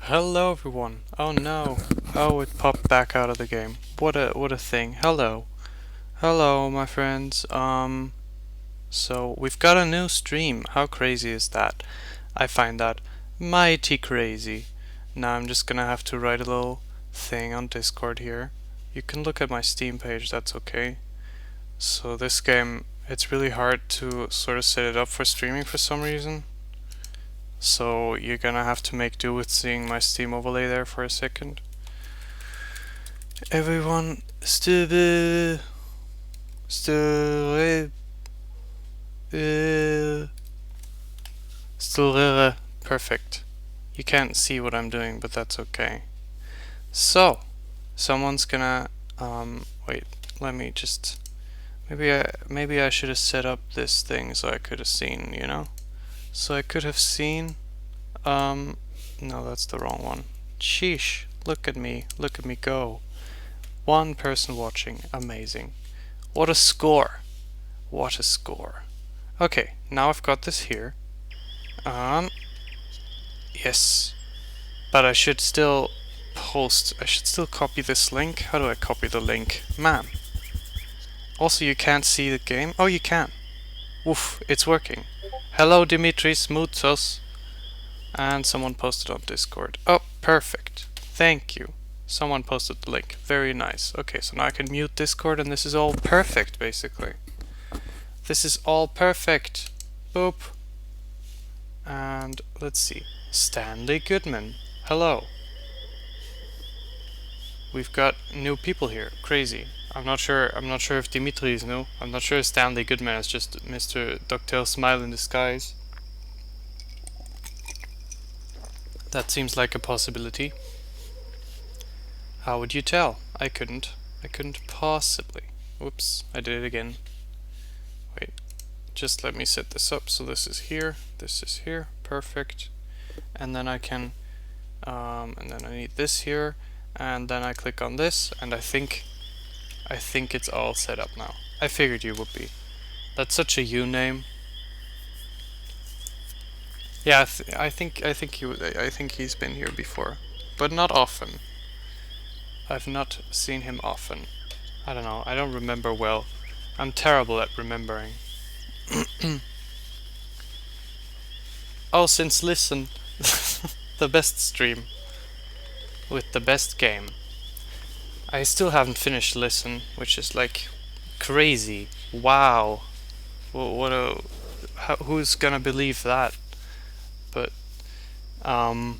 Hello everyone. Oh no. Oh, it popped back out of the game. What a thing. Hello. Hello my friends. So we've got a new stream. How crazy is that? I find that mighty crazy. Now I'm just gonna have to write a little thing on Discord here. You can look at my Steam page, that's okay. So this game, it's really hard to sort of set it up for streaming for some reason. So you're gonna have to make do with seeing my Steam overlay there for a second. Everyone, still, perfect. You can't see what I'm doing, but that's okay. So, someone's gonna, wait, let me just, maybe I should have set up this thing so I could have seen, you know? So I could have seen, no, that's the wrong one. Sheesh, look at me go. One person watching, amazing. What a score. What a score. Okay, now I've got this here. Yes. But I should still copy this link. How do I copy the link? Man. Also, you can't see the game. Oh, you can. Woof, it's working. Hello, Dimitris Moutsos. And someone posted on Discord. Oh, perfect. Thank you. Someone posted the link. Very nice. Okay, so now I can mute Discord and this is all perfect, basically. This is all perfect. Boop. And let's see. Stanley Goodman. Hello. We've got new people here. Crazy. I'm not sure if Dimitri is new. I'm not sure if Stanley Goodman is just Mr. Ducktail Smile in disguise. That seems like a possibility. How would you tell? I couldn't possibly. Whoops, I did it again. Wait, just let me set this up. So this is here, perfect. And then I can, and then I need this here, and then I click on this, and I think it's all set up now. I figured you would be. That's such a you name. Yeah, I think he's been here before, but not often. I've not seen him often. I don't know. I don't remember well. I'm terrible at remembering. Oh, since Listen, the best stream with the best game. I still haven't finished Listen, which is like crazy. Wow. Who's gonna believe that? But I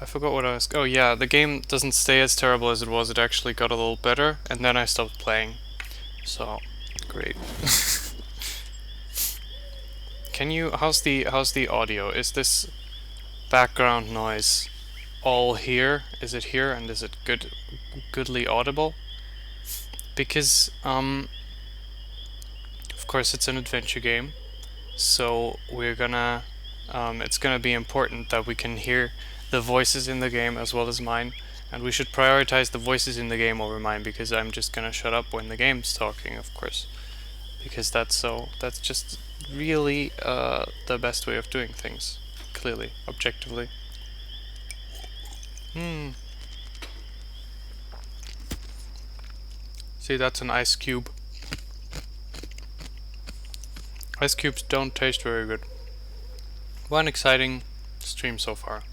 forgot what I was. Oh yeah, the game doesn't stay as terrible as it was. It actually got a little better, and then I stopped playing. So great. Can you? How's the audio? Is this background noise all here? Is it here, and is it goodly audible? Because of course it's an adventure game, so we're gonna it's gonna be important that we can hear the voices in the game as well as mine, and we should prioritize the voices in the game over mine, because I'm just gonna shut up when the game's talking, of course, because that's just really the best way of doing things, clearly, objectively. See, that's an ice cube. Ice cubes don't taste very good. One exciting stream so far.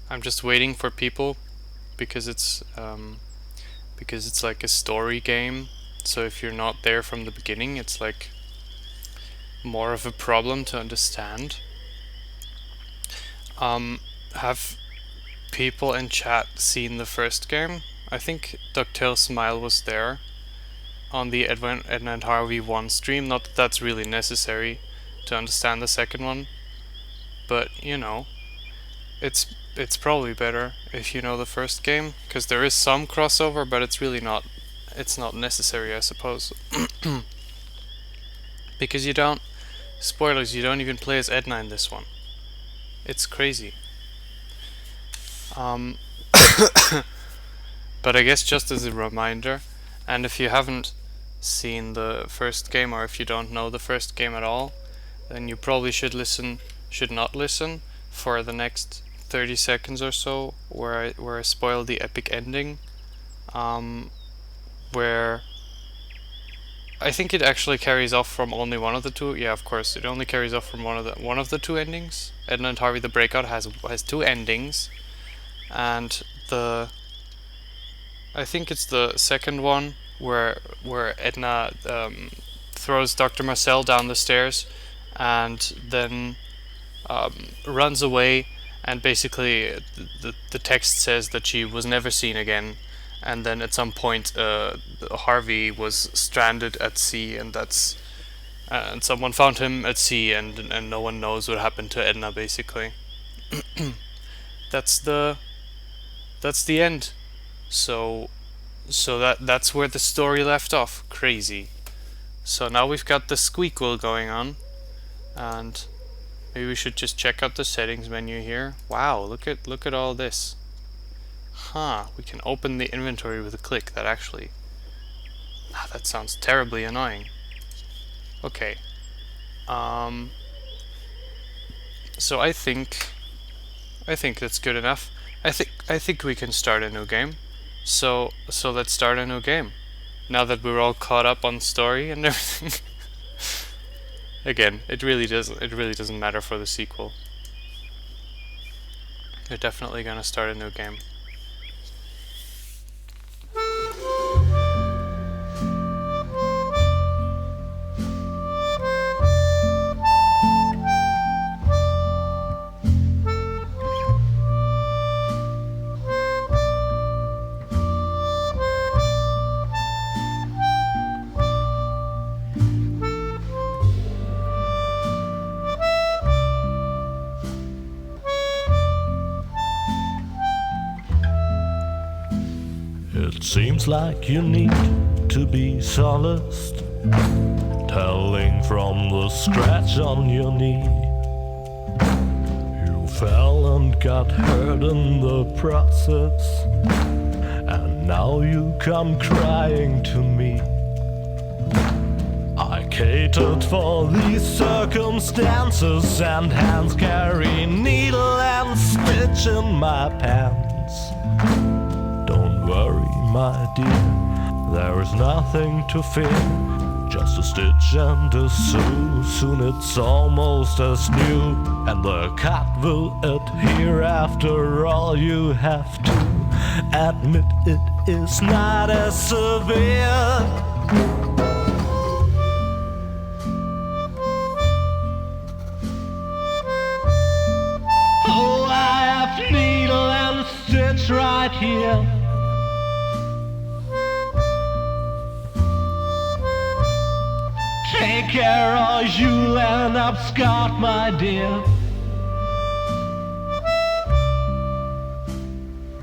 I'm just waiting for people because it's like a story game. So if you're not there from the beginning, it's like more of a problem to understand. Have people in chat seen the first game? I think Ducktail Smile was there on the Edna and Harvey 1 stream. Not that that's really necessary to understand the second one, but you know, it's probably better if you know the first game, because there is some crossover, but it's really not necessary, I suppose. Because you don't, spoilers, you don't even play as Edna in this one. It's crazy. But I guess just as a reminder, and if you haven't seen the first game, or if you don't know the first game at all, then you probably should not listen for the next 30 seconds or so, where I spoil the epic ending, where I think it actually carries off from only one of the two. Yeah, of course, it only carries off from one of the two endings. Edna and Harvey: The Breakout has two endings, and I think it's the second one where Edna throws Dr. Marcel down the stairs, and then runs away, and basically the text says that she was never seen again. And then at some point, Harvey was stranded at sea, and and someone found him at sea, and no one knows what happened to Edna. Basically, that's the end. So that's where the story left off. Crazy. So now we've got the squeakle going on, and maybe we should just check out the settings menu here. Wow, look at all this. Huh, we can open the inventory with a click. That actually... that sounds terribly annoying. Okay. So I think that's good enough. I think we can start a new game. So let's start a new game. Now that we're all caught up on story and everything. Again, it really doesn't matter for the sequel. We're definitely gonna start a new game. It seems like you need to be solaced, telling from the scratch on your knee. You fell and got hurt in the process, and now you come crying to me. I catered for these circumstances, and hands carry needle and stitch in my pants. Don't worry, my dear, there is nothing to fear. Just a stitch and a sew, soon it's almost as new. And the cut will adhere after all. You have to admit it is not as severe. Oh, I have needle and stitch right here. Take care or you'll end up scarred, my dear.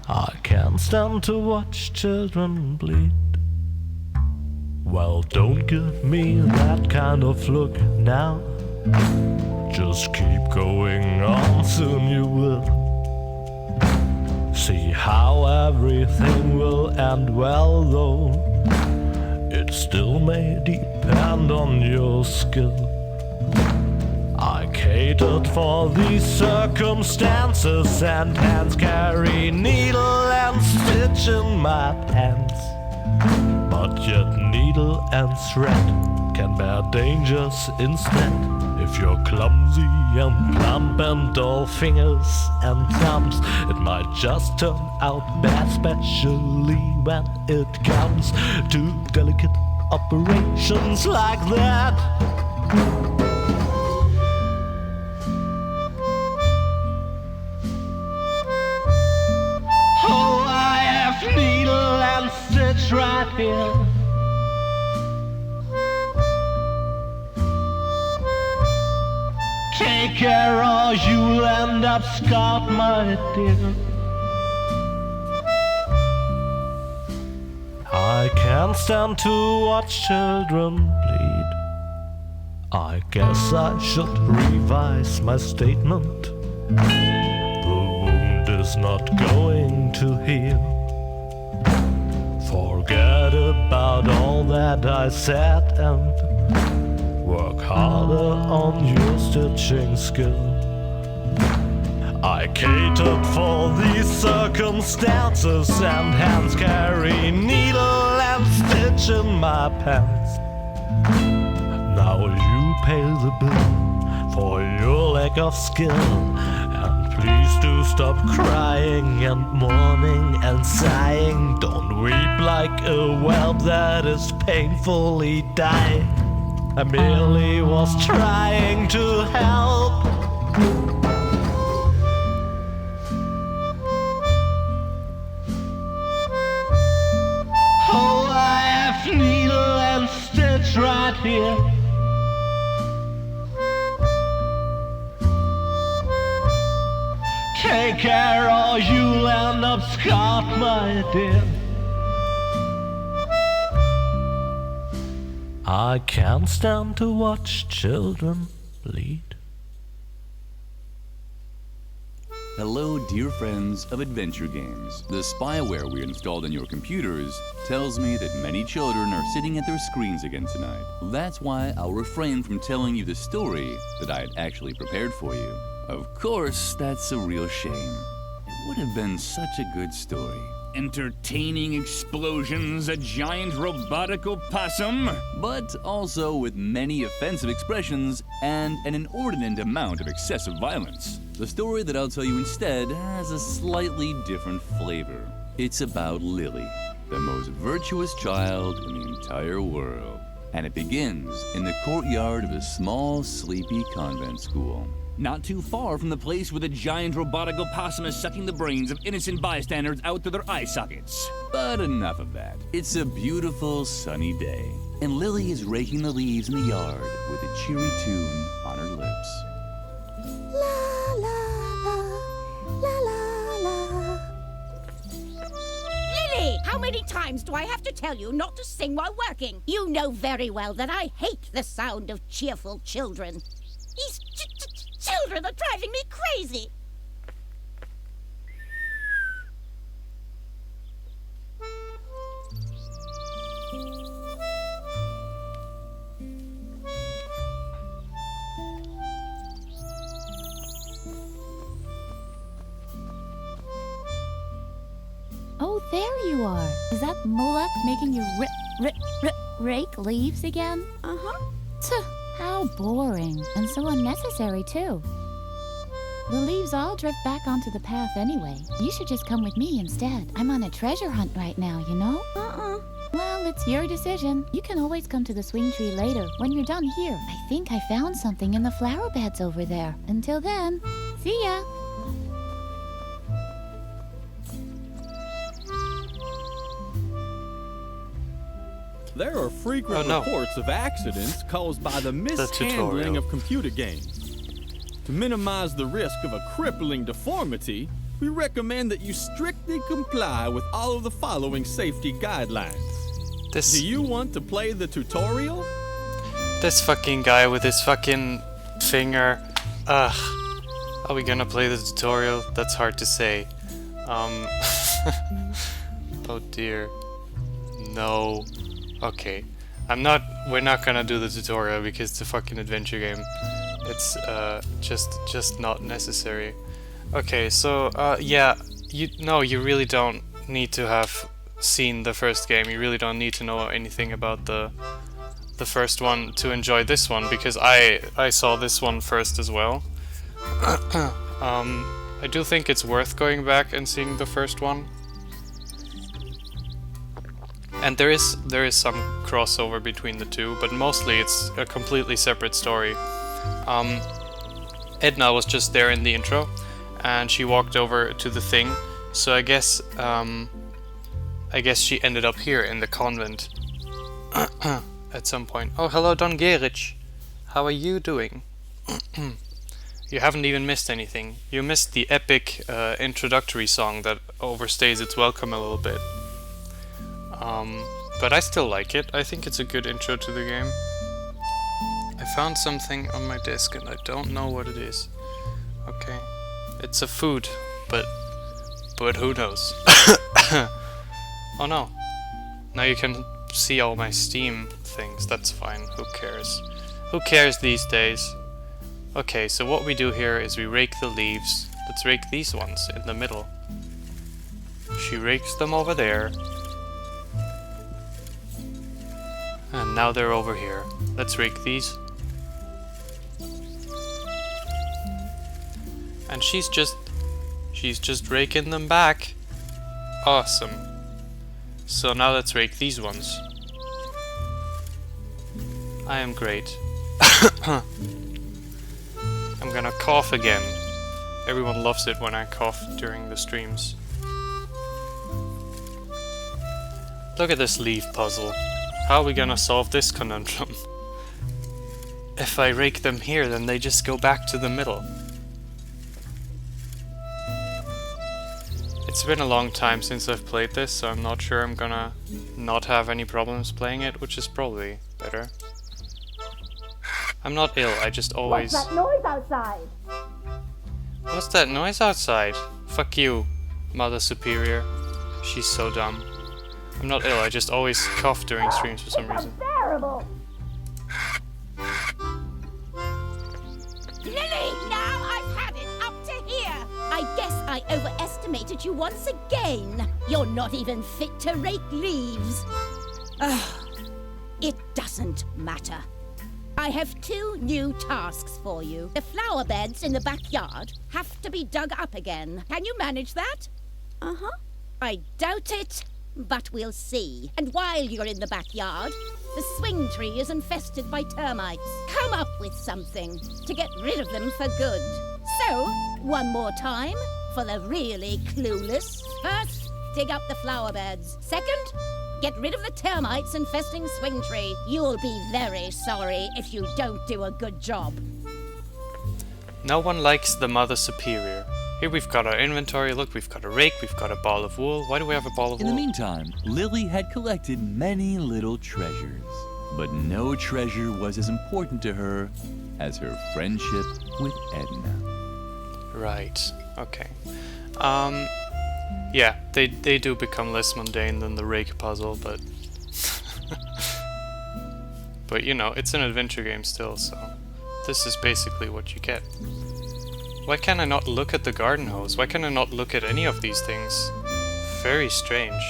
I can't stand to watch children bleed. Well, don't give me that kind of look now. Just keep going on, soon you will see how everything will end well, though it still may depend on your skill. I catered for these circumstances, and hands carry needle and stitch in my pants. But yet needle and thread can bear dangers instead. If you're clumsy and plump and all fingers and thumbs, it might just turn out bad, especially when it comes to delicate operations like that. Oh, I have needle and stitch right here. Take care or you'll end up scarred, my dear. I can't stand to watch children bleed. I guess I should revise my statement. The wound is not going to heal. For Forget about all that I said and work harder on your stitching skill. I catered for these circumstances, and hands carry needle and stitch in my pants. Now you pay the bill for your lack of skill, and please do stop crying and mourning and sighing. Don't weep like a whelp that is painfully dying. I merely was trying to help. Oh, I have needle and stitch right here. Take care or you'll end up scarred, my dear. I can't stand to watch children bleed. Hello, dear friends of adventure games. The spyware we installed on your computers tells me that many children are sitting at their screens again tonight. That's why I'll refrain from telling you the story that I had actually prepared for you. Of course, that's a real shame. It would have been such a good story. Entertaining explosions, a giant robotic opossum, but also with many offensive expressions and an inordinate amount of excessive violence. The story that I'll tell you instead has a slightly different flavor. It's about Lily, the most virtuous child in the entire world. And it begins in the courtyard of a small, sleepy convent school. Not too far from the place where the giant robotic opossum is sucking the brains of innocent bystanders out through their eye sockets. But enough of that. It's a beautiful, sunny day, and Lily is raking the leaves in the yard with a cheery tune on her lips. La la la, la la la. Lily, how many times do I have to tell you not to sing while working? You know very well that I hate the sound of cheerful children. These children are driving me crazy. Oh, there you are. Is that Moloch making you rake leaves again? Uh-huh. Tuh, how boring, and so unnecessary, too. The leaves all drift back onto the path anyway. You should just come with me instead. I'm on a treasure hunt right now, you know? Well, it's your decision. You can always come to the swing tree later, when you're done here. I think I found something in the flower beds over there. Until then, see ya! There are frequent reports of accidents caused by the mishandling of computer games. To minimize the risk of a crippling deformity, we recommend that you strictly comply with all of the following safety guidelines. Do you want to play the tutorial? This fucking guy with his fucking finger. Ugh. Are we gonna play the tutorial? That's hard to say. Oh dear. No. Okay. We're not gonna do the tutorial because it's a fucking adventure game. It's just not necessary. Okay, so yeah, you really don't need to have seen the first game. You really don't need to know anything about the first one to enjoy this one, because I saw this one first as well. I do think it's worth going back and seeing the first one. And there is some crossover between the two, but mostly it's a completely separate story. Edna was just there in the intro, and she walked over to the thing. So I guess she ended up here in the convent at some point. Oh, hello, Don Gerich. How are you doing? You haven't even missed anything. You missed the epic introductory song that overstays its welcome a little bit. But I still like it. I think it's a good intro to the game. I found something on my desk and I don't know what it is. Okay. It's a food, but who knows? Oh no. Now you can see all my Steam things. That's fine. Who cares? Who cares these days? Okay, so what we do here is we rake the leaves. Let's rake these ones in the middle. She rakes them over there. And now they're over here. Let's rake these. And she's just raking them back. Awesome. So now let's rake these ones. I am great. I'm gonna cough again. Everyone loves it when I cough during the streams. Look at this leaf puzzle. How are we gonna solve this conundrum? If I rake them here, then they just go back to the middle. It's been a long time since I've played this, so I'm not sure I'm gonna not have any problems playing it, which is probably better. I'm not ill, I just always... What's that noise outside? What's that noise outside? Fuck you, Mother Superior. She's so dumb. I'm not ill, I just always cough during streams for some reason. Unbearable! Lily, now I've had it up to here! I guess I overestimated you once again. You're not even fit to rake leaves. It doesn't matter. I have 2 new tasks for you. The flower beds in the backyard have to be dug up again. Can you manage that? Uh-huh. I doubt it, but we'll see. And while you're in the backyard, the swing tree is infested by termites. Come up with something to get rid of them for good. So, one more time, for the really clueless. First, dig up the flower beds. Second, get rid of the termites infesting swing tree. You'll be very sorry if you don't do a good job. No one likes the Mother Superior. Here we've got our inventory. Look, we've got a rake, we've got a ball of wool. Why do we have a ball of wool? In the meantime, Lily had collected many little treasures. But no treasure was as important to her as her friendship with Edna. Right. Okay. Yeah, they do become less mundane than the rake puzzle, but... but you know, it's an adventure game still, so... This is basically what you get. Why can I not look at the garden hose? Why can I not look at any of these things? Very strange.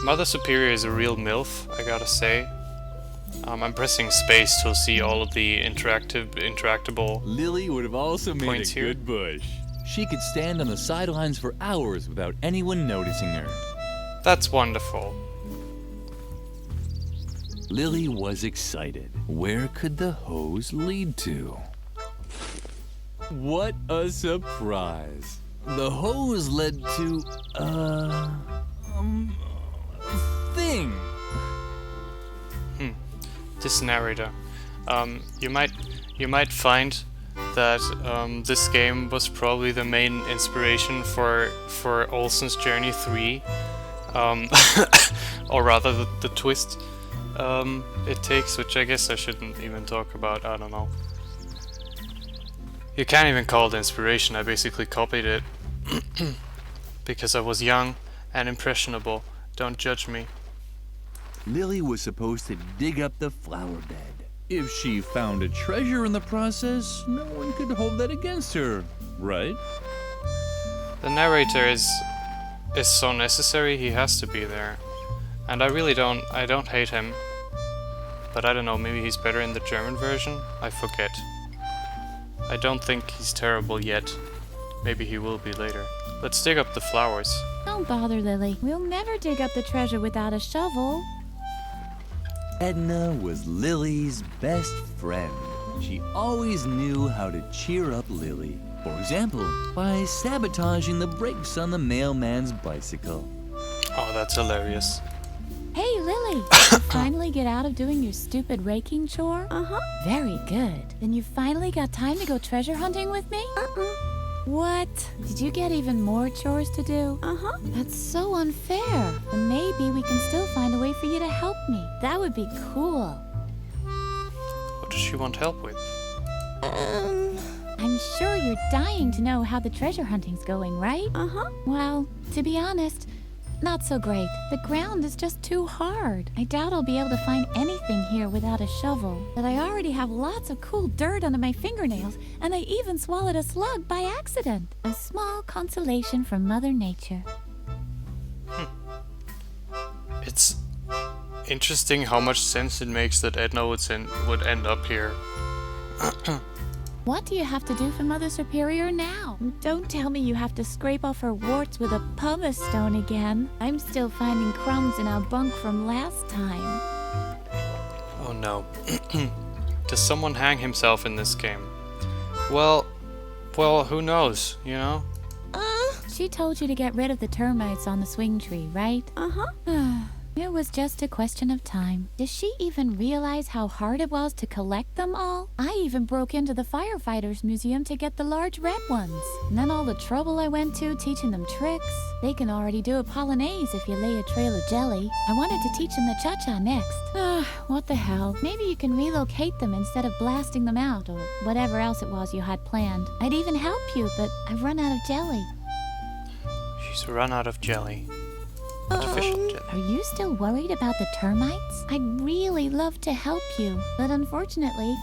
Mother Superior is a real MILF, I gotta say. I'm pressing space to see all of the interactable Lily would have also made points a here. good bush. She could stand on the sidelines for hours without anyone noticing her. That's wonderful. Lily was excited. Where could the hose lead to? What a surprise! The hose led to a thing. This narrator. You might find that this game was probably the main inspiration for Olsen's Journey 3, or rather the twist it takes, which I guess I shouldn't even talk about. I don't know. You can't even call it inspiration. I basically copied it because I was young and impressionable. Don't judge me. Lily was supposed to dig up the flower bed. If she found a treasure in the process, no one could hold that against her, right? The narrator is so necessary. He has to be there, and I don't hate him. But I don't know. Maybe he's better in the German version. I forget. I don't think he's terrible yet. Maybe he will be later. Let's dig up the flowers. Don't bother, Lily. We'll never dig up the treasure without a shovel. Edna was Lily's best friend. She always knew how to cheer up Lily. For example, by sabotaging the brakes on the mailman's bicycle. Oh, that's hilarious. Hey, Lily! Did you finally get out of doing your stupid raking chore? Uh-huh. Very good. Then you finally got time to go treasure hunting with me? What? Did you get even more chores to do? Uh-huh. That's so unfair. But maybe we can still find a way for you to help me. That would be cool. What does she want help with? I'm sure you're dying to know how the treasure hunting's going, right? Uh-huh. Well, to be honest, Not so great. The ground is just too hard. I doubt I'll be able to find anything here without a shovel. But I already have lots of cool dirt under my fingernails, and I even swallowed a slug by accident. A small consolation from Mother Nature. It's interesting how much sense it makes that Edna would end up here. What do you have to do for Mother Superior now? Don't tell me you have to scrape off her warts with a pumice stone again. I'm still finding crumbs in our bunk from last time. Oh no. Does someone hang himself in this game? Well, who knows, you know? She told you to get rid of the termites on the swing tree, right? Uh-huh. It was just a question of time. Does she even realize how hard it was to collect them all? I even broke into the firefighters museum to get the large red ones. And then all the trouble I went to teaching them tricks. They can already do a polonaise if you lay a trail of jelly. I wanted to teach them the cha-cha next. What the hell? Maybe you can relocate them instead of blasting them out or whatever else it was you had planned. I'd even help you, but I've run out of jelly. She's run out of jelly. Artificial jelly. Are you still worried about the termites? I'd really love to help you, but unfortunately,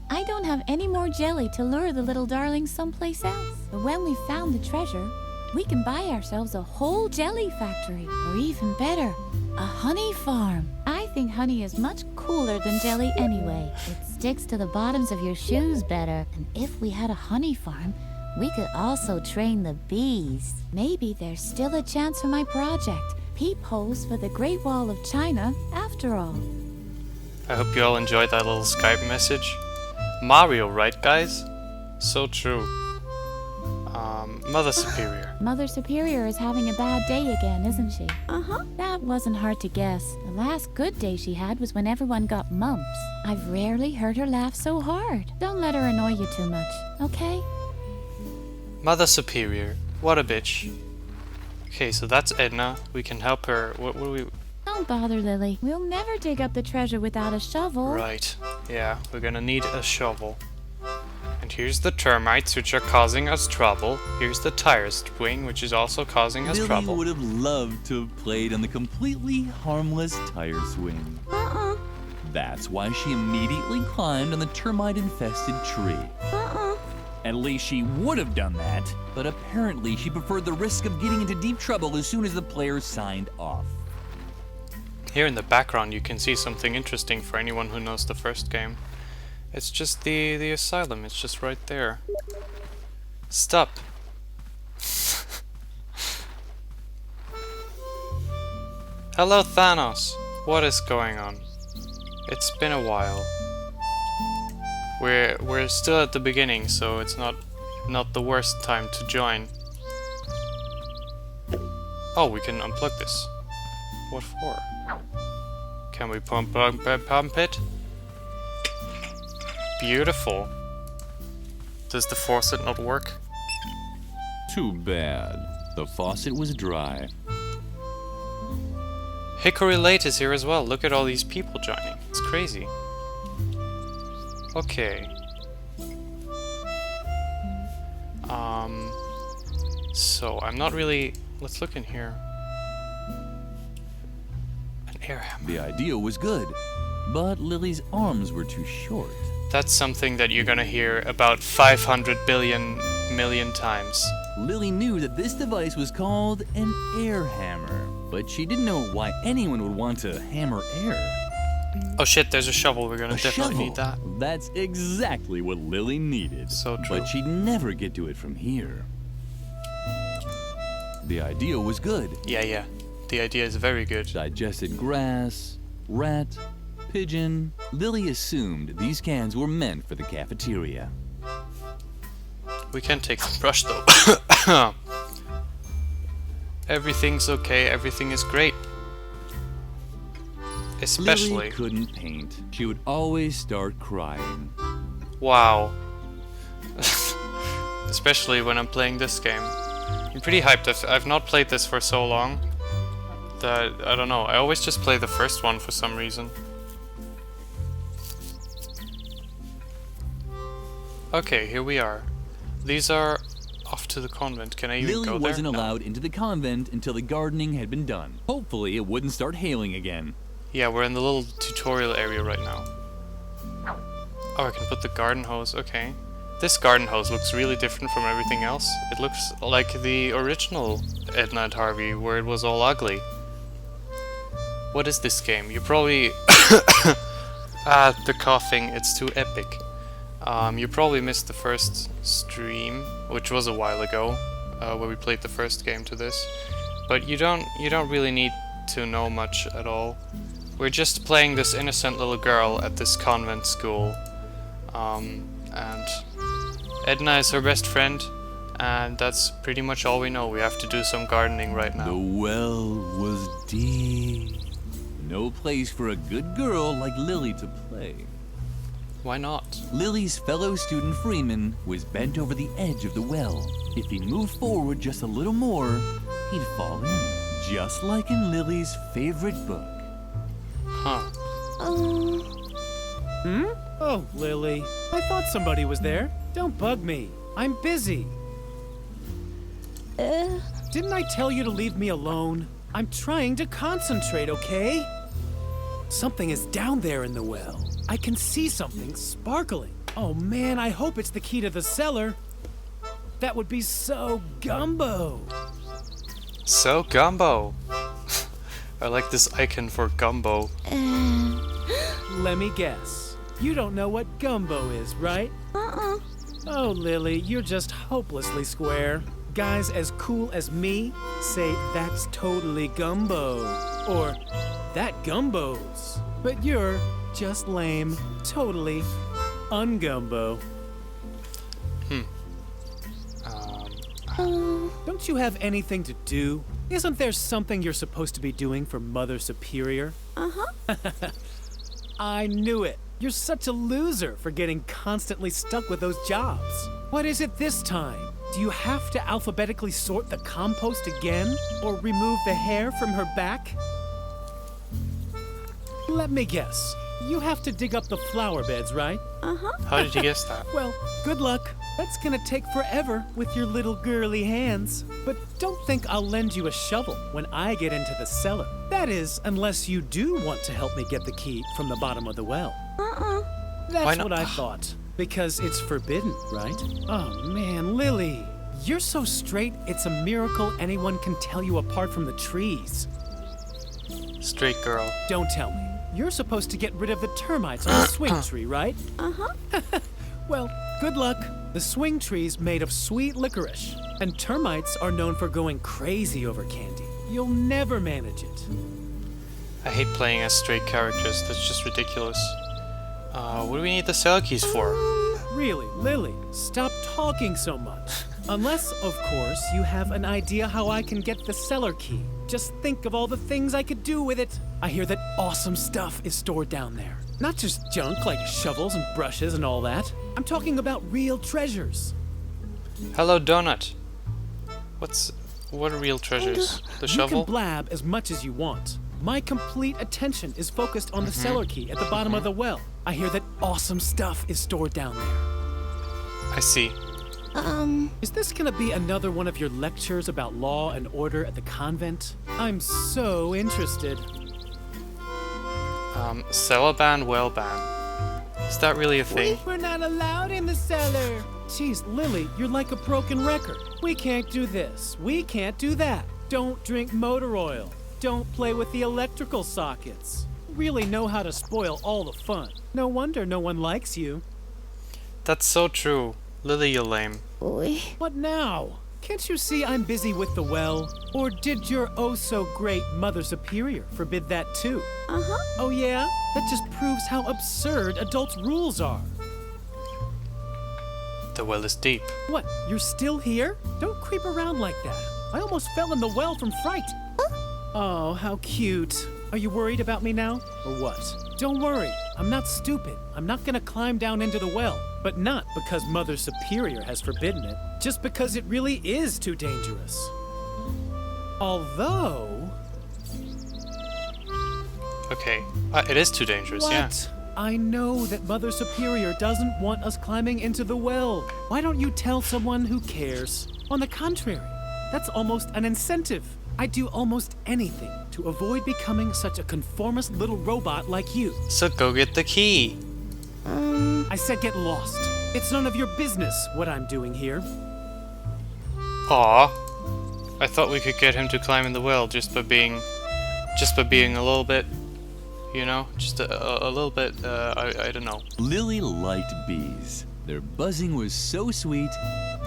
I don't have any more jelly to lure the little darlings someplace else. But when we found the treasure, we can buy ourselves a whole jelly factory, or even better, a honey farm. I think honey is much cooler than jelly anyway. It sticks to the bottoms of your shoes better. And if we had a honey farm, we could also train the bees. Maybe there's still a chance for my project. Peepholes for the Great Wall of China, after all. I hope you all enjoyed that little Skype message. Mario, right guys? So true. Mother Superior. Mother Superior is having a bad day again, isn't she? Uh-huh. That wasn't hard to guess. The last good day she had was when everyone got mumps. I've rarely heard her laugh so hard. Don't let her annoy you too much, okay? Mother Superior. What a bitch. Okay, so that's Edna. We can help her. What do we... Don't bother, Lily. We'll never dig up the treasure without a shovel. Right. Yeah, we're gonna need a shovel. And here's the termites, which are causing us trouble. Here's the tire swing, which is also causing us trouble. Lily would have loved to have played on the completely harmless tire swing. That's why she immediately climbed on the termite-infested tree. At least she would have done that, but apparently she preferred the risk of getting into deep trouble as soon as the players signed off. Here in the background you can see something interesting for anyone who knows the first game. It's just the asylum, it's just right there. Stop! Hello Thanos! What is going on? It's been a while. We're still at the beginning, so it's not the worst time to join. Oh, we can unplug this. What for? Can we pump it? Beautiful. Does the faucet not work? Too bad. The faucet was dry. Hickory Lake is here as well. Look at all these people joining. It's crazy. Okay. So I'm not really... Let's look in here. An air hammer. The idea was good, but Lily's arms were too short. That's something that you're gonna hear about 500 billion million times. Lily knew that this device was called an air hammer, but she didn't know why anyone would want to hammer air. Oh shit, there's a shovel. We're gonna definitely need that. That's exactly what Lily needed. So true. But she'd never get to it from here. The idea was good. Yeah. The idea is very good. Digested grass, rat, pigeon. Lily assumed these cans were meant for the cafeteria. We can take the brush though. Everything's okay, everything is great. Especially... Lily couldn't paint. She would always start crying. Wow. Especially when I'm playing this game. I'm pretty hyped. I've not played this for so long that, I don't know, I always just play the first one for some reason. Okay, here we are. These are off to the convent? Can I even Lily go there? wasn't allowed into the convent until the gardening had been done. Hopefully it wouldn't start hailing again. Yeah, we're in the little tutorial area right now. Oh, I can put the garden hose, okay. This garden hose looks really different from everything else. It looks like the original Edna and Harvey, where it was all ugly. What is this game? You probably... the coughing, it's too epic. You probably missed the first stream, which was a while ago, where we played the first game to this. But you don't really need to know much at all. We're just playing this innocent little girl at this convent school. And Edna is her best friend, and that's pretty much all we know. We have to do some gardening right now. The well was deep. No place for a good girl like Lily to play. Why not? Lily's fellow student Freeman was bent over the edge of the well. If he moved forward just a little more, he'd fall in. Just like in Lily's favorite book. Huh. Oh, Lily. I thought somebody was there. Don't bug me. I'm busy. Didn't I tell you to leave me alone? I'm trying to concentrate, okay? Something is down there in the well. I can see something sparkling. Oh man, I hope it's the key to the cellar. That would be so gumbo. So gumbo. I like this icon for gumbo. Let me guess. You don't know what gumbo is, right? Oh, Lily, you're just hopelessly square. Guys as cool as me say that's totally gumbo. Or that gumbos. But you're just lame. Totally ungumbo. Don't you have anything to do? Isn't there something you're supposed to be doing for Mother Superior? I knew it. You're such a loser for getting constantly stuck with those jobs. What is it this time? Do you have to alphabetically sort the compost again? Or remove the hair from her back? Let me guess. You have to dig up the flower beds, right? How did you guess that? Well, good luck. That's gonna take forever with your little girly hands. But don't think I'll lend you a shovel when I get into the cellar. That is, unless you do want to help me get the key from the bottom of the well. That's Why not? what I thought. Because it's forbidden, right? Oh man, Lily. You're so straight, it's a miracle anyone can tell you apart from the trees. Straight girl. Don't tell me. You're supposed to get rid of the termites on the swing tree, right? Well, good luck. The swing tree's made of sweet licorice, and termites are known for going crazy over candy. You'll never manage it. I hate playing as straight characters. That's just ridiculous. What do we need the cell keys for? Really, Lily, stop talking so much. Unless, of course, you have an idea how I can get the cellar key. Just think of all the things I could do with it. I hear that awesome stuff is stored down there. Not just junk like shovels and brushes and all that. I'm talking about real treasures. Hello, Donut. What are real treasures? The shovel? You can blab as much as you want. My complete attention is focused on the cellar key at the bottom of the well. I hear that awesome stuff is stored down there. I see. Is this gonna be another one of your lectures about law and order at the convent? I'm so interested. Cellar ban, well ban. Is that really a thing? We're not allowed in the cellar. Jeez, Lily, you're like a broken record. We can't do this. We can't do that. Don't drink motor oil. Don't play with the electrical sockets. Really know how to spoil all the fun. No wonder no one likes you. That's so true. Lily, you're lame. What now? Can't you see I'm busy with the well? Or did your oh-so-great Mother Superior forbid that too? Oh yeah? That just proves how absurd adults' rules are. The well is deep. What, you're still here? Don't creep around like that. I almost fell in the well from fright. Oh, how cute. Are you worried about me now, or what? Don't worry, I'm not stupid. I'm not gonna climb down into the well. But not because Mother Superior has forbidden it, just because it really is too dangerous. Although... Okay, it is too dangerous, What? yeah. I know that Mother Superior doesn't want us climbing into the well. Why don't you tell someone who cares? On the contrary, that's almost an incentive. I'd do almost anything to avoid becoming such a conformist little robot like you. So go get the key. I said get lost. It's none of your business what I'm doing here. Aw. I thought we could get him to climb in the well just by being a little bit, you know, just a little bit, I don't know. Lily liked bees. Their buzzing was so sweet,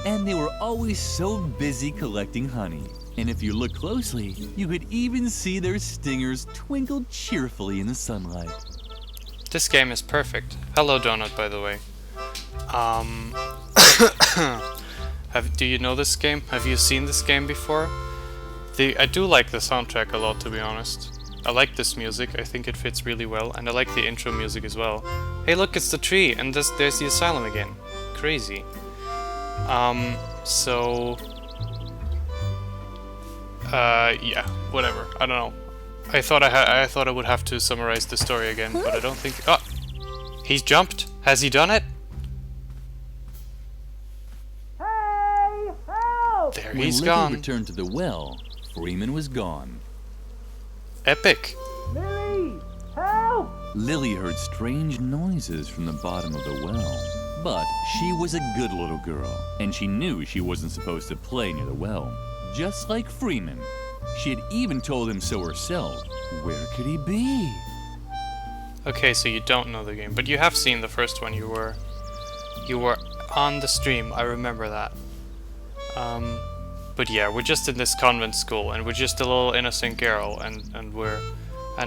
and they were always so busy collecting honey. And if you look closely, you could even see their stingers twinkle cheerfully in the sunlight. This game is perfect. Hello, Donut, by the way. Do you know this game? Have you seen this game before? I do like the soundtrack a lot, to be honest. I like this music. I think it fits really well, and I like the intro music as well. Hey, look, it's the tree, and there's the asylum again. Crazy. Yeah, whatever. I don't know. I thought I would have to summarize the story again, but I don't think. Oh, he's jumped. Has he done it? Hey, help! There When he's Lily gone. returned to the well, Freeman was gone. Epic. Lily, help! Lily heard strange noises from the bottom of the well, but she was a good little girl, and she knew she wasn't supposed to play near the well. Just like Freeman. She had even told him so herself. Where could he be? Okay, so you don't know the game, but you have seen the first one. You were on the stream. I remember that. But yeah, we're just in this convent school, and we're just a little innocent girl, and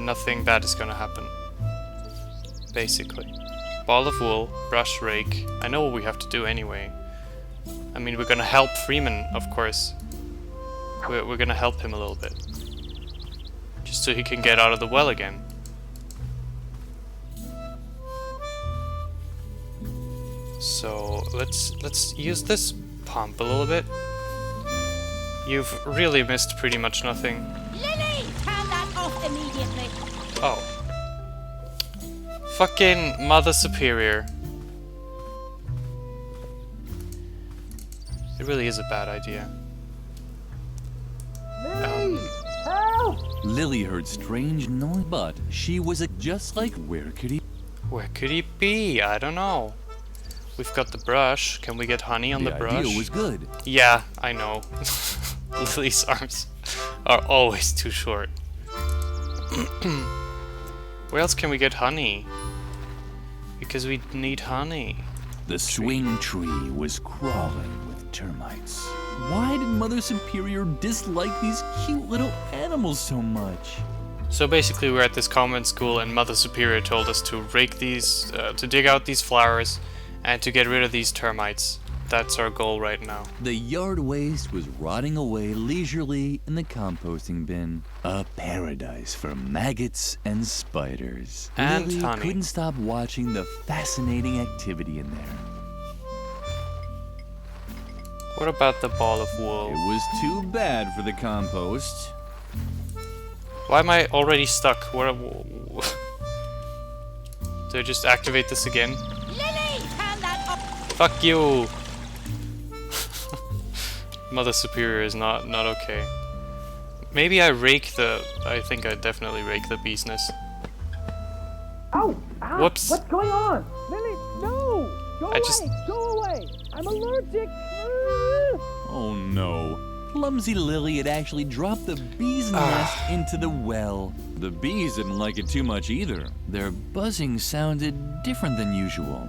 nothing bad is gonna happen. Basically, ball of wool, brush, rake. I know what we have to do anyway. I mean, we're gonna help Freeman, of course. We're gonna help him a little bit, just so he can get out of the well again. So let's use this pump a little bit. You've really missed pretty much nothing. Lily, turn that off immediately. Oh. Fucking Mother Superior. It really is a bad idea. Lily, help! Lily heard strange noise, but she was just like, where could he? Where could he be? I don't know. We've got the brush. Can we get honey on the brush? The idea was good. Yeah, I know. Lily's arms are always too short. Where else can we get honey? Because we need honey. The swing tree was crawling with termites. Why did Mother Superior dislike these cute little animals so much? So basically we're at this convent school and Mother Superior told us to rake these, to dig out these flowers and to get rid of these termites. That's our goal right now. The yard waste was rotting away leisurely in the composting bin. A paradise for maggots and spiders. And Lily honey. couldn't stop watching the fascinating activity in there. What about the ball of wool? It was too bad for the compost. Why am I already stuck? Do I just activate this again? Lily, turn that off. Fuck you! Mother Superior is not okay. Maybe I rake the... I think I definitely rake the bee's nest. Ow! Ow! Whoops. What's going on? Lily, no! Go I away! just- Go away! I'm allergic! Oh no. Clumsy Lily had actually dropped the bee's nest into the well. The bees didn't like it too much either. Their buzzing sounded different than usual.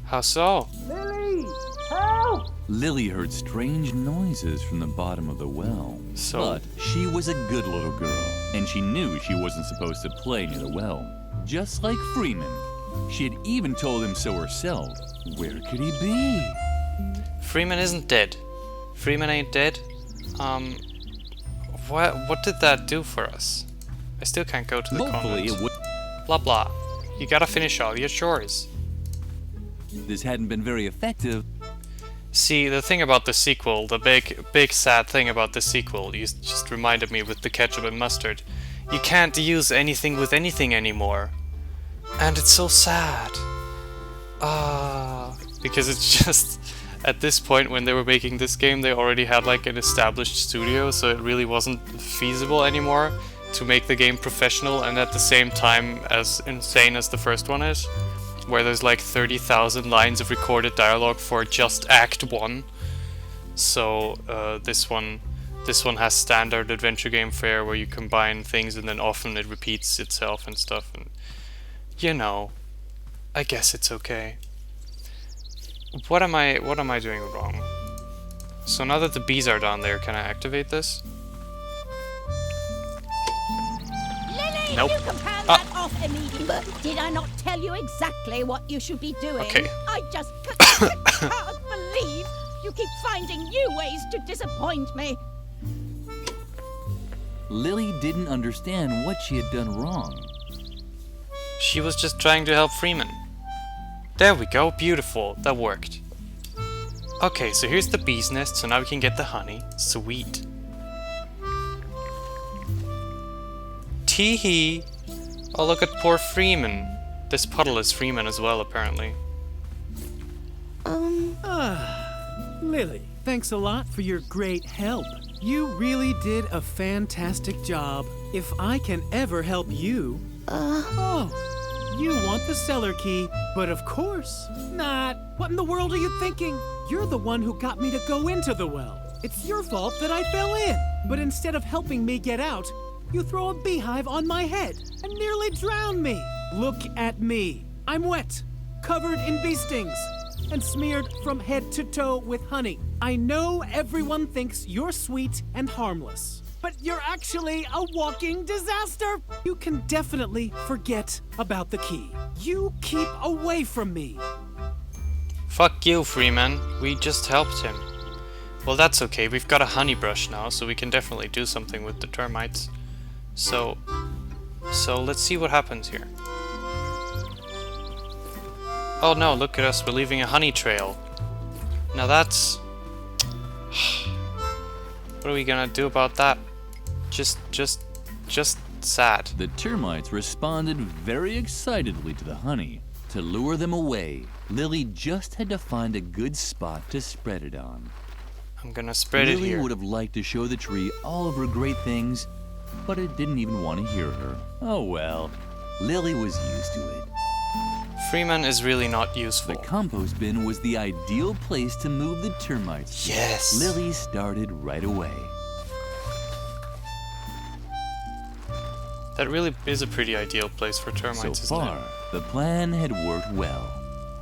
How so? Lily, help! Lily heard strange noises from the bottom of the well. So- But she was a good little girl, and she knew she wasn't supposed to play near the well. Just like Freeman. She had even told him so herself. Where could he be? Freeman isn't dead. Freeman ain't dead. What did that do for us? I still can't go to the Hopefully convent. it would. Blah blah. You gotta finish all your chores. This hadn't been very effective. See, the thing about the sequel, the big sad thing about the sequel, you just reminded me with the ketchup and mustard. You can't use anything with anything anymore. And it's so sad. Because it's just, at this point when they were making this game, they already had like an established studio, so it really wasn't feasible anymore to make the game professional and at the same time as insane as the first one is, where there's like 30,000 lines of recorded dialogue for just Act 1. So this one has standard adventure game fare where you combine things and then often it repeats itself and stuff, and you know, I guess it's okay. What am I doing wrong? So now that the bees are down there, can I activate this? Lily, Nope. you can hand that off immediately. But did I not tell you exactly what you should be doing? Okay. I just can't believe you keep finding new ways to disappoint me. Lily didn't understand what she had done wrong. She was just trying to help Freeman. There we go, beautiful, that worked. Okay, so here's the bee's nest, so now we can get the honey. Sweet. Tee-hee! Oh, look at poor Freeman. This puddle is Freeman as well, apparently. Lily, thanks a lot for your great help. You really did a fantastic job. If I can ever help you... Oh, you want the cellar key, but of course not. What in the world are you thinking? You're the one who got me to go into the well. It's your fault that I fell in. But instead of helping me get out, you throw a beehive on my head and nearly drown me. Look at me. I'm wet, covered in bee stings, and smeared from head to toe with honey. I know everyone thinks you're sweet and harmless, but you're actually a walking disaster. You can definitely forget about the key. You keep away from me. Fuck you, Freeman. We just helped him. Well, that's okay. We've got a honey brush now, so we can definitely do something with the termites. So let's see what happens here. Oh no, look at us, we're leaving a honey trail. Now that's... What are we gonna do about that? Just sad. The termites responded very excitedly to the honey. To lure them away, Lily just had to find a good spot to spread it on. I'm gonna spread it Lily here. would have liked to show the tree all of her great things, but it didn't even want to hear her. Oh well, Lily was used to it. Freeman is really not useful. The compost bin was the ideal place to move the termites. Yes! Lily started right away. That really is a pretty ideal place for termites, So isn't far, the plan had worked well.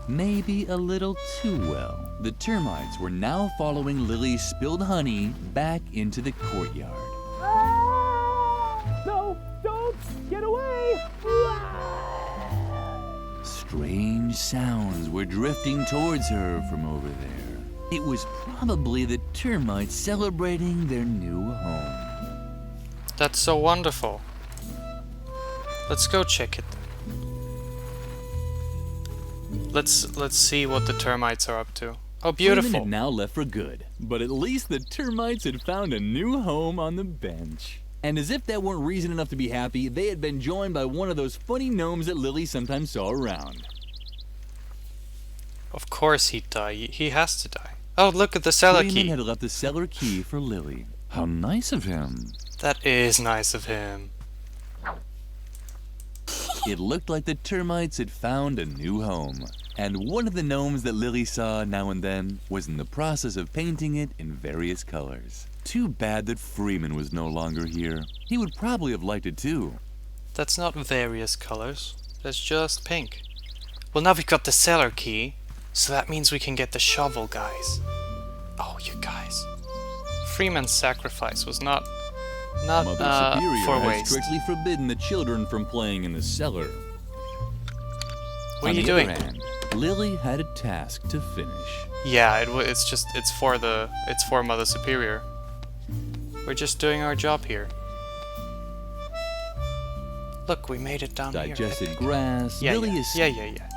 Maybe a little too well. The termites were now following Lily's spilled honey back into the courtyard. No, don't get away! Strange sounds were drifting towards her from over there. It was probably the termites celebrating their new home. it? That's so wonderful. Let's go check it. Let's see what the termites are up to. Oh, Freeman beautiful. had now left for good, but at least the termites had found a new home on the bench. And as if that weren't reason enough to be happy, they had been joined by one of those funny gnomes that Lily sometimes saw around. Of course he'd die. He has to die. Oh, look at the cellar Freeman key. had left the cellar key for Lily. How nice of him. That is nice of him. It looked like the termites had found a new home. And one of the gnomes that Lily saw now and then was in the process of painting it in various colors. Too bad that Freeman was no longer here. He would probably have liked it too. That's not various colors. That's just pink. Well, now we've got the cellar key, so that means we can get the shovel, guys. Oh, you guys. Freeman's sacrifice was not Mother Superior for had waste. strictly forbidden the children from playing in the cellar. What are On you the doing? other hand, Lily had a task to finish. Yeah, it's for Mother Superior. We're just doing our job here. Look, we made it down Digested here. grass. Yeah, Lily yeah, is yeah.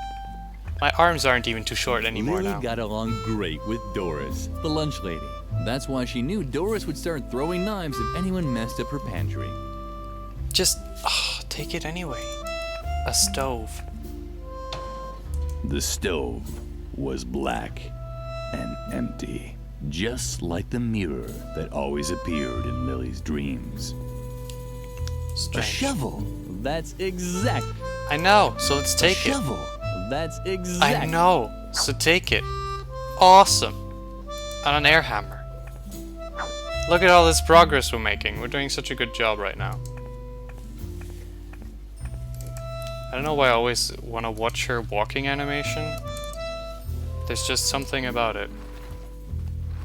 My arms aren't even too short anymore Lily now. got along great with Doris, the lunch lady. That's why she knew Doris would start throwing knives if anyone messed up her pantry. Just take it anyway. A stove. The stove was black and empty, just like the mirror that always appeared in Lily's dreams. Strange. A shovel. That's exact. I know, so let's take it. A shovel. That's exact. I know, so take it. Awesome. And an air hammer. Look at all this progress we're making. We're doing such a good job right now. I don't know why I always want to watch her walking animation. There's just something about it.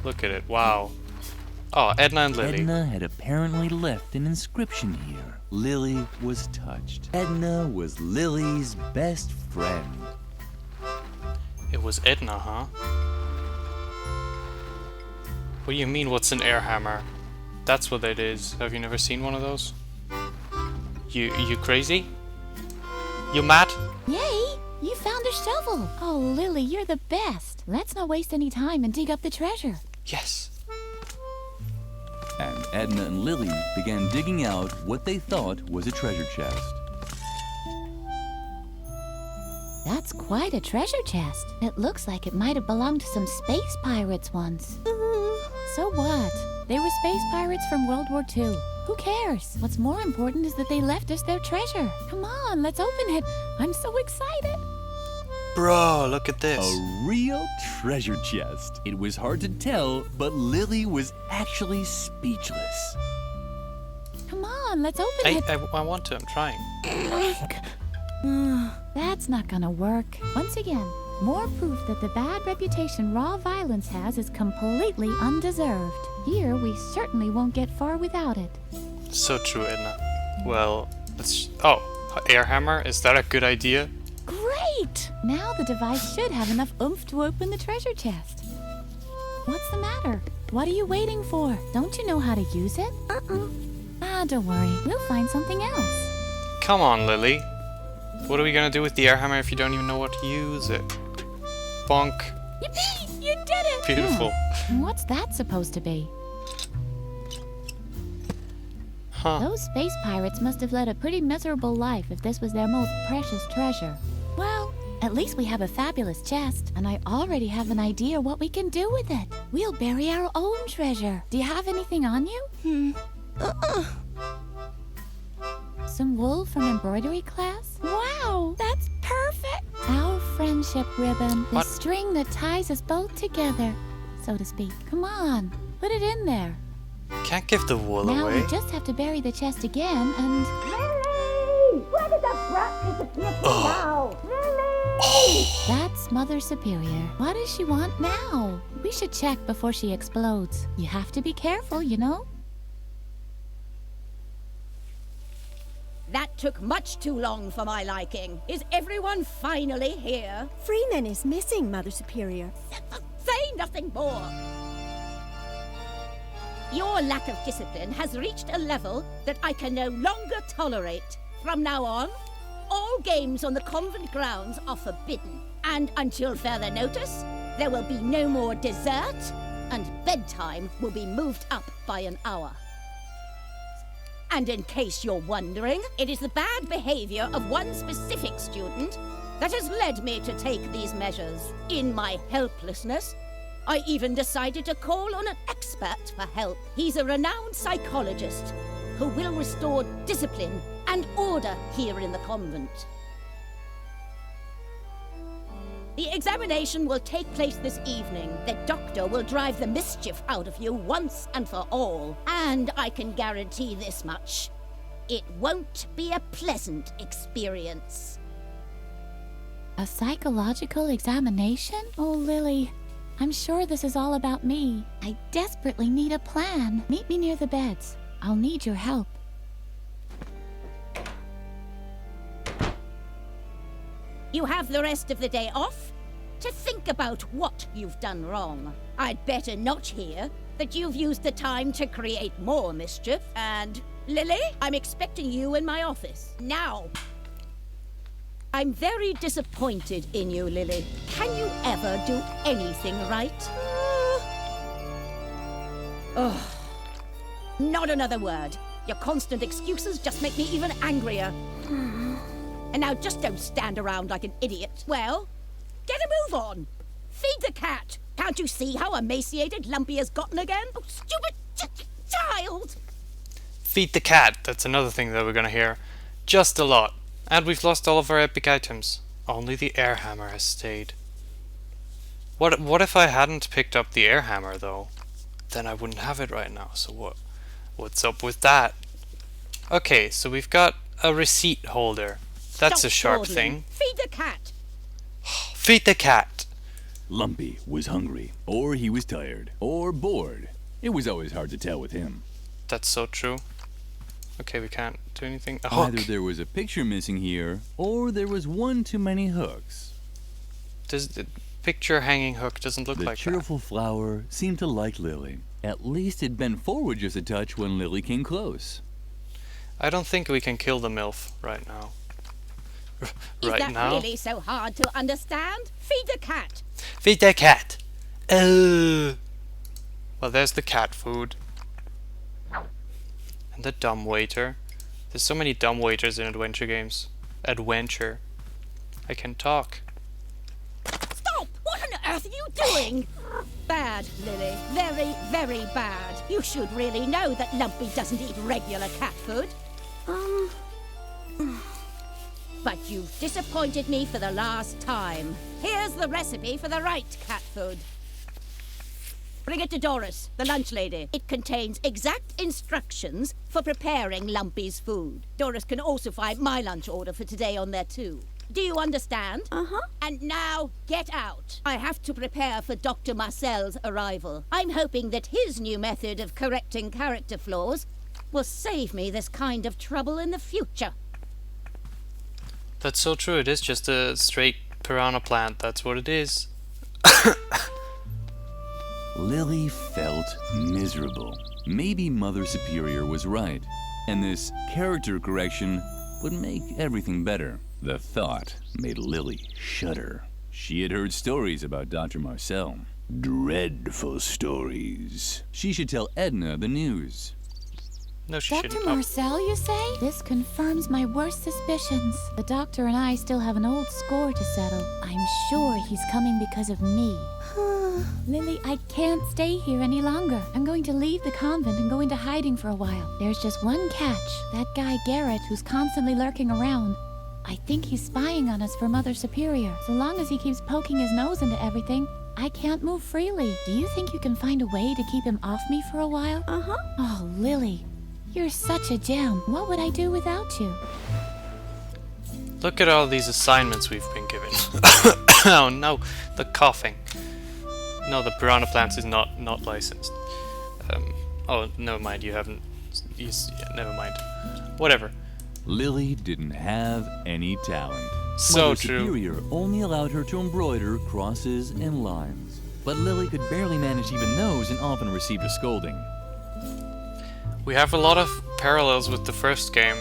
Look at it, wow. Oh, Edna and Lily. Edna had apparently left an inscription here. Lily was touched. Edna was Lily's best friend. It was Edna, huh? What do you mean, what's an air hammer? That's what it is. Have you never seen one of those? You crazy? You mad? Yay! You found a shovel! Oh, Lily, you're the best. Let's not waste any time and dig up the treasure. Yes. And Edna and Lily began digging out what they thought was a treasure chest. That's quite a treasure chest. It looks like it might have belonged to some space pirates once. So what? They were space pirates from World War II. Who cares? What's more important is that they left us their treasure. Come on, let's open it. I'm so excited. Bro, look at this. A real treasure chest. It was hard to tell, but Lily was actually speechless. Come on, let's open it. I want to, I'm trying. That's not gonna work. Once again, more proof that the bad reputation raw violence has is completely undeserved. Here, we certainly won't get far without it. So true, Edna. Well, let's... Oh, air hammer? Is that a good idea? Great! Now the device should have enough oomph to open the treasure chest. What's the matter? What are you waiting for? Don't you know how to use it? Don't worry. We'll find something else. Come on, Lily. What are we gonna do with the air hammer if you don't even know what to use it? Bonk. Yippee! You did it! Beautiful. What's that supposed to be? Huh. Those space pirates must have led a pretty miserable life if this was their most precious treasure. Well, at least we have a fabulous chest, and I already have an idea what we can do with it. We'll bury our own treasure. Do you have anything on you? Some wool from embroidery class? Wow, that's perfect! Our friendship ribbon, the string that ties us both together, so to speak. Come on, put it in there. Can't give the wool Now away. we just have to bury the chest again and... Lily! Where did the brat disappear to now? Lily! That's Mother Superior. What does she want now? We should check before she explodes. You have to be careful, you know? That took much too long for my liking. Is everyone finally here? Freeman is missing, Mother Superior. Say nothing more. Your lack of discipline has reached a level that I can no longer tolerate. From now on, all games on the convent grounds are forbidden. And until further notice, there will be no more dessert, and bedtime will be moved up by an hour. And in case you're wondering, it is the bad behavior of one specific student that has led me to take these measures. In my helplessness, I even decided to call on an expert for help. He's a renowned psychologist who will restore discipline and order here in the convent. The examination will take place this evening. The doctor will drive the mischief out of you once and for all. And I can guarantee this much. It won't be a pleasant experience. A psychological examination? Oh, Lily, I'm sure this is all about me. I desperately need a plan. Meet me near the beds. I'll need your help. You have the rest of the day off to think about what you've done wrong. I'd better not hear that you've used the time to create more mischief. And, Lily, I'm expecting you in my office. Now! I'm very disappointed in you, Lily. Can you ever do anything right? Not another word. Your constant excuses just make me even angrier. And now just don't stand around like an idiot. Well, Move on! Feed the cat! Can't you see how emaciated Lumpy has gotten again? Oh, stupid child! Feed the cat, that's another thing that we're gonna hear. Just a lot. And we've lost all of our epic items. Only the air hammer has stayed. What if I hadn't picked up the air hammer though? Then I wouldn't have it right now, so what's up with that? Okay, so we've got a receipt holder. That's Stop a sharp dawdling. thing. Feed the cat! Feed the cat! Lumpy was hungry, or he was tired, or bored. It was always hard to tell with him. That's so true. Okay, we can't do anything. A hook! Either there was a picture missing here, or there was one too many hooks. The picture hanging hook doesn't look The like cheerful flower seemed to like Lily. At least it bent forward just a touch when Lily came close. that. I don't think we can kill the MILF right now. Is Right that now? really so hard to understand? Feed the cat! Feed the cat! Well, there's the cat food. And the dumb waiter. There's so many dumb waiters in adventure games. Adventure. I can talk. Stop! What on earth are you doing? Bad, Lily. Very, very bad. You should really know that Lumpy doesn't eat regular cat food. But you've disappointed me for the last time. Here's the recipe for the right cat food. Bring it to Doris, the lunch lady. It contains exact instructions for preparing Lumpy's food. Doris can also find my lunch order for today on there too. Do you understand? Uh-huh. And now, get out. I have to prepare for Dr. Marcel's arrival. I'm hoping that his new method of correcting character flaws will save me this kind of trouble in the future. That's so true. It is just a straight piranha plant. That's what it is. Lily felt miserable. Maybe Mother Superior was right, and this character correction would make everything better. The thought made Lily shudder. She had heard stories about Dr. Marcel. Dreadful stories. She should tell Edna the news. No, she Dr. shouldn't. Marcel, you say? This confirms my worst suspicions. The doctor and I still have an old score to settle. I'm sure he's coming because of me. Lily, I can't stay here any longer. I'm going to leave the convent and go into hiding for a while. There's just one catch. That guy Garrett, who's constantly lurking around. I think he's spying on us for Mother Superior. So long as he keeps poking his nose into everything, I can't move freely. Do you think you can find a way to keep him off me for a while? Uh-huh. Oh, Lily. You're such a gem. What would I do without you? Look at all these assignments we've been given. Oh no, the coughing. No, the piranha plants is not licensed. Oh, never mind. You haven't. Yeah, never mind. Whatever. Lily didn't have any talent. So Mother true. Superior only allowed her to embroider crosses and lines. But Lily could barely manage even those and often received a scolding. We have a lot of parallels with the first game.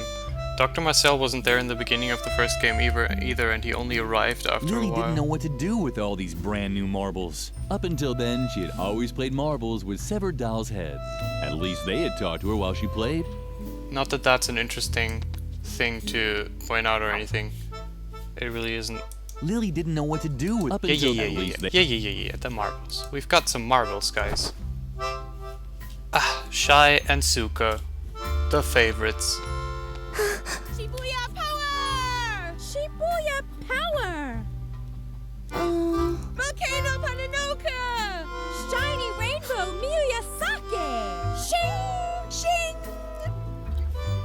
Dr. Marcel wasn't there in the beginning of the first game either, and he only arrived after Lily a while. didn't know what to do with all these brand new marbles. Up until then, she had always played marbles with severed dolls' heads. At least they had talked to her while she played. Not that that's an interesting thing to point out or anything. It really isn't. Lily didn't know what to do with up until at least they... Yeah, the marbles. We've got some marbles, guys. Shai and Suka, the favorites. Shibuya power! Shibuya power! Volcano Pananoka! Shiny rainbow Miyazaki! Shing! Shing!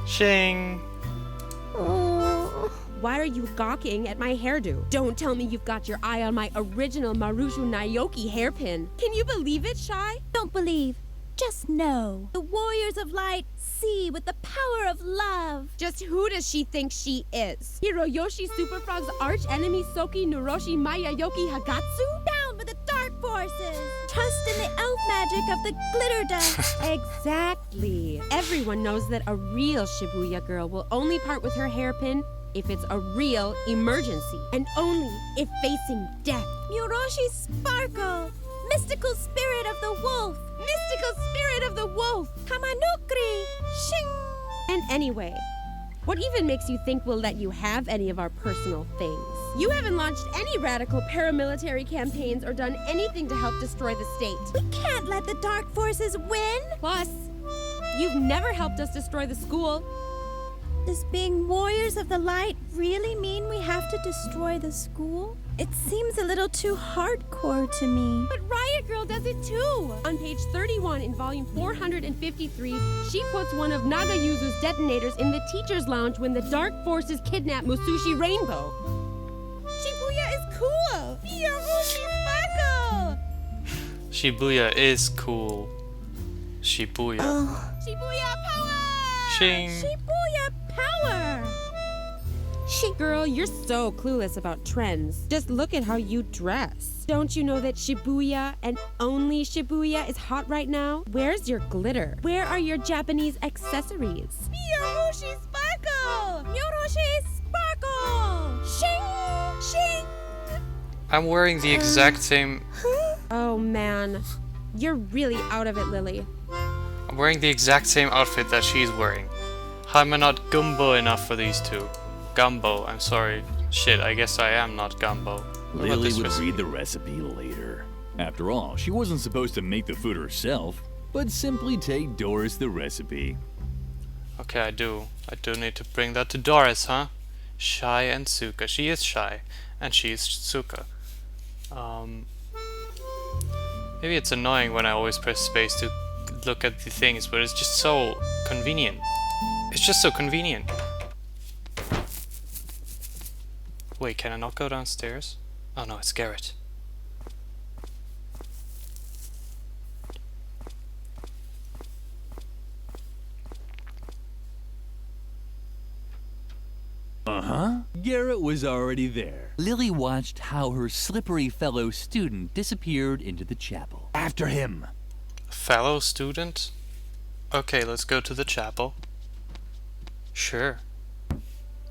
Shing! Why are you gawking at my hairdo? Don't tell me you've got your eye on my original Maruju Naoki hairpin. Can you believe it, Shai? Don't believe. Just know. The warriors of light see with the power of love. Just who does she think she is? Hiroyoshi Super Frog's arch enemy Soki Nuroshi Mayayoki Hagatsu? Down with the dark forces. Trust in the elf magic of the glitter dust. Exactly. Everyone knows that a real Shibuya girl will only part with her hairpin if it's a real emergency, and only if facing death. Muroshi Sparkle, mystical spirit of the wolf. Mystical spirit of the wolf! Kamanukri, shing! And anyway, what even makes you think we'll let you have any of our personal things? You haven't launched any radical paramilitary campaigns or done anything to help destroy the state. We can't let the dark forces win. Plus, you've never helped us destroy the school. Does being warriors of the light really mean we have to destroy the school? It seems a little too hardcore to me. But Riot Girl does it too! On page 31 in volume 453, she puts one of Nagayuzu's detonators in the teacher's lounge when the dark forces kidnap Musushi Rainbow. Shibuya is cool! Yorushi Sparkle! Shibuya is cool. Shibuya. Shibuya power! Shing. Shibuya power! Girl, you're so clueless about trends. Just look at how you dress. Don't you know that Shibuya and only Shibuya is hot right now? Where's your glitter? Where are your Japanese accessories? Yorushi Sparkle! Yorushi Sparkle! Shing! Shing! I'm wearing the exact same... Oh man, you're really out of it, Lily. I'm wearing the exact same outfit that she's wearing. How am I not gumbo enough for these two? Gumbo, I'm sorry. Shit, I guess I am not gumbo. Lily would read the recipe later. After all, she wasn't supposed to make the food herself, but simply take Doris the recipe. Okay, I do need to bring that to Doris, huh? Shy and Suka. She is shy, and she is Suka. Maybe it's annoying when I always press space to look at the things, but it's just so convenient. It's just so convenient. Wait, can I not go downstairs? Oh no, it's Garrett. Uh-huh. Garrett was already there. Lily watched how her slippery fellow student disappeared into the chapel. After him. Fellow student? Okay, let's go to the chapel. Sure.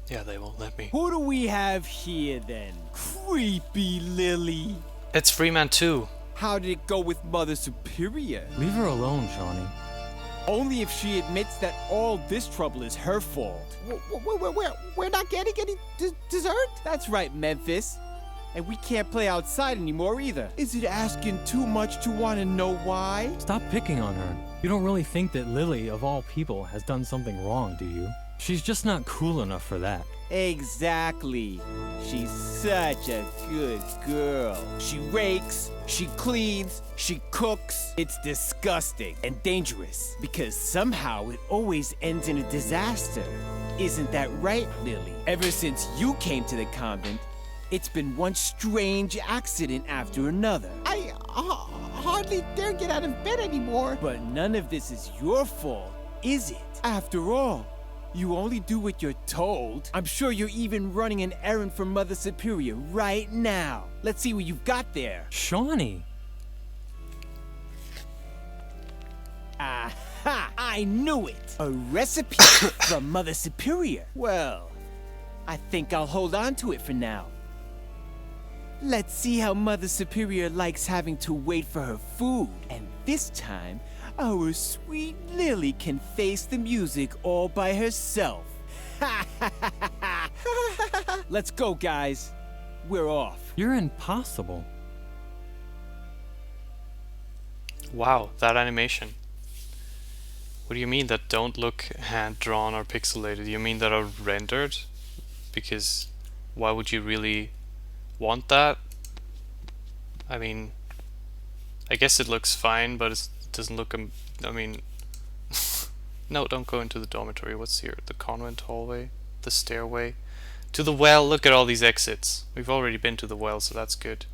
Yeah, they won't let me. Who do we have here then? Creepy Lily. It's Freeman too. How did it go with Mother Superior? Leave her alone, Shawnee. Only if she admits that all this trouble is her fault. We're not getting any dessert? That's right, Memphis. And we can't play outside anymore either. Is it asking too much to want to know why? Stop picking on her. You don't really think that Lily, of all people, has done something wrong, do you? She's just not cool enough for that. Exactly. She's such a good girl. She rakes, she cleans, she cooks. It's disgusting and dangerous because somehow it always ends in a disaster. Isn't that right, Lily? Ever since you came to the convent, it's been one strange accident after another. I hardly dare get out of bed anymore. But none of this is your fault, is it? After all, you only do what you're told. I'm sure you're even running an errand for Mother Superior right now. Let's see what you've got there. Shawnee! Aha! I knew it! A recipe from Mother Superior. Well, I think I'll hold on to it for now. Let's see how Mother Superior likes having to wait for her food. And this time, our sweet Lily can face the music all by herself. Let's go, guys. We're off. You're impossible. Wow, that animation. What do you mean that don't look hand-drawn or pixelated? You mean that are rendered? Because why would you really want that? I mean, I guess it looks fine, but it doesn't look, I mean, no, don't go into the dormitory. What's here? The convent hallway? The stairway? To the well. Look at all these exits. We've already been to the well, so that's good.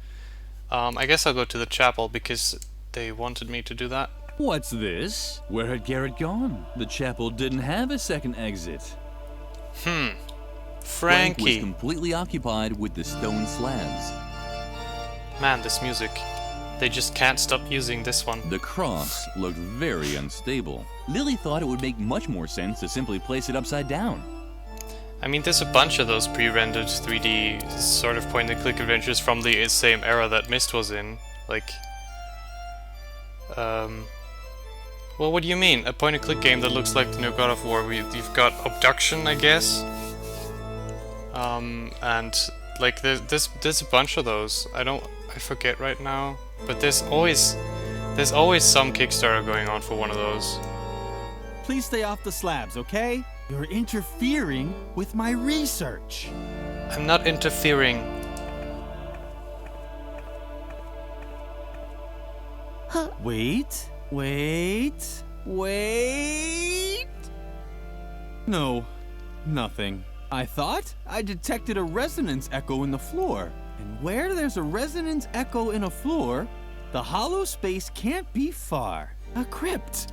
I guess I'll go to the chapel because they wanted me to do that. What's this? Where had Garrett gone? The chapel didn't have a second exit. Frank was Frankie. completely occupied with the stone slabs. Man, this music. They just can't stop using this one. The cross looked very unstable. Lily thought it would make much more sense to simply place it upside down. I mean, there's a bunch of those pre-rendered 3D sort of point-and-click adventures from the same era that Myst was in. Like, well, what do you mean? A point-and-click game that looks like the new God of War. You've got Abduction, I guess. And Like there's a bunch of those. I forget right now, but there's always some Kickstarter going on for one of those. Please stay off the slabs, okay? You're interfering with my research. I'm not interfering. Wait. No, nothing. I thought I detected a resonance echo in the floor. And where there's a resonance echo in a floor, the hollow space can't be far. A crypt.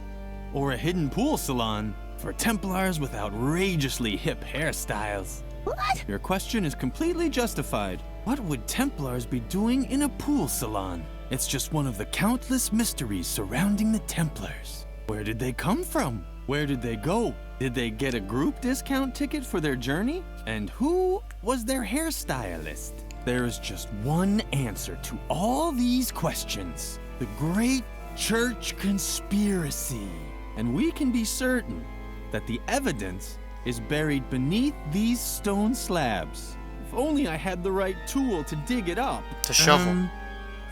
Or a hidden pool salon for Templars with outrageously hip hairstyles. What? Your question is completely justified. What would Templars be doing in a pool salon? It's just one of the countless mysteries surrounding the Templars. Where did they come from? Where did they go? Did they get a group discount ticket for their journey? And who was their hairstylist? There is just one answer to all these questions. The Great Church Conspiracy. And we can be certain that the evidence is buried beneath these stone slabs. If only I had the right tool to dig it up. The shovel.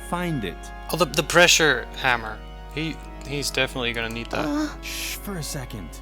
Find it. Oh, the pressure hammer. He's definitely gonna need that. Shh, for a second.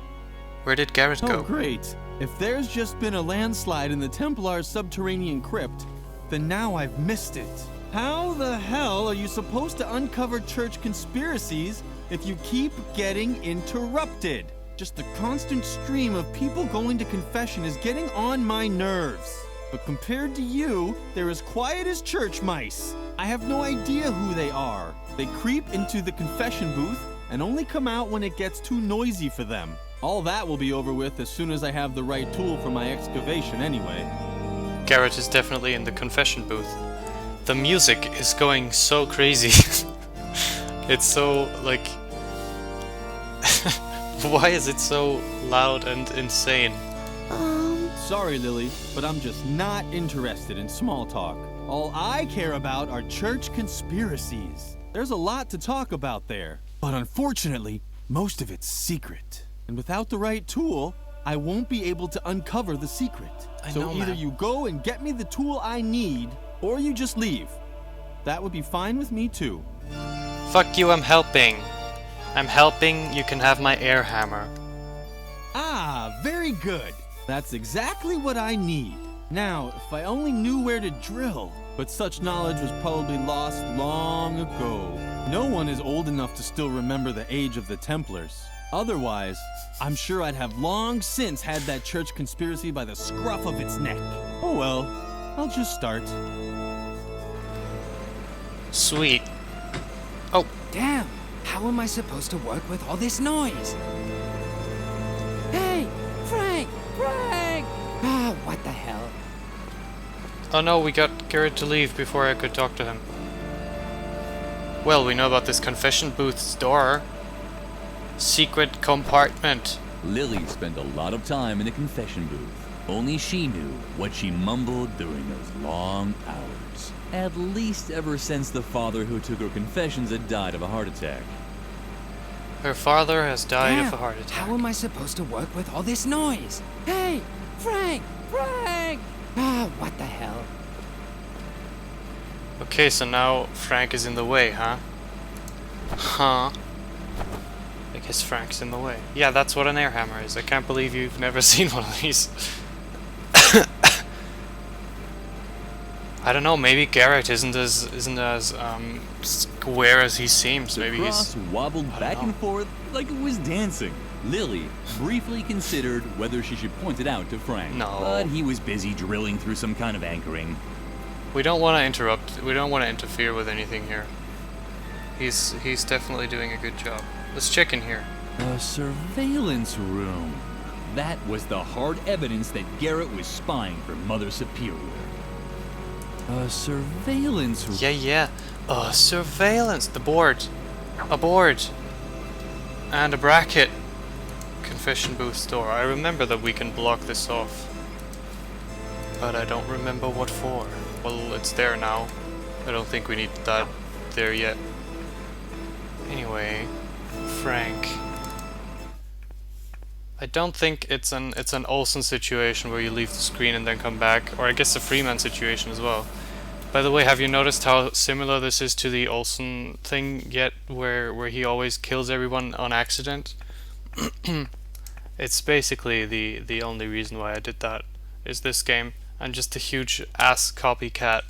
Where did Garrett go? Oh, great. If there's just been a landslide in the Templar's subterranean crypt, then now I've missed it. How the hell are you supposed to uncover church conspiracies if you keep getting interrupted? Just the constant stream of people going to confession is getting on my nerves. But compared to you, they're as quiet as church mice. I have no idea who they are. They creep into the confession booth and only come out when it gets too noisy for them. All that will be over with as soon as I have the right tool for my excavation anyway. Garrett is definitely in the confession booth. The music is going so crazy. It's so, like... Why is it so loud and insane? Sorry, Lily, but I'm just not interested in small talk. All I care about are church conspiracies. There's a lot to talk about there, but unfortunately, most of it's secret. And without the right tool, I won't be able to uncover the secret. So either you go and get me the tool I need, or you just leave. That would be fine with me too. Fuck you, I'm helping. I'm helping, you can have my air hammer. Ah, very good. That's exactly what I need. Now, if I only knew where to drill. But such knowledge was probably lost long ago. No one is old enough to still remember the age of the Templars. Otherwise, I'm sure I'd have long since had that church conspiracy by the scruff of its neck. Oh well, I'll just start. Sweet. Oh. Damn, how am I supposed to work with all this noise? Hey, Frank! Ah, what the hell? Oh no, we got Garrett to leave before I could talk to him. Well, we know about this confession booth's door. Secret compartment. Lily spent a lot of time in the confession booth. Only she knew what she mumbled during those long hours. At least ever since the father who took her confessions had died of a heart attack. Her father has died of a heart attack. How am I supposed to work with all this noise? Hey, Frank! Ah, what the hell? Okay, so now Frank is in the way, huh? I guess Frank's in the way. Yeah, that's what an air hammer is. I can't believe you've never seen one of these. I don't know, maybe Garrett isn't as square as he seems. The Maybe cross he's wobbled back and forth like it was dancing. Lily briefly considered whether she should point it out to Frank. No. But he was busy drilling through some kind of anchoring. We don't want to interrupt. We don't want to interfere with anything here. He's definitely doing a good job. Let's check in here. A surveillance room. That was the hard evidence that Garrett was spying for Mother Superior. A surveillance room. Yeah. Surveillance. The board. A board. And a bracket. Confession booth door. I remember that we can block this off. But I don't remember what for. Well, it's there now. I don't think we need that there yet. Anyway, Frank. I don't think it's an Olsen situation where you leave the screen and then come back, or I guess a Freeman situation as well. By the way, have you noticed how similar this is to the Olsen thing yet, where he always kills everyone on accident? It's basically the only reason why I did that, is this game. I'm just a huge ass copycat.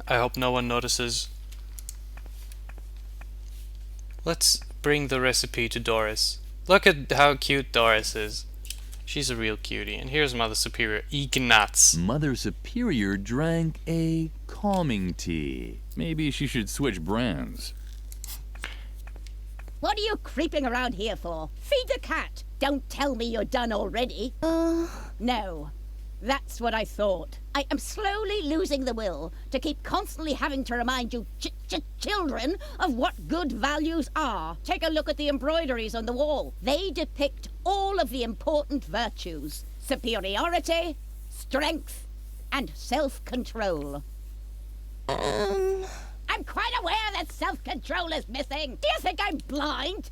I hope no one notices. Let's bring the recipe to Doris. Look at how cute Doris is. She's a real cutie. And here's Mother Superior, Ignatz. Mother Superior drank a calming tea. Maybe she should switch brands. What are you creeping around here for? Feed the cat. Don't tell me you're done already. No. That's what I thought. I am slowly losing the will to keep constantly having to remind you children of what good values are. Take a look at the embroideries on the wall. They depict all of the important virtues. Superiority, strength, and self-control. I'm quite aware that self-control is missing. Do you think I'm blind?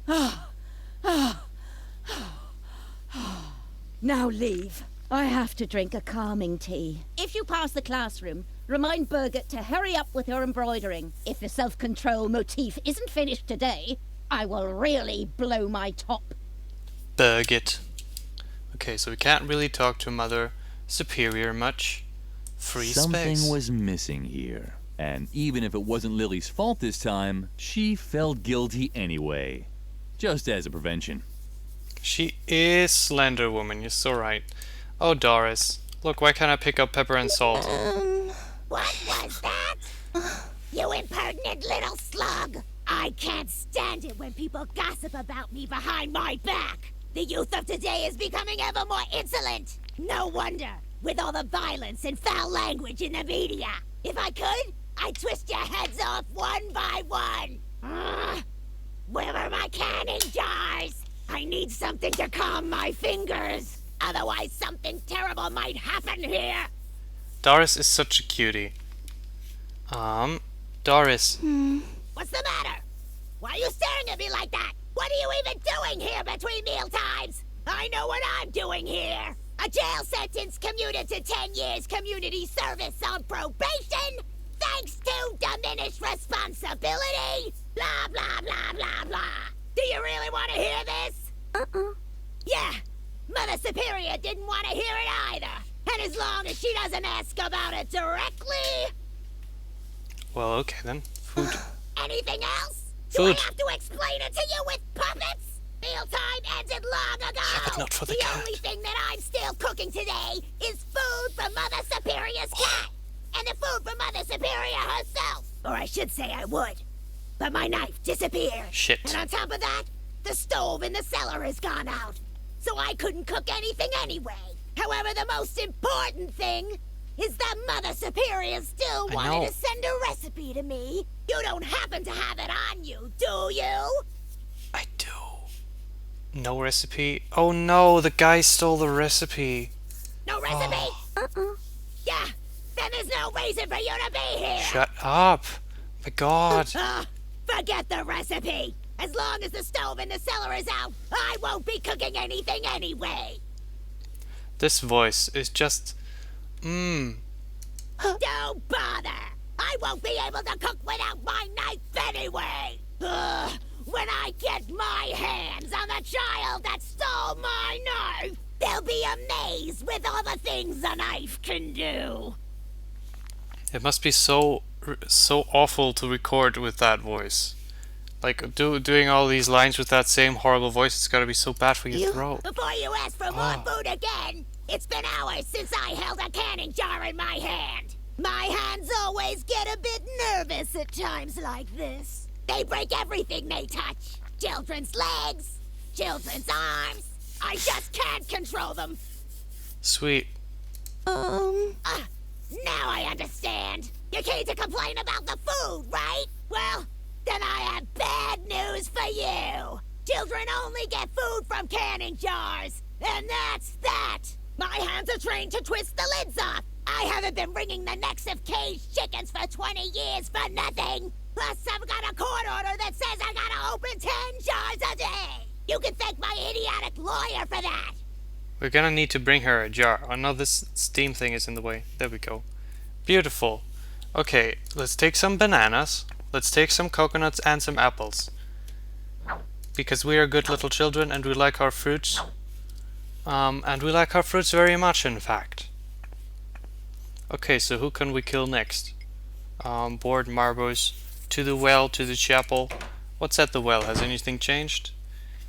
Now leave. I have to drink a calming tea. If you pass the classroom, remind Birgit to hurry up with her embroidering. If the self-control motif isn't finished today, I will really blow my top. Birgit. Okay, so we can't really talk to Mother Superior much. Free Something space. was missing here. And even if it wasn't Lily's fault this time, she felt guilty anyway. Just as a prevention. She is Slender Woman, you're so right. Oh, Doris. Look, why can't I pick up pepper and salt? What was that? You impertinent little slug! I can't stand it when people gossip about me behind my back. The youth of today is becoming ever more insolent. No wonder, with all the violence and foul language in the media. If I could, I'd twist your heads off one by one. Where are my canning jars? I need something to calm my fingers. Otherwise, something terrible might happen here. Doris is such a cutie. Doris. What's the matter? Why are you staring at me like that? What are you even doing here between meal times? I know what I'm doing here. A jail sentence commuted to 10 years community service on probation, thanks to diminished responsibility. Blah, blah, blah, blah, blah. Do you really want to hear this? Yeah. Mother Superior didn't want to hear it either. And as long as she doesn't ask about it directly... Well, okay then. Food. Anything else? Food. Do I have to explain it to you with puppets? Mealtime ended long ago. Yeah, but not for the cat. Only thing that I'm still cooking today is food for Mother Superior's cat. And the food for Mother Superior herself. Or I should say I would. But my knife disappeared. Shit. And on top of that, the stove in the cellar has gone out. So I couldn't cook anything anyway. However, the most important thing is that Mother Superior still wanted to send a recipe to me. You don't happen to have it on you, do you? I do. No recipe? Oh no, the guy stole the recipe. No recipe? Yeah, then there's no reason for you to be here. Shut up. My God. Forget the recipe. As long as the stove in the cellar is out, I won't be cooking anything anyway. This voice is just... Don't bother. I won't be able to cook without my knife anyway. When I get my hands on the child that stole my knife, they'll be amazed with all the things a knife can do. It must be so awful to record with that voice. Like, doing all these lines with that same horrible voice, it's gotta be so bad for your throat. Before you ask for more food again, it's been hours since I held a canning jar in my hand. My hands always get a bit nervous at times like this. They break everything they touch. Children's legs, children's arms. I just can't control them. Sweet. Now I understand. You came to complain about the food, right? Well, then I have bad news for you. Children only get food from canning jars, and that's that. My hands are trained to twist the lids off. I haven't been wringing the necks of caged chickens for 20 years for nothing. Plus, I've got a court order that says I gotta open 10 jars a day. You can thank my idiotic lawyer for that. We're gonna need to bring her a jar. Oh no, this steam thing is in the way. There we go. Beautiful. Okay, let's take some bananas. Let's take some coconuts and some apples. Because we are good little children and we like our fruits. And we like our fruits very much, in fact. Okay, so who can we kill next? Board Marbos. To the well, to the chapel. What's at the well? Has anything changed?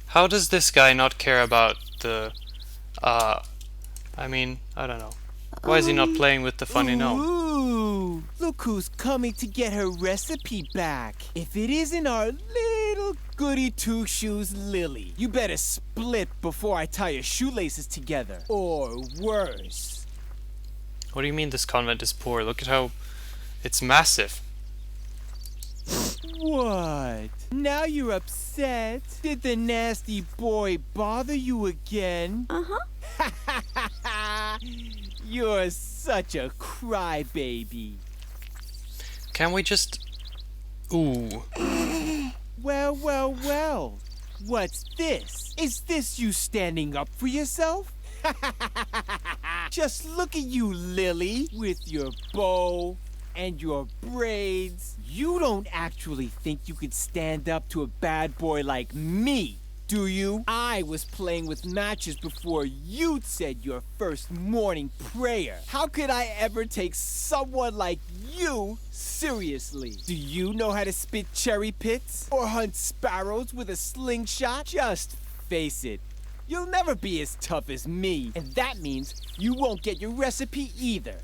How does this guy not care about the... I mean, I don't know. Why is he not playing with the funny gnome? Ooh, look who's coming to get her recipe back. If it isn't our little goody two-shoes Lily, you better split before I tie your shoelaces together. Or worse. What do you mean this convent is poor? Look at how... it's massive. What? Now you're upset? Did the nasty boy bother you again? Uh-huh. You're such a crybaby. Can we just... Ooh. Well, well, well. What's this? Is this you standing up for yourself? Just look at you, Lily, with your bow and your braids. You don't actually think you could stand up to a bad boy like me, do you? I was playing with matches before you said your first morning prayer. How could I ever take someone like you seriously? Do you know how to spit cherry pits? Or hunt sparrows with a slingshot? Just face it. You'll never be as tough as me, and that means you won't get your recipe either.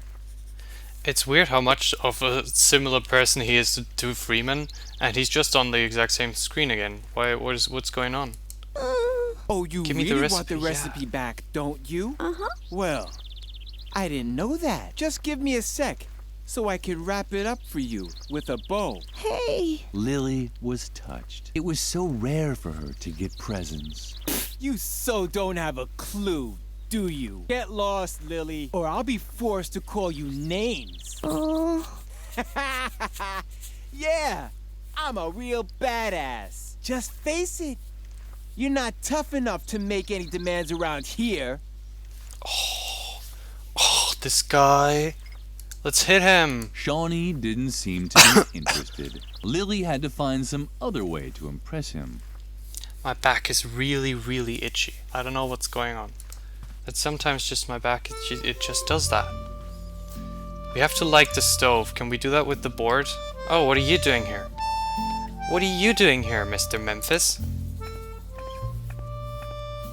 It's weird how much of a similar person he is to Freeman, and he's just on the exact same screen again. What's going on? Oh, you Give me really the want the recipe back, don't you? Uh-huh. Well, I didn't know that. Just give me a sec, so I can wrap it up for you with a bow. Hey! Lily was touched. It was so rare for her to get presents. You so don't have a clue, do you? Get lost, Lily, or I'll be forced to call you names. Yeah, I'm a real badass. Just face it. You're not tough enough to make any demands around here. Oh, this guy. Let's hit him. Shawnee didn't seem to be interested. Lily had to find some other way to impress him. My back is really, really itchy. I don't know what's going on. It's sometimes just my back, it just does that. We have to light the stove. Can we do that with the board? Oh, what are you doing here? What are you doing here, Mr. Memphis?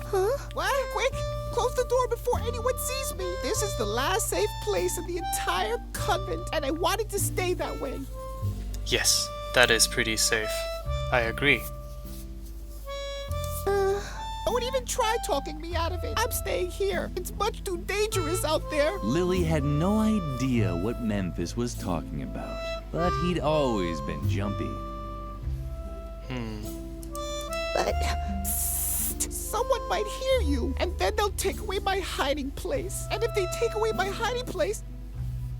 Huh? What? Quick! Close the door before anyone sees me! This is the last safe place in the entire convent, and I want it to stay that way. Yes, that is pretty safe. I agree. Don't even try talking me out of it. I'm staying here. It's much too dangerous out there. Lily had no idea what Memphis was talking about, but he'd always been jumpy. But someone might hear you, and then they'll take away my hiding place. And if they take away my hiding place,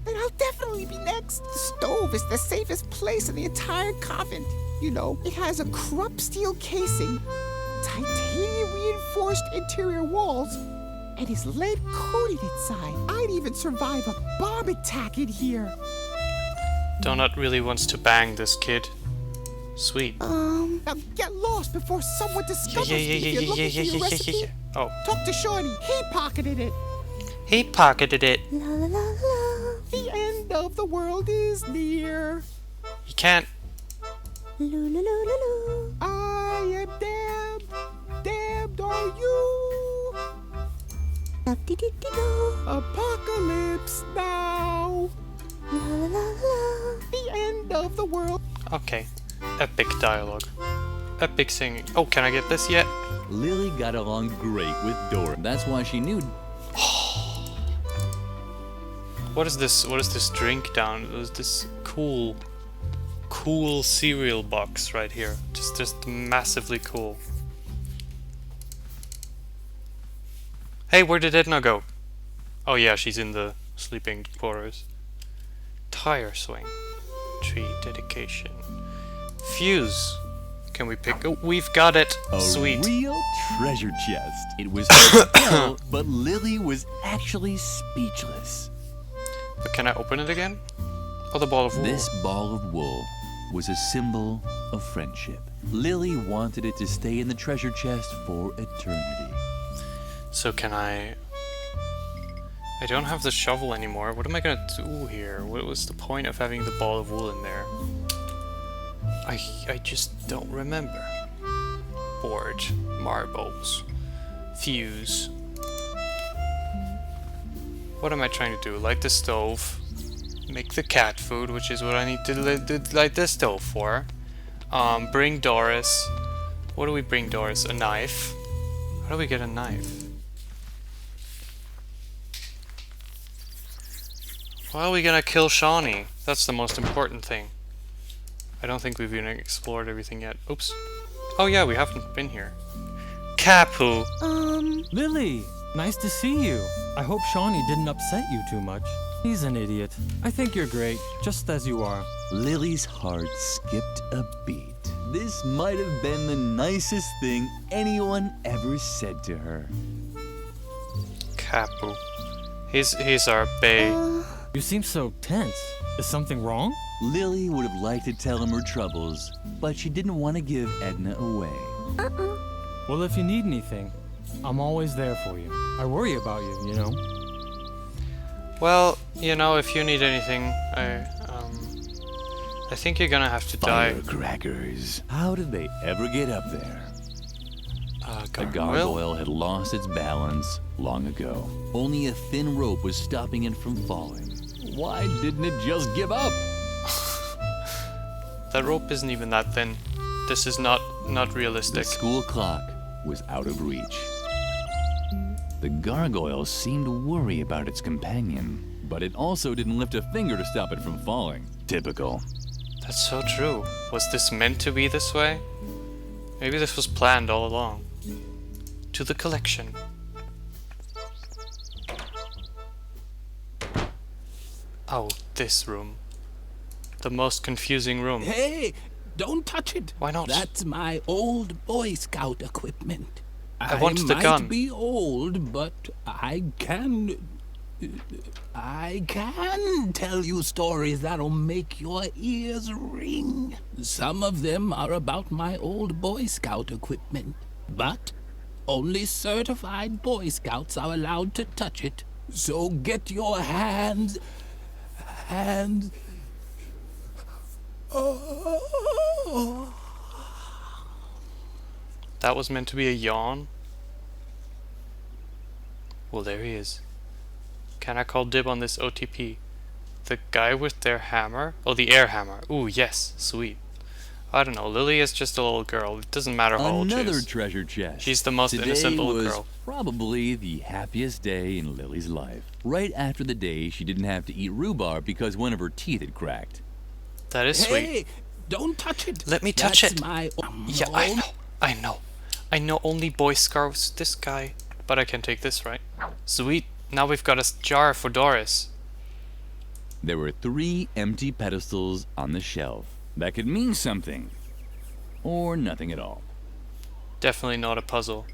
then I'll definitely be next. The stove is the safest place in the entire convent. You know, it has a crump steel casing, titanium reinforced interior walls, and is lead coated inside. I'd even survive a bomb attack in here. Donut really wants to bang this kid. Sweet. Now get lost before someone discovers me if you're looking for your recipe. Oh. Talk to Shawnee. He pocketed it. He pocketed it. La la la la. The end of the world is near. You can't. Loo, loo, loo, loo, loo. I am damned. Damned are you. Apocalypse now. La la la la. The end of the world. Okay. Epic dialogue. Epic singing. Oh, can I get this yet? Lily got along great with Dora. That's why she knew. What is this? What is this drink down? There's this cool cereal box right here. Just massively cool. Hey, where did Edna go? Oh yeah, she's in the sleeping quarters. Tire swing. Tree dedication. Fuse. Can we pick? Oh, we've got it. Sweet. A real treasure chest. It was hard to tell, but Lily was actually speechless. But can I open it again? Oh, the ball of wool. This ball of wool was a symbol of friendship. Lily wanted it to stay in the treasure chest for eternity. So can I don't have the shovel anymore. What am I gonna do here? What was the point of having the ball of wool in there? I just don't remember. Board, marbles, fuse. What am I trying to do? Light the stove, make the cat food, which is what I need to light the stove for. Bring Doris. What do we bring Doris? A knife. How do we get a knife? Well, we're gonna kill Shawnee. That's the most important thing. I don't think we've even explored everything yet. Oops. Oh yeah, we haven't been here. Capu! Lily! Nice to see you. I hope Shawnee didn't upset you too much. He's an idiot. I think you're great, just as you are. Lily's heart skipped a beat. This might have been the nicest thing anyone ever said to her. Capu. He's our bae. You seem so tense. Is something wrong? Lily would have liked to tell him her troubles, but she didn't want to give Edna away. Well, if you need anything, I'm always there for you. I worry about you, you know. Well, you know, if you need anything, I think you're gonna have to die. Firecrackers. How did they ever get up there? The gargoyle had lost its balance long ago. Only a thin rope was stopping it from falling. Why didn't it just give up? That rope isn't even that thin. This is not realistic. The school clock was out of reach. The gargoyle seemed to worry about its companion, but it also didn't lift a finger to stop it from falling. Typical. That's so true. Was this meant to be this way? Maybe this was planned all along. To the collection. Oh, this room. The most confusing room. Hey, don't touch it. Why not? That's my old Boy Scout equipment. I want the gun. I might be old, but I can tell you stories that'll make your ears ring. Some of them are about my old Boy Scout equipment, but only certified Boy Scouts are allowed to touch it. So get your hands. Oh. That was meant to be a yawn? Well, there he is. Can I call dib on this OTP? The guy with their hammer? Oh, the air hammer. Ooh, yes. Sweet. I don't know. Lily is just a little girl. It doesn't matter how old she is. Another treasure chest. She's the most innocent little girl. Today was probably the happiest day in Lily's life. Right after the day she didn't have to eat rhubarb because one of her teeth had cracked. That is sweet. Hey, don't touch it. Let me touch it. My yeah, I know only Boy Scouts this guy. But I can take this, right? Sweet. Now we've got a jar for Doris. There were 3 empty pedestals on the shelf. That could mean something. Or nothing at all. Definitely not a puzzle.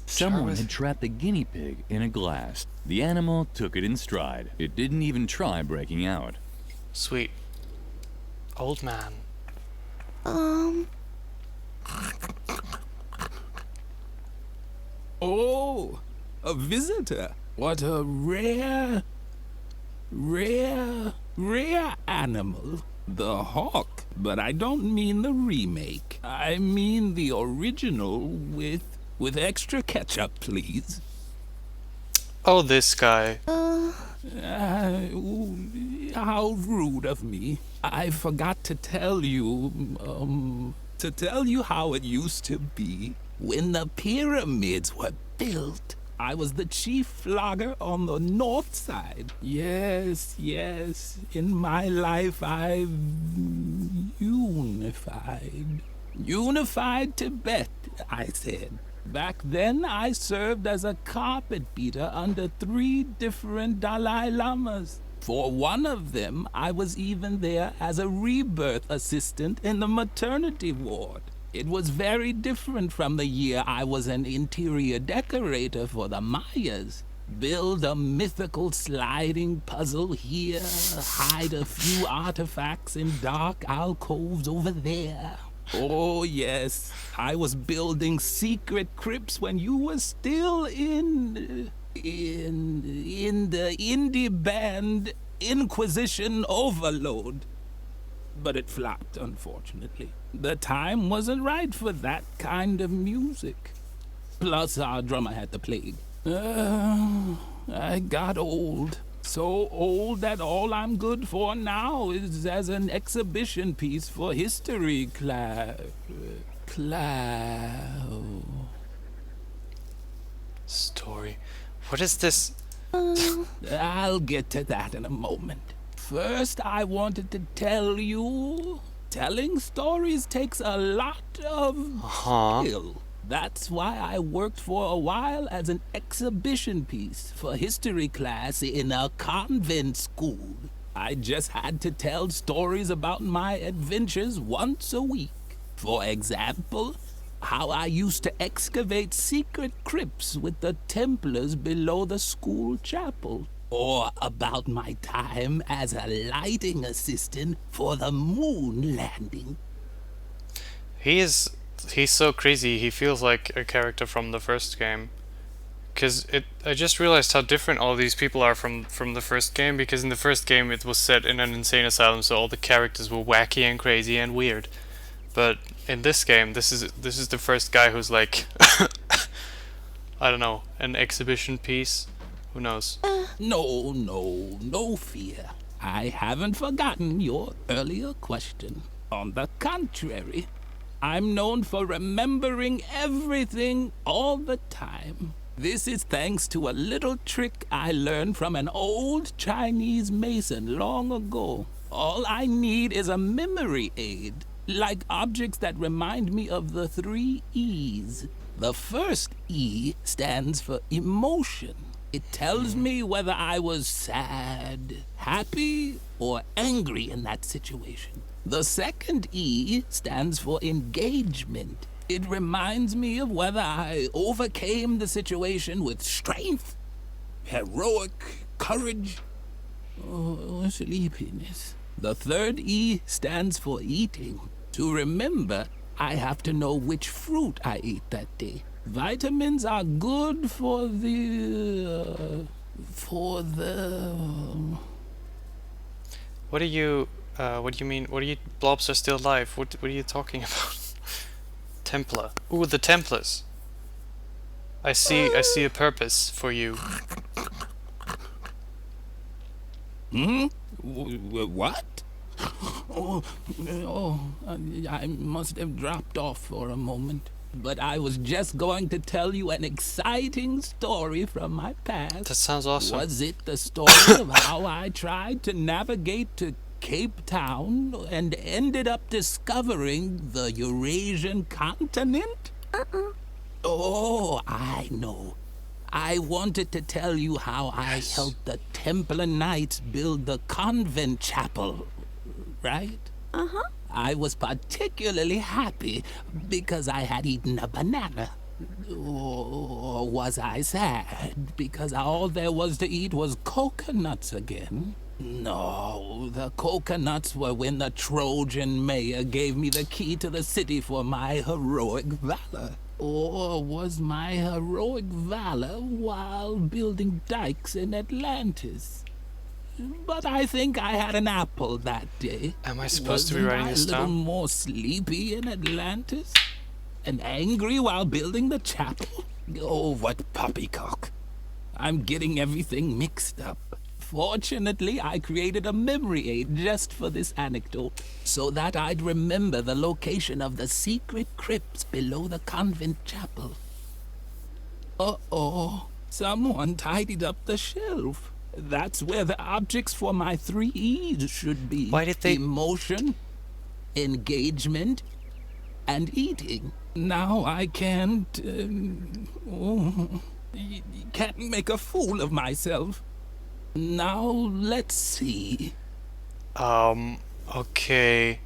Someone had trapped the guinea pig in a glass. The animal took it in stride. It didn't even try breaking out. Sweet. Old man. Oh, a visitor. What a rare animal. The hawk. But I don't mean the remake. I mean the original with extra ketchup, please. Oh, this guy. How rude of me. I forgot to tell you, how it used to be. When the pyramids were built, I was the chief flogger on the north side. Yes, in my life I've unified. Unified Tibet, I said. Back then I served as a carpet beater under 3 different Dalai Lamas. For one of them, I was even there as a rebirth assistant in the maternity ward. It was very different from the year I was an interior decorator for the Mayas. Build a mythical sliding puzzle here, hide a few artifacts in dark alcoves over there. Oh yes, I was building secret crypts when you were still in the indie band Inquisition Overload. But it flopped, unfortunately. The time wasn't right for that kind of music. Plus, our drummer had the plague. I got old. So old that all I'm good for now is as an exhibition piece for history class. Story. What is this? I'll get to that in a moment. First, I wanted to tell you, telling stories takes a lot of skill. That's why I worked for a while as an exhibition piece for history class in a convent school. I just had to tell stories about my adventures once a week. For example, how I used to excavate secret crypts with the Templars below the school chapel. Or about my time as a lighting assistant for the moon landing. He's so crazy, he feels like a character from the first game. I just realized how different all these people are from the first game, because in the first game it was set in an insane asylum, so all the characters were wacky and crazy and weird. But in this game, this is the first guy who's like, I don't know, an exhibition piece? Who knows? No fear. I haven't forgotten your earlier question. On the contrary, I'm known for remembering everything all the time. This is thanks to a little trick I learned from an old Chinese mason long ago. All I need is a memory aid, like objects that remind me of the 3 E's. The first E stands for emotion. It tells me whether I was sad, happy, or angry in that situation. The second E stands for engagement. It reminds me of whether I overcame the situation with strength, heroic courage, or sleepiness. The third E stands for eating. To remember, I have to know which fruit I ate that day. Vitamins are good for the... What do you mean? What are you... Blobs are still alive. What are you talking about? Templar. Ooh, the Templars. I see a purpose for you. What? I must have dropped off for a moment. But I was just going to tell you an exciting story from my past. That sounds awesome. Was it the story of how I tried to navigate to Cape Town and ended up discovering the Eurasian continent? Oh, I know. I wanted to tell you how I helped the Templar Knights build the convent chapel, right? I was particularly happy because I had eaten a banana. Or was I sad because all there was to eat was coconuts again? No, the coconuts were when the Trojan mayor gave me the key to the city for my heroic valor. Or was my heroic valor while building dikes in Atlantis? But I think I had an apple that day. Am I supposed to be writing this down? A little more sleepy in Atlantis? And angry while building the chapel? Oh, what poppycock. I'm getting everything mixed up. Fortunately, I created a memory aid just for this anecdote, so that I'd remember the location of the secret crypts below the convent chapel. Uh-oh, someone tidied up the shelf. That's where the objects for my 3 E's should be. Why did they... Emotion, engagement, and eating. Now I can't... can't make a fool of myself. Now, let's see. Okay.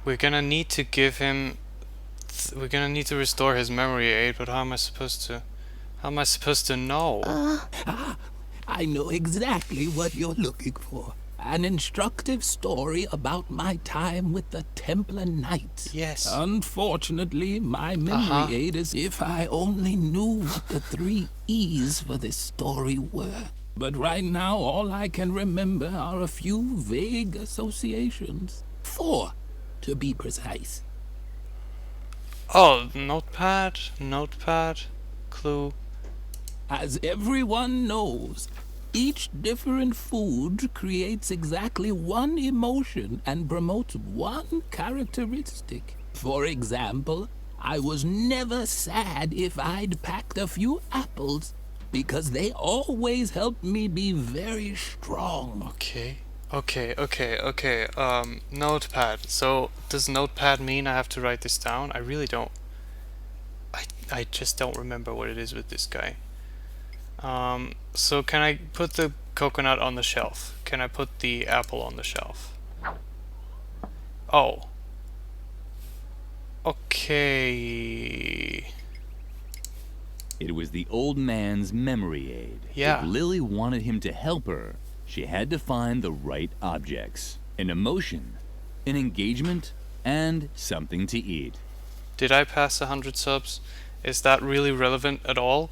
We're gonna need to give him... we're gonna need to restore his memory aid, but how am I supposed to... how am I supposed to know? I know exactly what you're looking for. An instructive story about my time with the Templar Knights. Yes. Unfortunately, my memory aid is if I only knew what the 3 E's for this story were. But right now, all I can remember are a few vague associations. 4, to be precise. Oh, notepad, clue. As everyone knows, each different food creates exactly one emotion and promotes one characteristic. For example, I was never sad if I'd packed a few apples because they always helped me be very strong. Okay. Notepad. So, does notepad mean I have to write this down? I really don't. I just don't remember what it is with this guy. So can I put the coconut on the shelf? Can I put the apple on the shelf? Oh. Okay. It was the old man's memory aid. Yeah. If Lily wanted him to help her, she had to find the right objects. An emotion, an engagement, and something to eat. Did I pass 100 subs? Is that really relevant at all?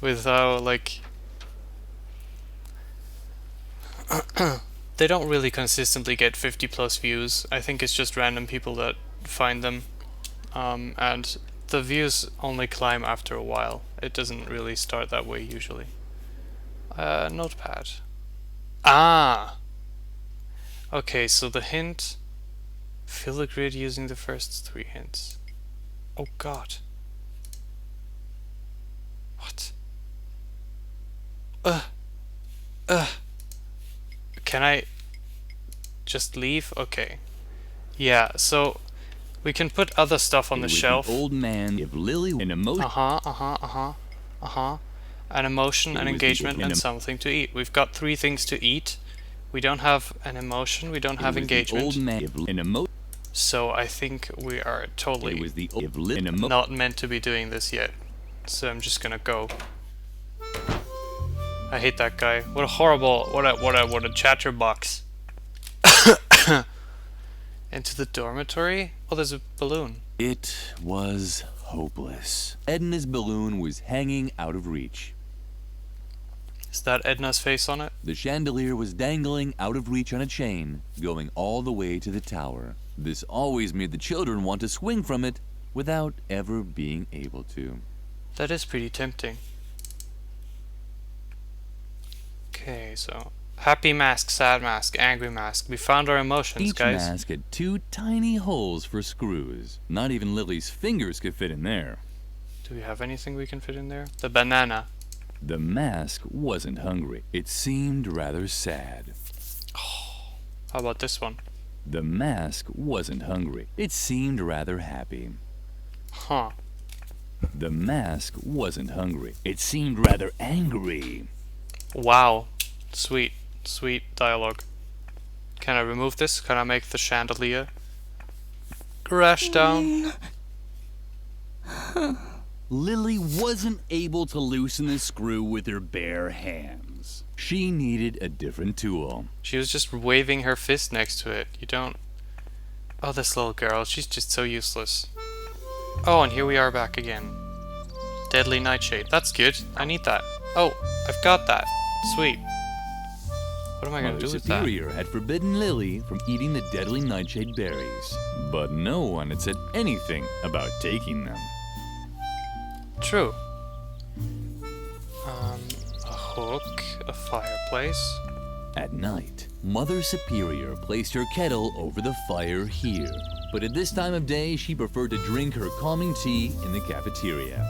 With how, like... they don't really consistently get 50 plus views. I think it's just random people that find them. And the views only climb after a while. It doesn't really start that way usually. Notepad. Ah! Okay, so the hint... fill the grid using the first 3 hints. Oh god. What? Can I just leave? Okay. Yeah, so we can put other stuff on the shelf. The old man, if Lily, an emotion. An emotion, an engagement, and something to eat. We've got 3 things to eat. We don't have an emotion. We don't have engagement. Old man, so I think we are totally not meant to be doing this yet. So I'm just gonna go. I hate that guy. What a horrible, what a chatterbox. Into the dormitory? Oh, there's a balloon. It was hopeless. Edna's balloon was hanging out of reach. Is that Edna's face on it? The chandelier was dangling out of reach on a chain, going all the way to the tower. This always made the children want to swing from it without ever being able to. That is pretty tempting. Okay, so happy mask, sad mask, angry mask. We found our emotions, guys. Each mask had 2 tiny holes for screws. Not even Lily's fingers could fit in there. Do we have anything we can fit in there? The banana. The mask wasn't hungry. It seemed rather sad. Oh, how about this one? The mask wasn't hungry. It seemed rather happy. Huh. The mask wasn't hungry. It seemed rather angry. Wow. Sweet. Sweet dialogue. Can I remove this? Can I make the chandelier crash down? Lily wasn't able to loosen the screw with her bare hands. She needed a different tool. She was just waving her fist next to it. You don't... Oh, this little girl. She's just so useless. Oh, and here we are back again. Deadly nightshade. That's good. I need that. Oh, I've got that. Sweet. What am I going to do with that? Superior had forbidden Lily from eating the deadly nightshade berries, but no one had said anything about taking them. True. A hook, a fireplace. At night, Mother Superior placed her kettle over the fire here, but at this time of day she preferred to drink her calming tea in the cafeteria.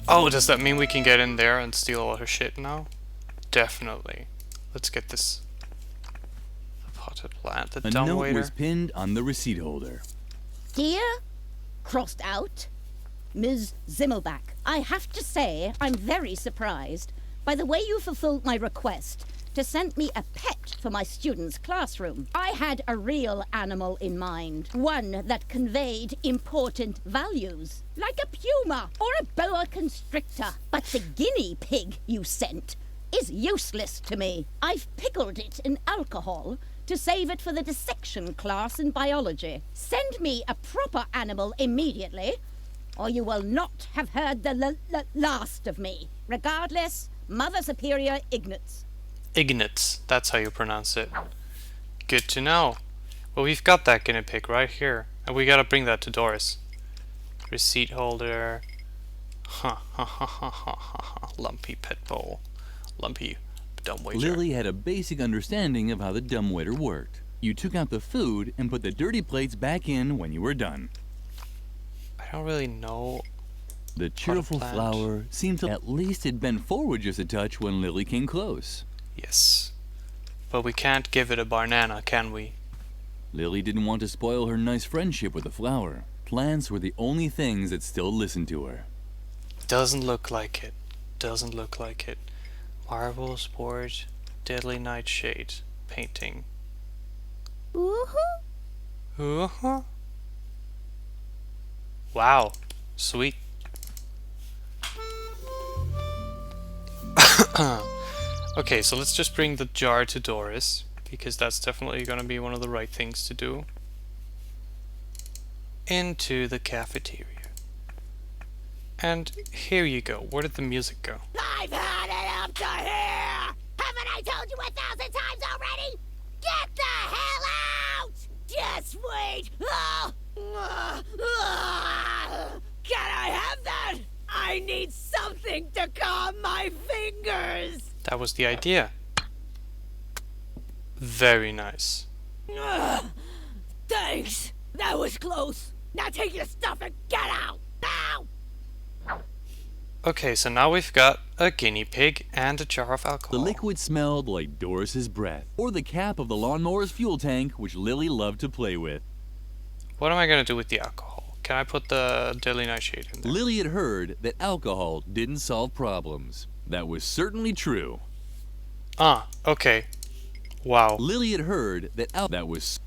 Oh, does that mean we can get in there and steal all her shit now? Definitely. Let's get this. The potted plant, the dumb waiter. A note was pinned on the receipt holder. Dear, crossed out, Ms. Zimmelbach, I have to say I'm very surprised by the way you fulfilled my request to to send me a pet for my students' classroom. I had a real animal in mind, one that conveyed important values, like a puma or a boa constrictor. But the guinea pig you sent is useless to me. I've pickled it in alcohol to save it for the dissection class in biology. Send me a proper animal immediately, or you will not have heard the last of me. Regardless, Mother Superior Ignatz. Ignatz, that's how you pronounce it. Good to know. Well, we've got that guinea pig right here, and we gotta bring that to Doris. Receipt holder. Lumpy pet bowl. Lumpy dumbwaiter. Lily had a basic understanding of how the dumbwaiter worked. You took out the food and put the dirty plates back in when you were done. I don't really know. The cheerful flower seemed to at least it bent forward just a touch when Lily came close. Yes. But we can't give it a banana, can we? Lily didn't want to spoil her nice friendship with the flower. Plants were the only things that still listened to her. Doesn't look like it. Doesn't look like it. Marble, board, deadly nightshade, painting. Woohoo! Uh-huh. Wow. Sweet. Okay, so let's just bring the jar to Doris, because that's definitely going to be one of the right things to do. Into the cafeteria. And here you go. Where did the music go? I've had it up to here! Haven't I told you 1,000 times already? Get the hell out! Just wait! Can I have that? I need something to calm my fingers! That was the idea. Very nice. Thanks! That was close! Now take your stuff and get out! Now! Okay, so now we've got a guinea pig and a jar of alcohol. The liquid smelled like Doris's breath, or the cap of the lawnmower's fuel tank, which Lily loved to play with. What am I going to do with the alcohol? Can I put the deadly nightshade in there? Lily had heard that alcohol didn't solve problems. That was certainly true. Ah, okay. Wow. Lily had heard that that was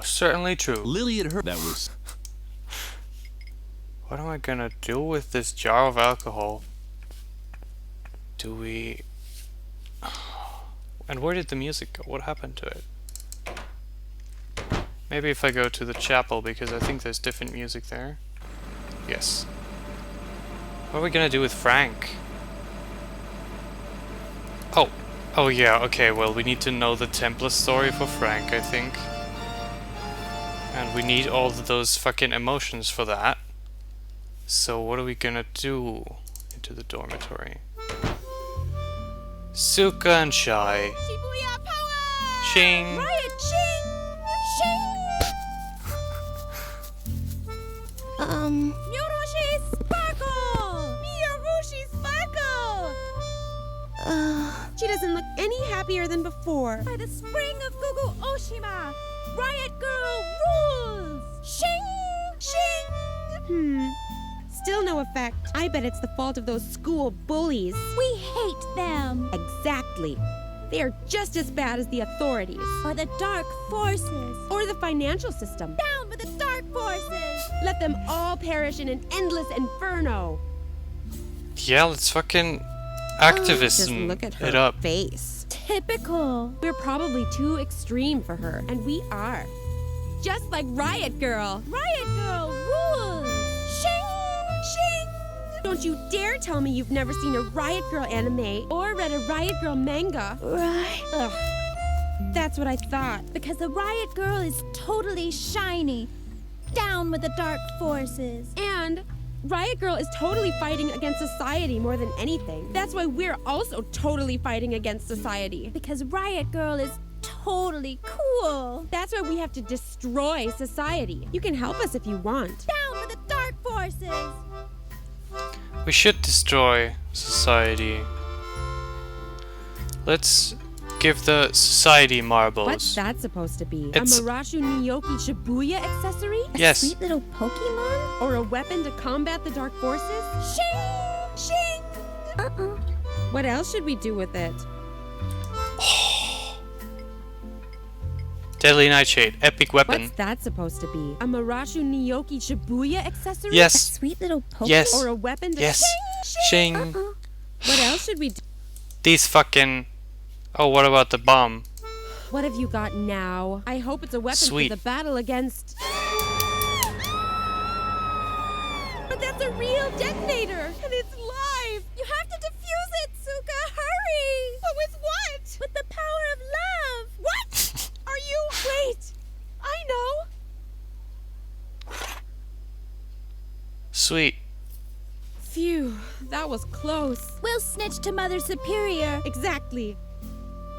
certainly true. Lily had heard that was. What am I gonna do with this jar of alcohol? Do we... And where did the music go? What happened to it? Maybe if I go to the chapel, because I think there's different music there. Yes. What are we gonna do with Frank? Oh. Oh yeah, okay, well we need to know the Templar story for Frank, I think. And we need all of those fucking emotions for that. So what are we gonna do into the dormitory? Suka and Shai. Shibuya power! Shing! Riot shing! Shing! Miyorushi sparkle! Miyorushi sparkle! She doesn't look any happier than before. By the spring of Gugu Oshima, Riot Girl rules! Shing! Shing! Still no effect. I bet it's the fault of those school bullies. We hate them. Exactly. They are just as bad as the authorities. Or the dark forces. Or the financial system. Down with the dark forces! Let them all perish in an endless inferno. Yeah, let's fucking activism Just look at her it up. face. Typical. We're probably too extreme for her, and we are. Just like Riot Girl. Riot Girl rules! Shing! Shing! Don't you dare tell me you've never seen a Riot Girl anime or read a Riot Girl manga. Right. Ugh. That's what I thought. Because the Riot Girl is totally shiny. Down with the dark forces. And Riot Girl is totally fighting against society more than anything. That's why we're also totally fighting against society. Because Riot Girl is totally cool. That's why we have to destroy society. You can help us if you want. Down with the dark forces! We should destroy society. Let's give the society marbles. What's that supposed to be? It's a Marashu Niyoki Shibuya accessory? Yes. A sweet little Pokemon? Or a weapon to combat the dark forces? Shing! Shing! What else should we do with it? Oh, Deadly Nightshade, epic weapon. What's that supposed to be? A Marashu Nyoki Shibuya accessory? Yes. A sweet little poke? Yes. Or a weapon that Yes. shing, Shing. What else should we do? These fucking... Oh, what about the bomb? What have you got now? I hope it's a weapon Sweet. for the battle against... But that's a real detonator! And it's live! You have to defuse it, Suka! Hurry! But with what? With the power of love! What? Are you... Wait! I know! Sweet. Phew, that was close. We'll snitch to Mother Superior. Exactly.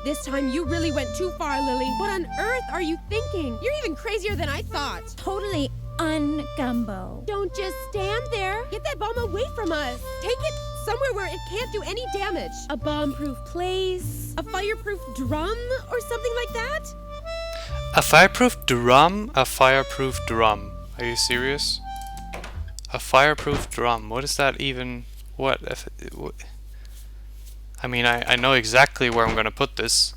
This time you really went too far, Lily. What on earth are you thinking? You're even crazier than I thought. Totally un-Gumbo. Don't just stand there. Get that bomb away from us. Take it somewhere where it can't do any damage. A bomb-proof place, a fireproof drum, or something like that? A fireproof drum? A fireproof drum. Are you serious? A fireproof drum. What is that even? What? I mean, I know exactly where I'm gonna put this,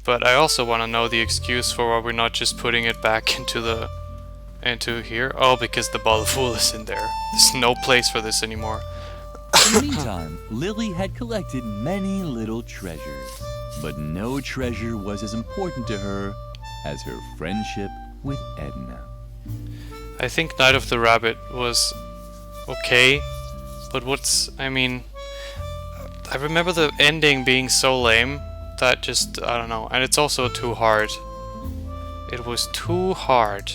but I also want to know the excuse for why we're not just putting it back into here. Oh, because the ball of wool is in there. There's no place for this anymore. In the meantime, Lily had collected many little treasures, but no treasure was as important to her as her friendship with Edna. I think Night of the Rabbit was okay, but I mean, I remember the ending being so lame that just, I don't know, and it's also too hard. It was too hard.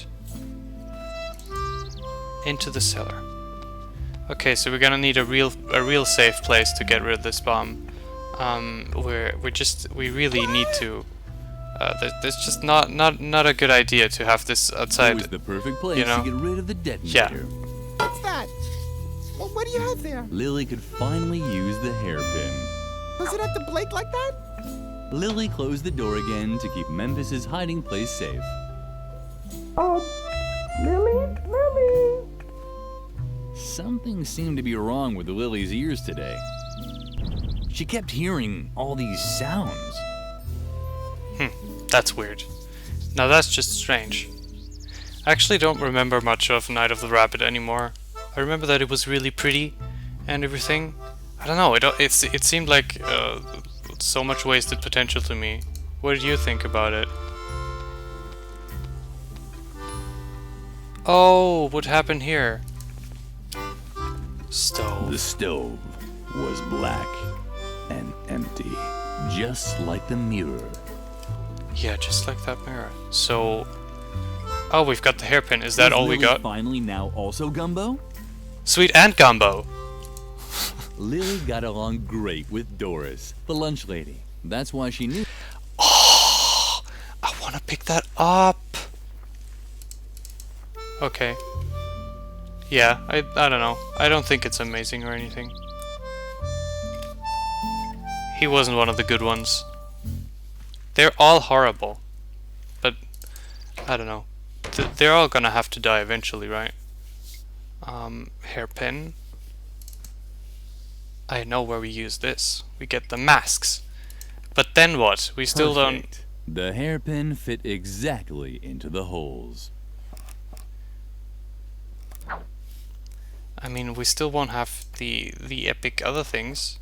Into the cellar. Okay, so we're gonna need a real safe place to get rid of this bomb. We really need to. There's just not a good idea to have this outside. It was the perfect place you know? to get rid of the detonator. Yeah. What's that? Well, what do you have there? Lily could finally use the hairpin. Does it have to blink like that? Lily closed the door again to keep Memphis's hiding place safe. Lily? Something seemed to be wrong with Lily's ears today. She kept hearing all these sounds. That's weird. Now that's just strange. I actually don't remember much of Night of the Rabbit anymore. I remember that it was really pretty and everything. I don't know, it seemed like so much wasted potential to me. What did you think about it? Oh, what happened here? Stove. The stove was black and empty, just like the mirror. Yeah, just like that mirror. So, oh, we've got the hairpin. Is that all we got? Finally, now also Gumbo? Sweet and Gumbo. Lily got along great with Doris, the lunch lady. That's why she knew. Oh, I want to pick that up. Okay. Yeah, I don't know. I don't think it's amazing or anything. He wasn't one of the good ones. They're all horrible. But, I don't know. They're all gonna have to die eventually, right? Hairpin. I know where we use this. We get the masks. But then what? We still Perfect. The hairpin fit exactly into the holes. I mean, we still won't have the epic other things.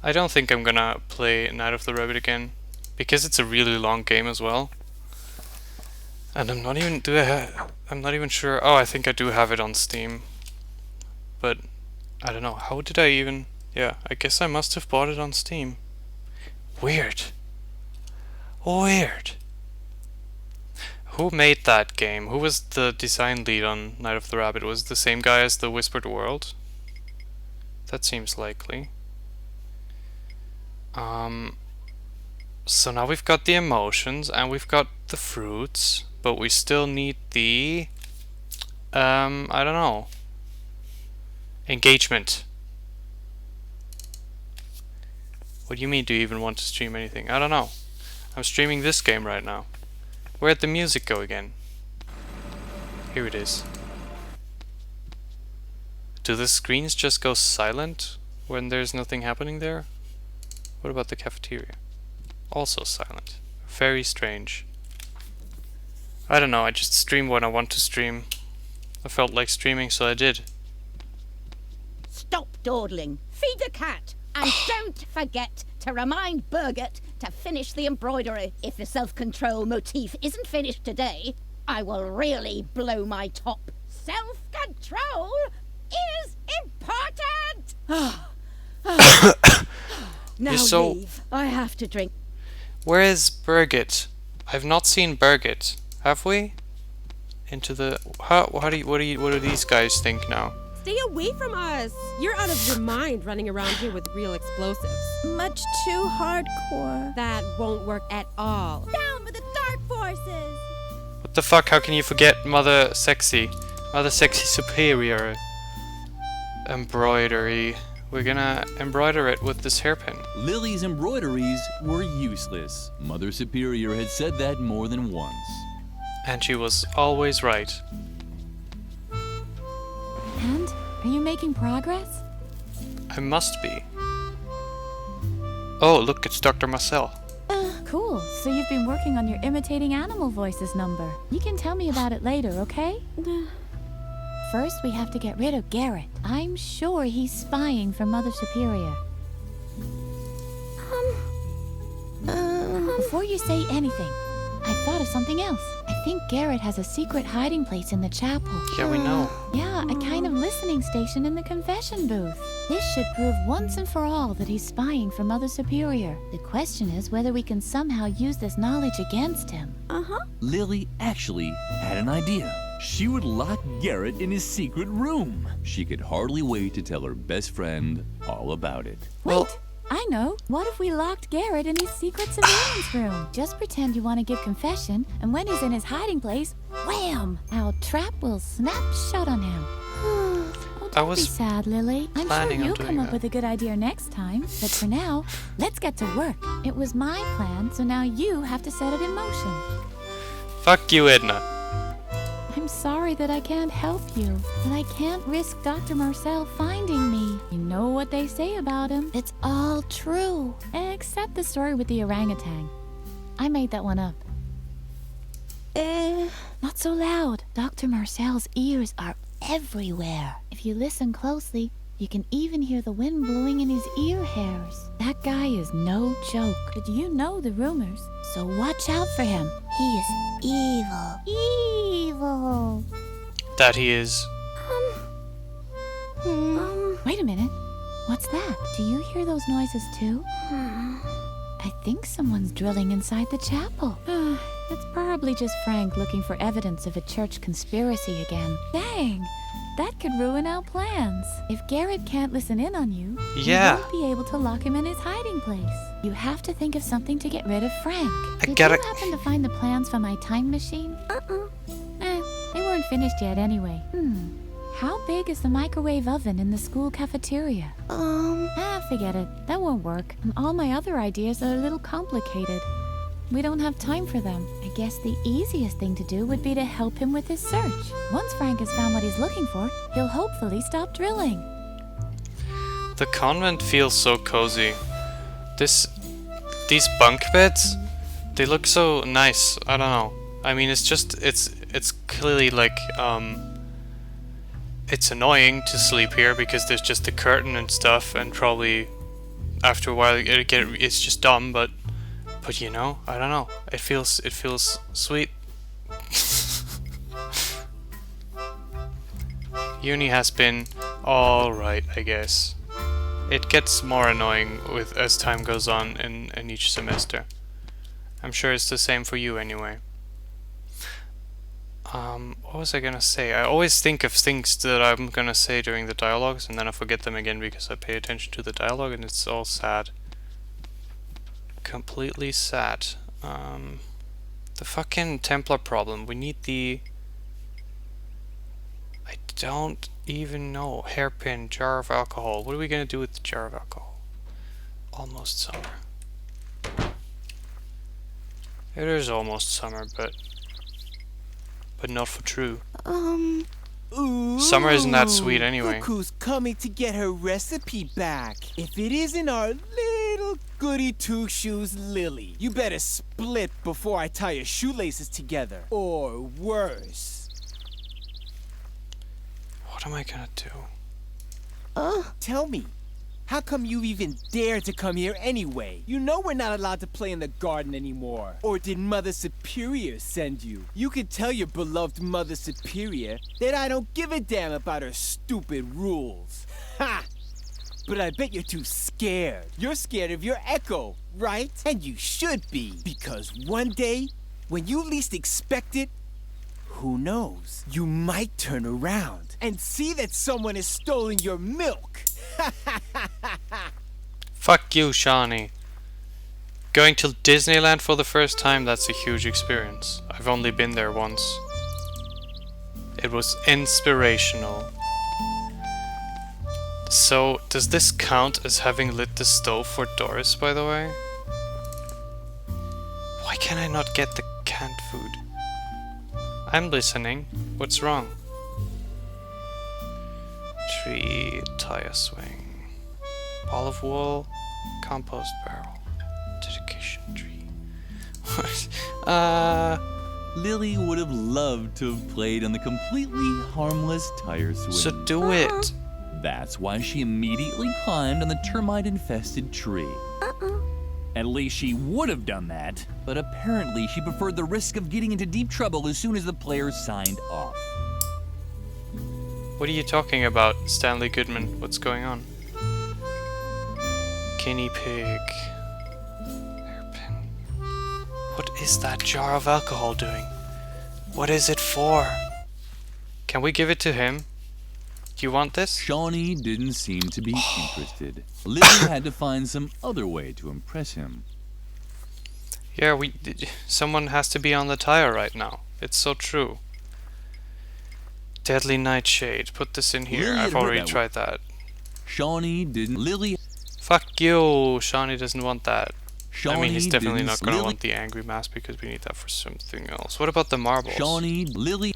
I don't think I'm gonna play Night of the Rabbit again, because it's a really long game as well. And I'm not even sure. Oh, I think I do have it on Steam. But I don't know. How did I even? Yeah, I guess I must have bought it on Steam. Weird. Weird. Who made that game? Who was the design lead on Night of the Rabbit? Was it the same guy as the Whispered World? That seems likely. So now we've got the emotions and we've got the fruits, but we still need the I don't know. Engagement. What do you mean, do you even want to stream anything? I don't know. I'm streaming this game right now. Where'd the music go again? Here it is. Do the screens just go silent when there's nothing happening there? What about the cafeteria? Also silent. Very strange. I don't know, I just stream when I want to stream. I felt like streaming, so I did. Stop dawdling. Feed the cat. And don't forget to remind Birgit to finish the embroidery. If the self-control motif isn't finished today, I will really blow my top. Self-control is important! Now leave. I have to drink. Where is Birgit? I've not seen Birgit. Have we? Into the... what do these guys think now? Stay away from us! You're out of your mind running around here with real explosives. Much too hardcore. That won't work at all. Down with the dark forces! What the fuck? How can you forget Mother Sexy? Mother Sexy Superior. Embroidery. We're gonna embroider it with this hairpin. Lily's embroideries were useless. Mother Superior had said that more than once. And she was always right. And? Are you making progress? I must be. Oh, look, it's Dr. Marcel. Cool. So you've been working on your imitating animal voices number. You can tell me about it later, okay? First, we have to get rid of Garrett. I'm sure he's spying for Mother Superior. Before you say anything, I thought of something else. I think Garrett has a secret hiding place in the chapel. Yeah, we know. Yeah, a kind of listening station in the confession booth. This should prove once and for all that he's spying for Mother Superior. The question is whether we can somehow use this knowledge against him. Lily actually had an idea. She would lock Garrett in his secret room. She could hardly wait to tell her best friend all about it. Wait, I know. What if we locked Garrett in his secret surveillance room? Just pretend you want to give confession, and when he's in his hiding place, wham! Our trap will snap shut on him. Don't be sad, Lily. I'm sure you'll come up with a good idea next time. But for now, let's get to work. It was my plan, so now you have to set it in motion. Fuck you, Edna. I'm sorry that I can't help you, but I can't risk Dr. Marcel finding me. You know what they say about him. It's all true. Except the story with the orangutan. I made that one up. Not so loud. Dr. Marcel's ears are everywhere. If you listen closely, you can even hear the wind blowing in his ear hairs. That guy is no joke. But you know the rumors, so watch out for him. He is evil. Evil. That he is. Wait a minute. What's that? Do you hear those noises too? I think someone's drilling inside the chapel. It's probably just Frank looking for evidence of a church conspiracy again. Dang! That could ruin our plans. If Garrett can't listen in on you, you won't be able to lock him in his hiding place. You have to think of something to get rid of Frank. Did you happen to find the plans for my time machine? They weren't finished yet anyway. How big is the microwave oven in the school cafeteria? Forget it. That won't work. And all my other ideas are a little complicated. We don't have time for them. I guess the easiest thing to do would be to help him with his search. Once Frank has found what he's looking for, he'll hopefully stop drilling. The convent feels so cozy. These bunk beds, they look so nice. I don't know. I mean, it's clearly like it's annoying to sleep here because there's just a curtain and stuff, and probably after a while it's just dumb, but you know, I don't know. It feels sweet. Uni has been alright, I guess. It gets more annoying as time goes on in each semester. I'm sure it's the same for you anyway. What was I gonna say? I always think of things that I'm gonna say during the dialogues, and then I forget them again because I pay attention to the dialogue, and it's all sad. Completely sad. The fucking Templar problem. We need the... I don't even know. Hairpin, jar of alcohol. What are we gonna do with the jar of alcohol? Almost summer. It is almost summer, but not for true. Summer isn't that sweet anyway. Look who's coming to get her recipe back. If it isn't our little goody two-shoes Lily. You better split before I tie your shoelaces together. Or worse. What am I gonna do? Tell me, how come you even dared to come here anyway? You know we're not allowed to play in the garden anymore. Or did Mother Superior send you? You could tell your beloved Mother Superior that I don't give a damn about her stupid rules. Ha! But I bet you're too scared. You're scared of your echo, right? And you should be, because one day, when you least expect it, who knows? You might turn around and see that someone has stolen your milk. Fuck you, Shawnee. Going to Disneyland for the first time, that's a huge experience. I've only been there once. It was inspirational. So, does this count as having lit the stove for Doris, by the way? Why can I not get the canned food? I'm listening. What's wrong? Tree, tire swing, ball of wool, compost barrel, dedication tree. Lily would have loved to have played on the completely harmless tire swing. So do it. That's why she immediately climbed on the termite-infested tree. At least she would have done that, but apparently she preferred the risk of getting into deep trouble as soon as the players signed off. What are you talking about, Stanley Goodman? What's going on? Guinea pig. Hairpin. What is that jar of alcohol doing? What is it for? Can we give it to him? Do you want this? Shawnee didn't seem to be interested. Lily had to find some other way to impress him. Yeah, someone has to be on the tire right now. It's so true. Deadly Nightshade. Put this in here. I've already tried that. Shawnee didn't. Lily. Fuck you. Shawnee doesn't want that. Shawnee I mean, he's definitely not going to want the angry mask because we need that for something else. What about the marbles? Shawnee, Lily.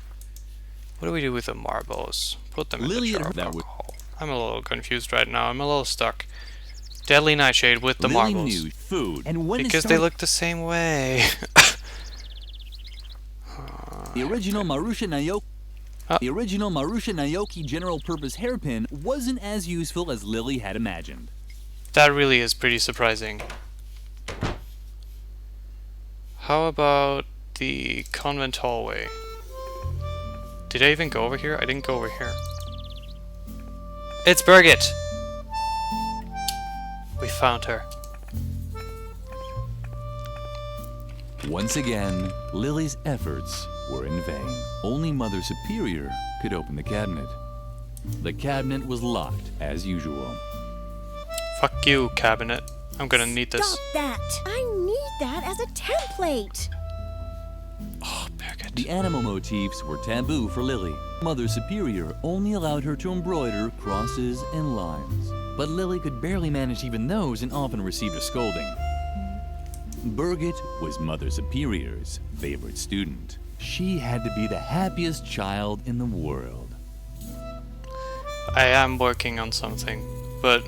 What do we do with the marbles? Put them in the jar of alcohol. I'm a little confused right now. I'm a little stuck. Deadly Nightshade with the Lily marbles. Knew food. And when because they look the same way. The original Marusha Naoki. The original Marusha Naoki general purpose hairpin wasn't as useful as Lily had imagined. That really is pretty surprising. How about the convent hallway? Did I even go over here? I didn't go over here. It's Birgit! We found her. Once again, Lily's efforts were in vain. Only Mother Superior could open the cabinet. The cabinet was locked, as usual. Fuck you, cabinet. I'm gonna need this. Stop that! I need that as a template! Oh, Birgit. The animal motifs were taboo for Lily. Mother Superior only allowed her to embroider crosses and lines. But Lily could barely manage even those and often received a scolding. Birgit was Mother Superior's favorite student. She had to be the happiest child in the world. I am working on something, but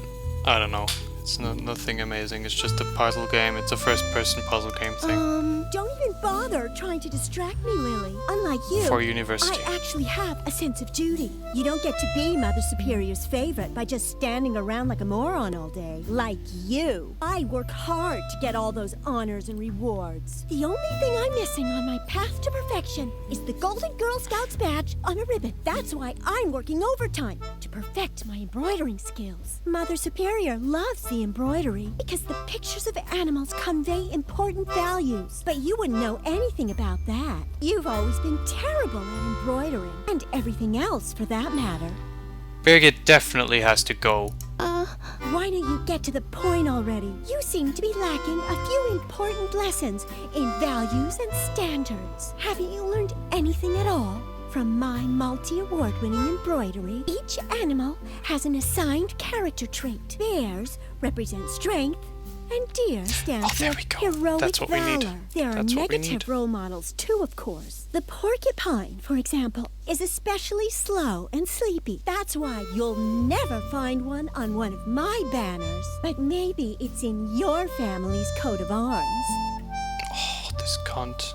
I don't know. It's nothing amazing. It's just a puzzle game. It's a first-person puzzle game thing. Don't even bother trying to distract me, Lily. Unlike you, For university. I actually have a sense of duty. You don't get to be Mother Superior's favorite by just standing around like a moron all day. Like you. I work hard to get all those honors and rewards. The only thing I'm missing on my path to perfection is the Golden Girl Scouts badge on a ribbon. That's why I'm working overtime, to perfect my embroidering skills. Mother Superior loves the embroidery because the pictures of animals convey important values. But you wouldn't know anything about that. You've always been terrible at embroidering, and everything else for that matter. Birgit definitely has to go. Why don't you get to the point already? You seem to be lacking a few important lessons in values and standards. Haven't you learned anything at all? From my multi-award-winning embroidery, each animal has an assigned character trait. Bears represent strength, And deer stands there for we go. heroic That's what we valor. need. There are That's what we need. negative role models too, of course. The porcupine, for example, is especially slow and sleepy. That's why you'll never find one on one of my banners. But maybe it's in your family's coat of arms. Oh, this cunt.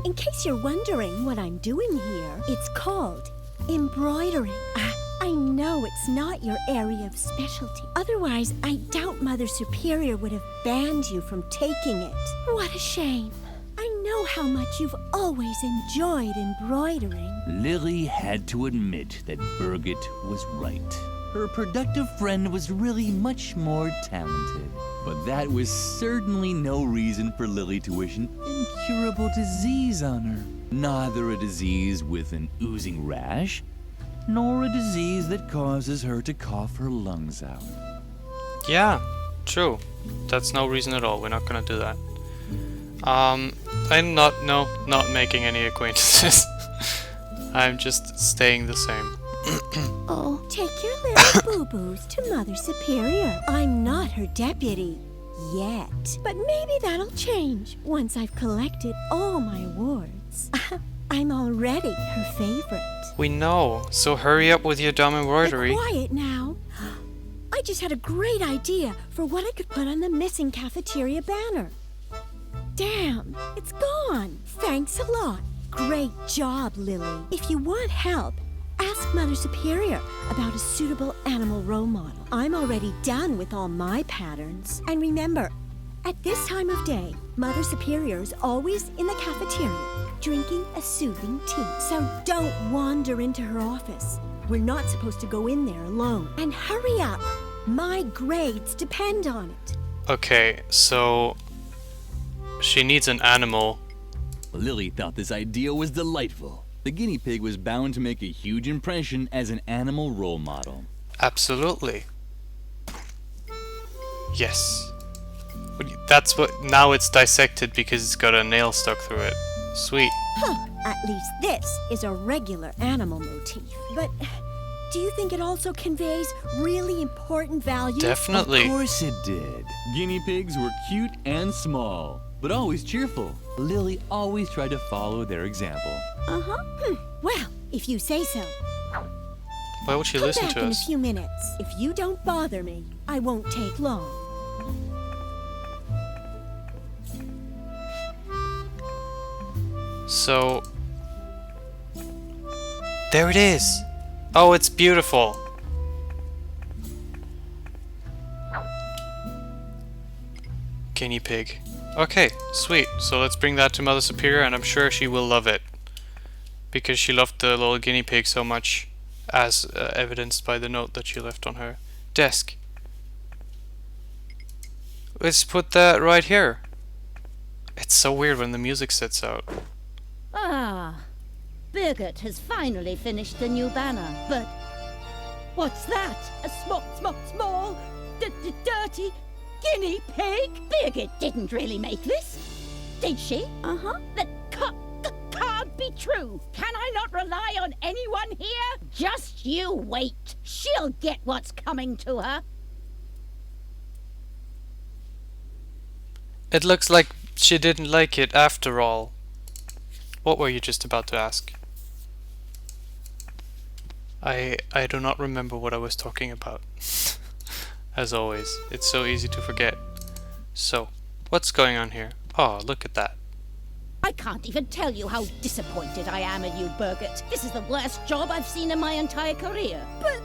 In case you're wondering what I'm doing here, it's called embroidering. I know it's not your area of specialty. Otherwise, I doubt Mother Superior would have banned you from taking it. What a shame. I know how much you've always enjoyed embroidering. Lily had to admit that Birgit was right. Her productive friend was really much more talented. But that was certainly no reason for Lily to wish an incurable disease on her. Neither a disease with an oozing rash, nor a disease that causes her to cough her lungs out. Yeah, true. That's no reason at all. We're not gonna do that. I'm not making any acquaintances. I'm just staying the same. Oh, take your little boo-boos to Mother Superior. I'm not her deputy. Yet. But maybe that'll change once I've collected all my awards. I'm already her favorite. We know, so hurry up with your dumb embroidery. Be quiet now. I just had a great idea for what I could put on the missing cafeteria banner. Damn, it's gone. Thanks a lot. Great job, Lily. If you want help, ask Mother Superior about a suitable animal role model. I'm already done with all my patterns. And remember, at this time of day, Mother Superior is always in the cafeteria, drinking a soothing tea. So don't wander into her office. We're not supposed to go in there alone. And hurry up. My grades depend on it. Okay, so she needs an animal. Lily thought this idea was delightful. The guinea pig was bound to make a huge impression as an animal role model. Absolutely. Yes. That's what. Now it's dissected because it's got a nail stuck through it. Sweet. Huh. At least this is a regular animal motif. But do you think it also conveys really important values? Definitely. Of course it did. Guinea pigs were cute and small, but always cheerful. Lily always tried to follow their example. Well, if you say so. Why would she Come listen back to in us? a few minutes. If you don't bother me, I won't take long. So there it is. Oh, it's beautiful. Guinea pig. Okay, sweet. So let's bring that to Mother Superior, and I'm sure she will love it. Because she loved the little guinea pig so much, as evidenced by the note that she left on her desk. Let's put that right here. It's so weird when the music sets out. Ah, Birgit has finally finished the new banner, but what's that? A small, dirty guinea pig? Birgit didn't really make this, did she? That can't be true. Can I not rely on anyone here? Just you wait. She'll get what's coming to her. It looks like she didn't like it after all. What were you just about to ask? I do not remember what I was talking about. As always, it's so easy to forget. So, what's going on here? Oh, look at that. I can't even tell you how disappointed I am in you, Birgit. This is the worst job I've seen in my entire career. But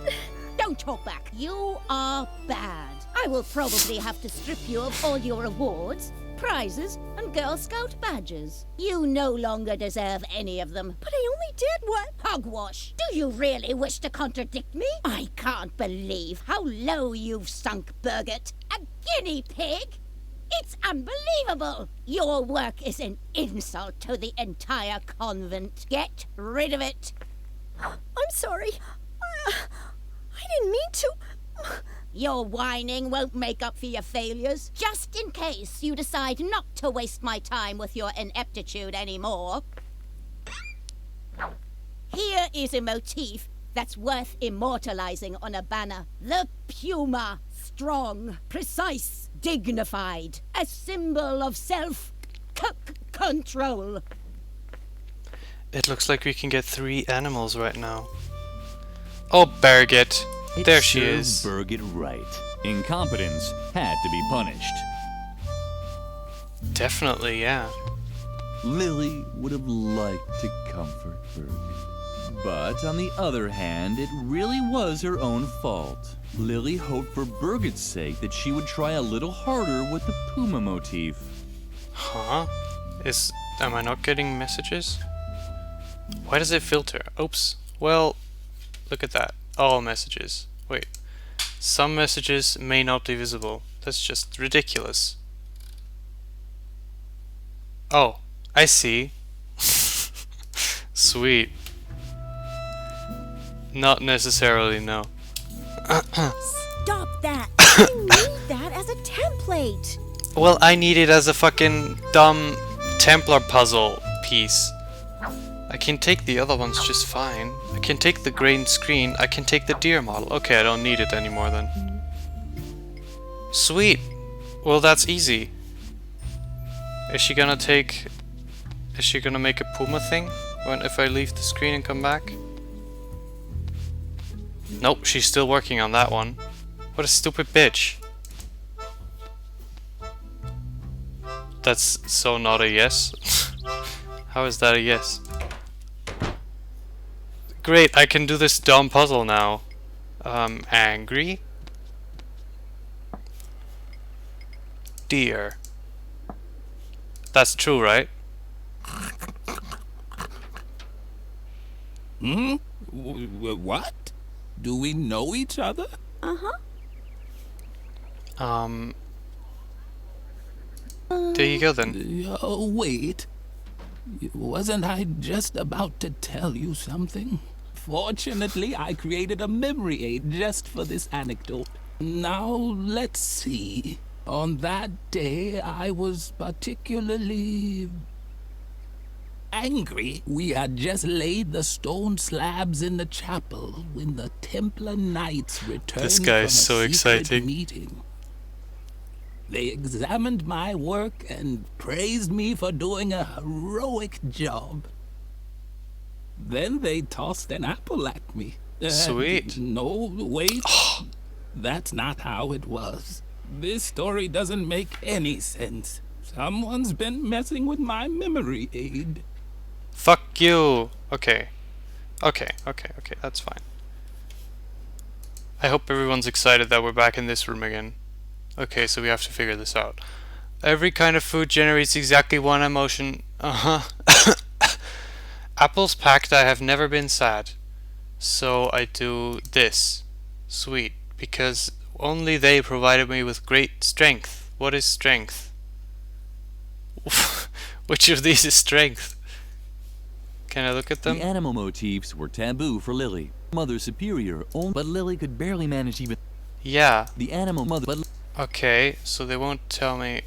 don't talk back. You are bad. I will probably have to strip you of all your awards, prizes, and Girl Scout badges. You no longer deserve any of them. But I only did what? Hogwash. Do you really wish to contradict me? I can't believe how low you've sunk, Birgit. A guinea pig? It's unbelievable! Your work is an insult to the entire convent. Get rid of it. I'm sorry. I didn't mean to. Your whining won't make up for your failures. Just in case you decide not to waste my time with your ineptitude anymore. Here is a motif that's worth immortalizing on a banner. The puma. Strong, precise, dignified. A symbol of self-control. It looks like we can get 3 animals right now. Oh, Birgit. There she is. Birgit right. Incompetence had to be punished. Definitely, yeah. Lily would have liked to comfort Birgit. But on the other hand, it really was her own fault. Lily hoped for Birgit's sake that she would try a little harder with the puma motif. Huh? Am I not getting messages? Why does it filter? Oops. Well, look at that. All messages. Wait. Some messages may not be visible. That's just ridiculous. Oh, I see. Sweet. Not necessarily, no. Stop that! You need that as a template! Well, I need it as a fucking dumb Templar puzzle piece. I can take the other ones just fine. I can take the green screen. I can take the deer model. Okay, I don't need it anymore then. Sweet. Well, that's easy. Is she gonna make a puma thing if I leave the screen and come back? Nope, she's still working on that one. What a stupid bitch. That's so not a yes. How is that a yes? Great, I can do this dumb puzzle now. Angry? Deer. That's true, right? What? Do we know each other? There you go then. Oh, wait. Wasn't I just about to tell you something? Fortunately, I created a memory aid just for this anecdote. Now, let's see. On that day, I was particularly angry. We had just laid the stone slabs in the chapel when the Templar Knights returned This guy from is so a secret exciting. meeting. They examined my work and praised me for doing a heroic job. Then they tossed an apple at me. Sweet. No, wait. That's not how it was. This story doesn't make any sense. Someone's been messing with my memory aid. Fuck you. Okay, that's fine. I hope everyone's excited that we're back in this room again. Okay, so we have to figure this out. Every kind of food generates exactly one emotion. Apples packed, I have never been sad. So I do this. Sweet. Because only they provided me with great strength. What is strength? Which of these is strength? Can I look at them? The animal motifs were taboo for Lily. Mother Superior, but Lily could barely manage even... Yeah. The animal mother... Okay, so they won't tell me.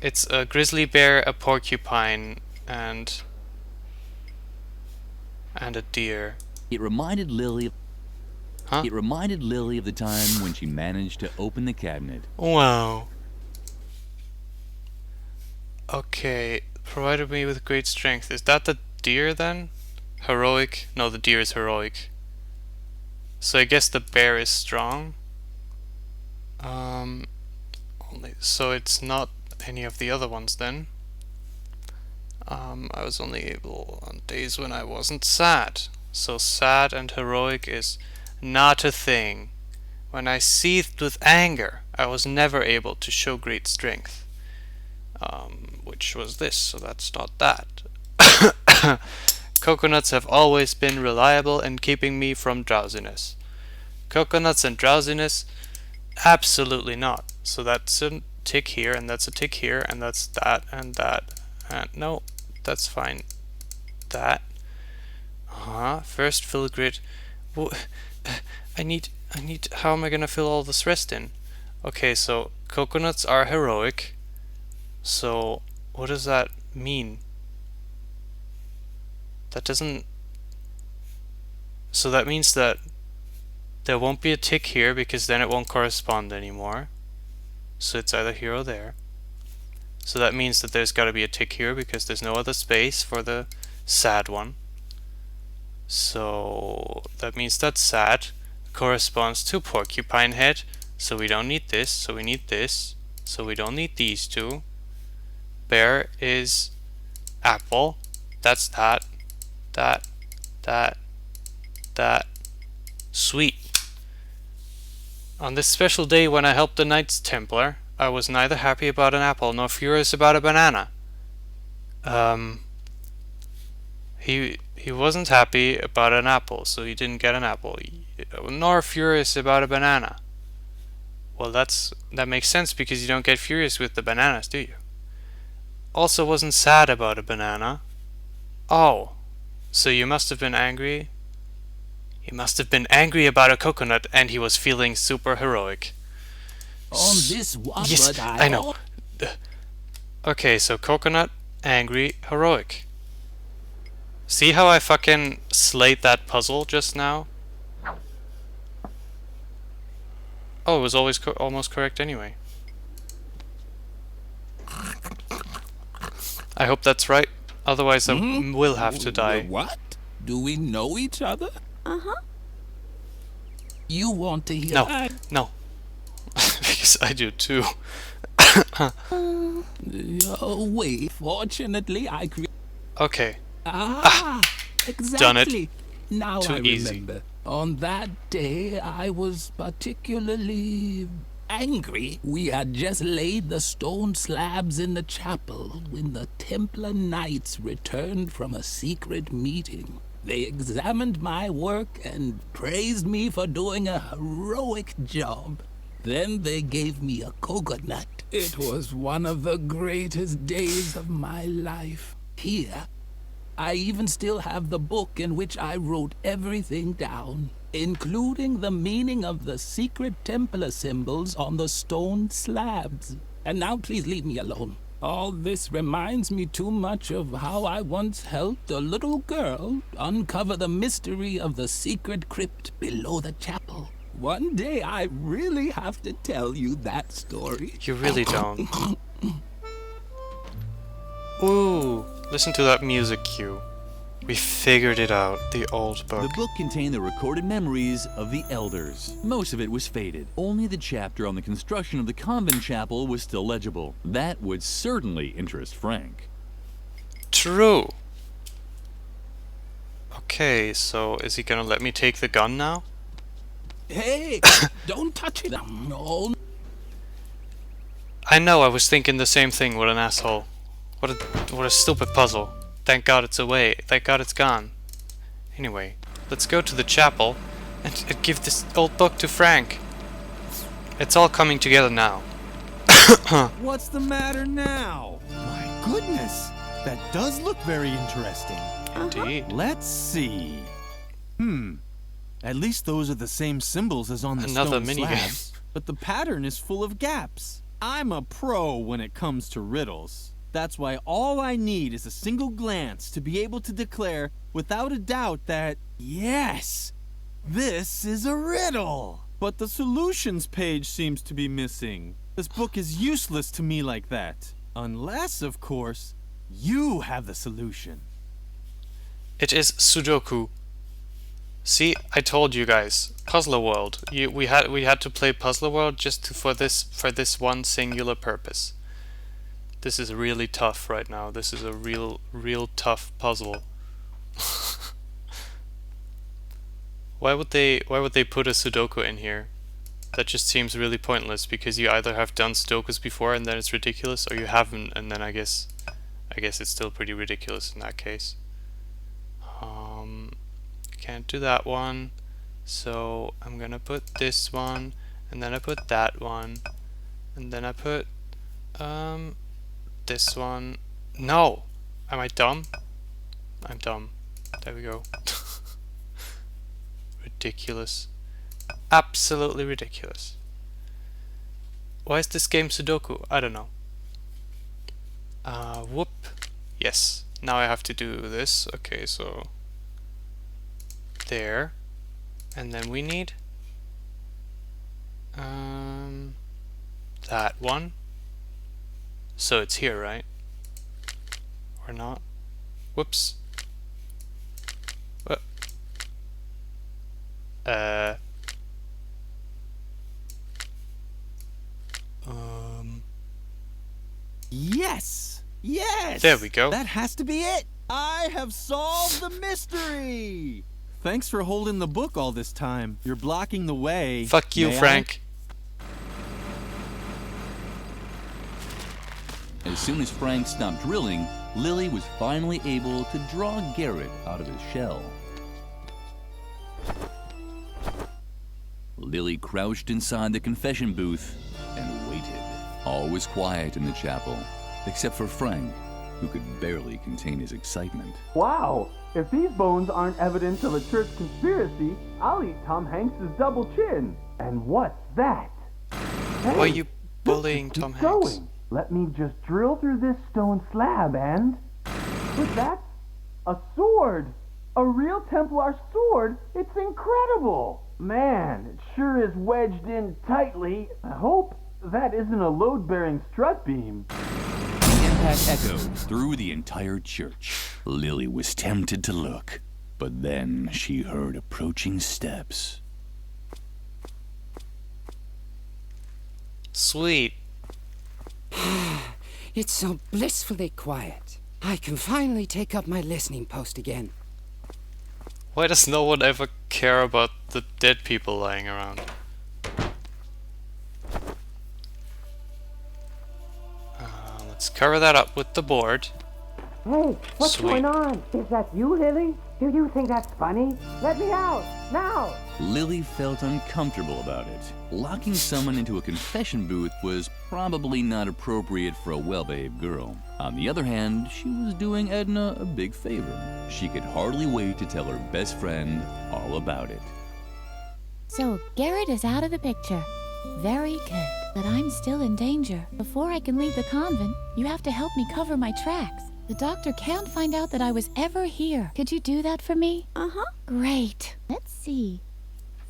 It's a grizzly bear, a porcupine, and a deer. It reminded Lily... Huh? It reminded Lily of the time when she managed to open the cabinet. Wow. Okay, provided me with great strength. Is that the deer then? Heroic? No, the deer is heroic. So I guess the bear is strong. So it's not any of the other ones then. I was only able on days when I wasn't sad. So sad and heroic is not a thing. When I seethed with anger, I was never able to show great strength. Which was this, so that's not that. Coconuts have always been reliable in keeping me from drowsiness. Coconuts and drowsiness? Absolutely not. So that's a tick here, and that's a tick here, and that's that, and that. And no, that's fine. That. First fill grid. I need, how am I gonna fill all this rest in? Okay, so coconuts are heroic. So, what does that mean? That doesn't... So that means that there won't be a tick here because then it won't correspond anymore. So it's either here or there. So that means that there's got to be a tick here because there's no other space for the sad one. So that means that sad corresponds to porcupine head. So we don't need this, so we need this. So we don't need these two. Bear is apple. That's that. That. Sweet. On this special day when I helped the Knights Templar, I was neither happy about an apple nor furious about a banana. He wasn't happy about an apple, so he didn't get an apple. Nor furious about a banana. Well, that makes sense because you don't get furious with the bananas, do you? Also wasn't sad about a banana. Oh, so you must have been angry? He must have been angry about a coconut and he was feeling super heroic. On this one, yes, but I know. Okay, so coconut, angry, heroic. See how I fucking slayed that puzzle just now? Oh, it was always almost correct anyway. I hope that's right. Otherwise I will have to die. What? Do we know each other? Uh-huh. You want to hear? No, no. Because I do too. Oh, wait. Fortunately, I Okay. Exactly. Done it. Now Too I easy. remember. On that day, I was particularly angry. We had just laid the stone slabs in the chapel when the Templar Knights returned from a secret meeting. They examined my work and praised me for doing a heroic job. Then they gave me a coconut. It was one of the greatest days of my life. Here, I even still have the book in which I wrote everything down, including the meaning of the secret Templar symbols on the stone slabs. And now please leave me alone. All this reminds me too much of how I once helped a little girl uncover the mystery of the secret crypt below the chapel. One day I really have to tell you that story. You really don't. Ooh, listen to that music cue. We figured it out, the old book. The book contained the recorded memories of the elders. Most of it was faded. Only the chapter on the construction of the convent chapel was still legible. That would certainly interest Frank. True. Okay, so is he gonna let me take the gun now? Hey, don't touch it. No. I know, I was thinking the same thing. What an asshole. What a stupid puzzle. Thank God it's away. Thank God it's gone. Anyway, let's go to the chapel and give this old book to Frank. It's all coming together now. What's the matter now? My goodness, that does look very interesting. Indeed. Let's see. At least those are the same symbols as on the Another stone minigame. slabs, but the pattern is full of gaps. I'm a pro when it comes to riddles. That's why all I need is a single glance to be able to declare without a doubt that, yes, this is a riddle. But the solutions page seems to be missing. This book is useless to me like that. Unless, of course, you have the solution. It is Sudoku. See, I told you guys. Puzzler World. We had to play Puzzler World just for this one singular purpose. This is really tough right now. This is a real tough puzzle. Why would they put a Sudoku in here? That just seems really pointless because you either have done Sudokus before and then it's ridiculous, or you haven't and then I guess it's still pretty ridiculous in that case. Can't do that one, so I'm gonna put this one, and then I put that one, and then I put this one. No! Am I dumb? I'm dumb. There we go. Ridiculous. Absolutely ridiculous. Why is this game Sudoku? I don't know. Whoop. Yes. Now I have to do this. Okay, so there. And then we need that one. So it's here, right? Or not? Whoops. What? Yes! Yes! There we go. That has to be it! I have solved the mystery! Thanks for holding the book all this time. You're blocking the way. Fuck you, Frank. As soon as Frank stopped drilling, Lily was finally able to draw Garrett out of his shell. Lily crouched inside the confession booth and waited. All was quiet in the chapel, except for Frank, who could barely contain his excitement. Wow! If these bones aren't evidence of a church conspiracy, I'll eat Tom Hanks's double chin. And what's that? Hey, why are you bullying Tom Hanks? Let me just drill through this stone slab and... What's that? A sword! A real Templar sword? It's incredible! Man, it sure is wedged in tightly. I hope that isn't a load-bearing strut beam. The impact echoed through the entire church. Lily was tempted to look, but then she heard approaching steps. Sweet. It's so blissfully quiet. I can finally take up my listening post again. Why does no one ever care about the dead people lying around? Let's cover that up with the board. Hey, what's Sweet. going on? Is that you, Lily? Do you think that's funny? Let me out, now! Lily felt uncomfortable about it. Locking someone into a confession booth was probably not appropriate for a well-behaved girl. On the other hand, she was doing Edna a big favor. She could hardly wait to tell her best friend all about it. So, Garrett is out of the picture. Very good. But I'm still in danger. Before I can leave the convent, you have to help me cover my tracks. The doctor can't find out that I was ever here. Could you do that for me? Uh-huh. Great. Let's see.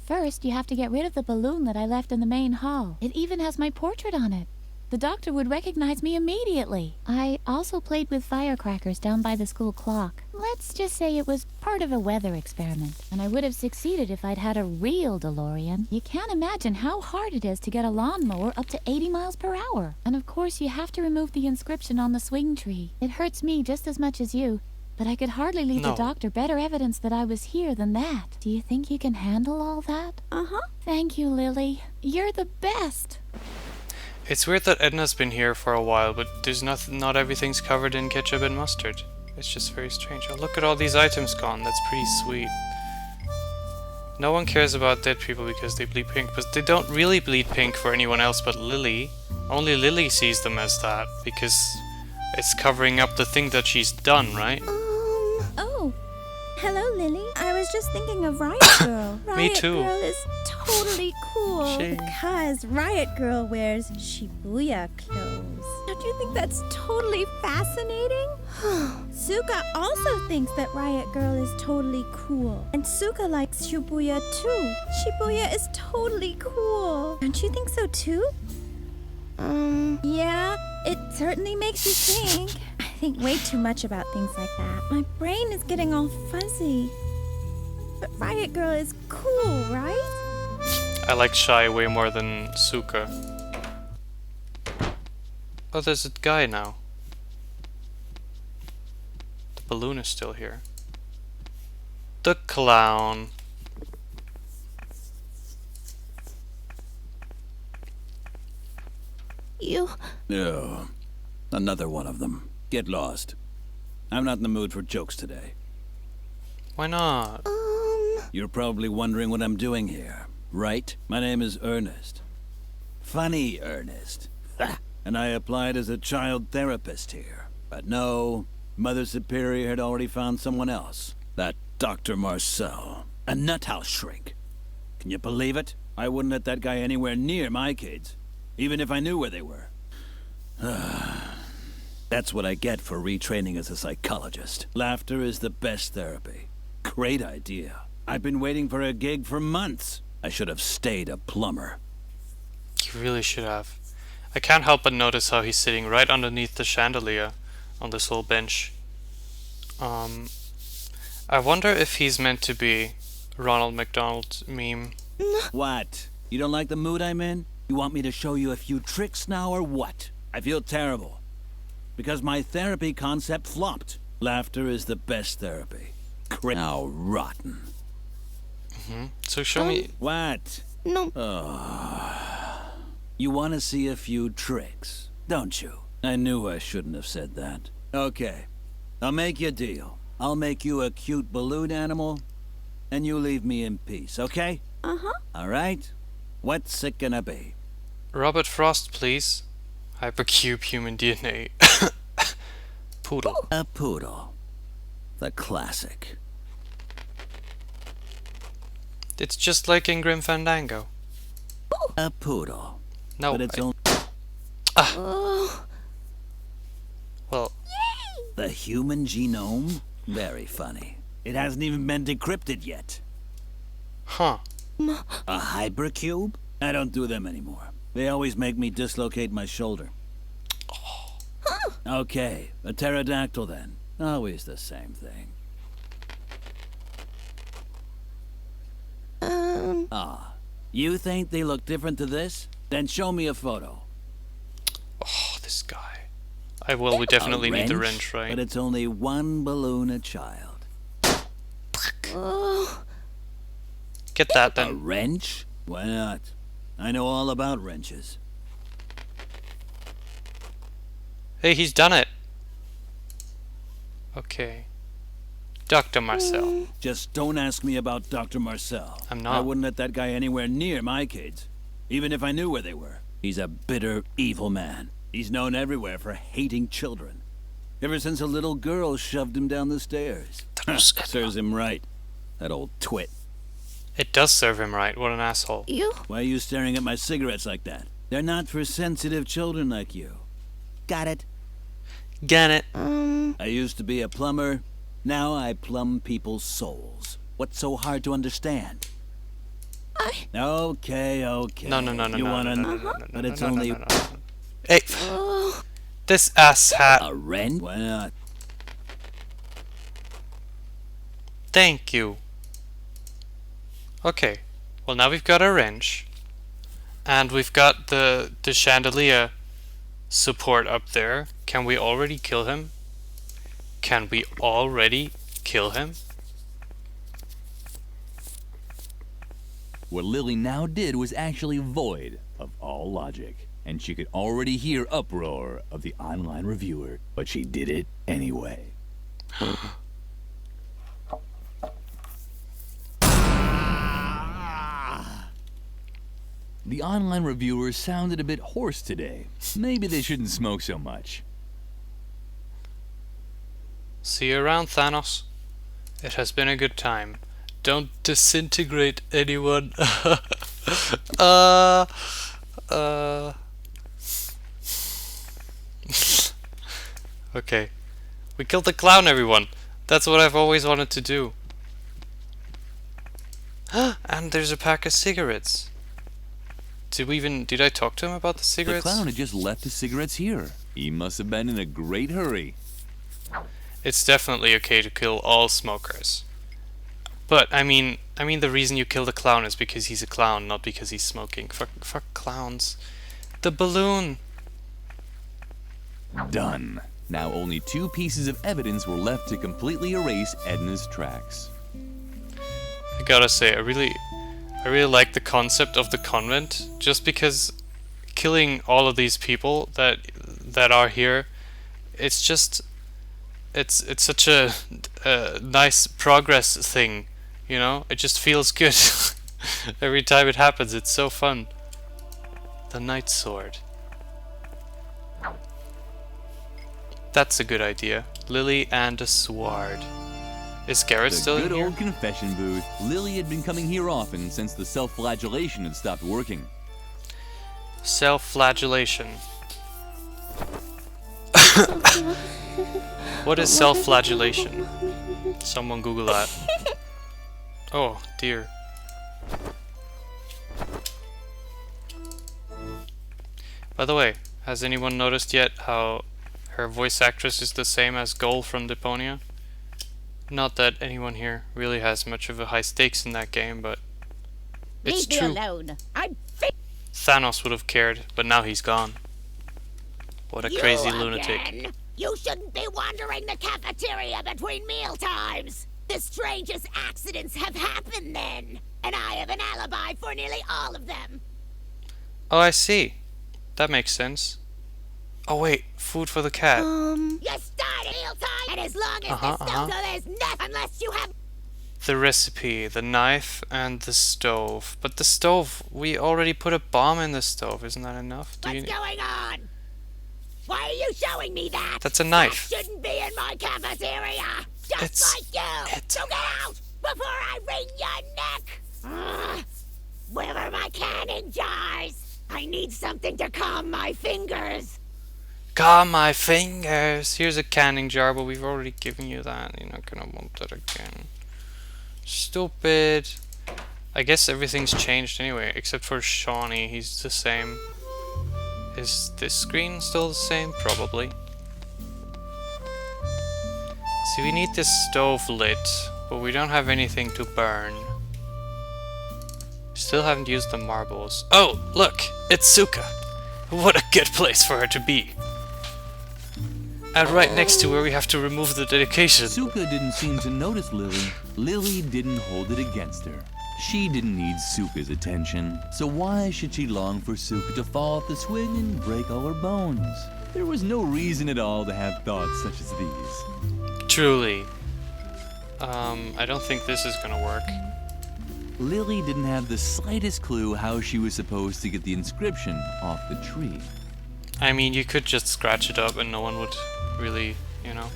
First, you have to get rid of the balloon that I left in the main hall. It even has my portrait on it. The doctor would recognize me immediately. I also played with firecrackers down by the school clock. Let's just say it was part of a weather experiment, and I would have succeeded if I'd had a real DeLorean. You can't imagine how hard it is to get a lawnmower up to 80 miles per hour. And of course, you have to remove the inscription on the swing tree. It hurts me just as much as you, but I could hardly leave the doctor better evidence that I was here than that. Do you think you can handle all that? Uh-huh. Thank you, Lily. You're the best. It's weird that Edna's been here for a while, but there's not everything's covered in ketchup and mustard. It's just very strange. Oh, look at all these items gone. That's pretty sweet. No one cares about dead people because they bleed pink, but they don't really bleed pink for anyone else but Lily. Only Lily sees them as that because it's covering up the thing that she's done, right? Oh. Hello, Lily. I was just thinking of Riot Girl. Me too. Riot Girl is totally cool because Riot Girl wears Shibuya clothes. Don't you think that's totally fascinating? Suka also thinks that Riot Girl is totally cool. And Suka likes Shibuya too. Shibuya is totally cool. Don't you think so too? Yeah, it certainly makes you think. I think way too much about things like that. My brain is getting all fuzzy. But Riot Girl is cool, right? I like Shy way more than Suka. Oh, there's a guy now. The balloon is still here. The clown. You... Oh, another one of them. Get lost. I'm not in the mood for jokes today. Why not? You're probably wondering what I'm doing here, right? My name is Ernest. Funny Ernest. And I applied as a child therapist here. But no, Mother Superior had already found someone else. That Dr. Marcel. A nuthouse shrink. Can you believe it? I wouldn't let that guy anywhere near my kids, even if I knew where they were. That's what I get for retraining as a psychologist. Laughter is the best therapy. Great idea. I've been waiting for a gig for months. I should have stayed a plumber. You really should have. I can't help but notice how he's sitting right underneath the chandelier on this whole bench. I wonder if he's meant to be Ronald McDonald meme. What? You don't like the mood I'm in? You want me to show you a few tricks now or what? I feel terrible. Because my therapy concept flopped. Laughter is the best therapy. Crypt. How rotten. So show me... What? No. You want to see a few tricks, don't you? I knew I shouldn't have said that. Okay. I'll make you a deal. I'll make you a cute balloon animal, and you leave me in peace, okay? Uh-huh. All right? What's it gonna be? Robert Frost, please. Hypercube human DNA. Poodle. A poodle. The classic. It's just like in Grim Fandango. A poodle. No, but it's only... Well... The human genome? Very funny. It hasn't even been decrypted yet. Huh. A hypercube? I don't do them anymore. They always make me dislocate my shoulder. Okay, a pterodactyl then. Always the same thing. You think they look different to this? Then show me a photo. Oh, this guy. We definitely need the wrench, right? But it's only one balloon a child. Get that then. A wrench? Why not? I know all about wrenches. Hey, he's done it. Okay. Dr. Marcel. Just don't ask me about Dr. Marcel. I'm not. I wouldn't let that guy anywhere near my kids, even if I knew where they were. He's a bitter, evil man. He's known everywhere for hating children. Ever since a little girl shoved him down the stairs. Serves him right. That old twit. It does serve him right. What an asshole. Why are you staring at my cigarettes like that? They're not for sensitive children like you. Got it? Got it. I used to be a plumber. Now I plumb people's souls. What's so hard to understand? Okay. No. You wanna know? But it's only... Hey! This asshat. A wrench? Why not? Thank you. Okay. Well, now we've got a wrench. And we've got the chandelier support up there. Can we already kill him? Can we already kill him? What Lily now did was actually void of all logic, and she could already hear uproar of the online reviewer, but she did it anyway. The online reviewers sounded a bit hoarse today. Maybe they shouldn't smoke so much. See you around, Thanos. It has been a good time. Don't disintegrate anyone. Okay. We killed the clown, everyone. That's what I've always wanted to do. And there's a pack of cigarettes. Did I talk to him about the cigarettes? The clown had just left his cigarettes here. He must have been in a great hurry. It's definitely okay to kill all smokers. But I mean the reason you kill the clown is because he's a clown, not because he's smoking. Fuck clowns. The balloon. Done. Now only 2 pieces of evidence were left to completely erase Edna's tracks. I gotta say, I really like the concept of the convent, just because killing all of these people that are here, it's such a nice progress thing, you know? It just feels good every time it happens. It's so fun. The Night Sword. That's a good idea. Lily and a sword. Is Garrett still in here? The good old confession booth. Lily had been coming here often since the self-flagellation had stopped working. Self-flagellation. What is self-flagellation? Someone Google that. Oh, dear. By the way, has anyone noticed yet how her voice actress is the same as Goal from Deponia? Not that anyone here really has much of a high stakes in that game, but it's Leave me true. alone. Thanos would have cared, but now he's gone. What a crazy lunatic. Again? You shouldn't be wandering the cafeteria between meal times. The strangest accidents have happened then, and I have an alibi for nearly all of them. Oh, I see. That makes sense. Oh wait, food for the cat. You start meal time, and as long as the stove, so there's nothing unless you have. The recipe, the knife, and the stove. But the stove, we already put a bomb in the stove. Isn't that enough? What's going on? Why are you showing me that? That's a knife. That shouldn't be in my cafeteria. Just like you. So get out before I wring your neck. Where are my canning jars? I need something to calm my fingers. Calm my fingers. Here's a canning jar, but we've already given you that. You're not gonna want that again. Stupid. I guess everything's changed anyway, except for Shawnee. He's the same. Is this screen still the same? Probably. See, we need this stove lit, but we don't have anything to burn. Still haven't used the marbles. Oh, look! It's Suka! What a good place for her to be! And right next to where we have to remove the dedication. Suka didn't seem to notice Lily. Lily didn't hold it against her. She didn't need Suka's attention, so why should she long for Suka to fall off the swing and break all her bones? There was no reason at all to have thoughts such as these. Truly. I don't think this is gonna work. Lily didn't have the slightest clue how she was supposed to get the inscription off the tree. I mean, you could just scratch it up and no one would really, you know.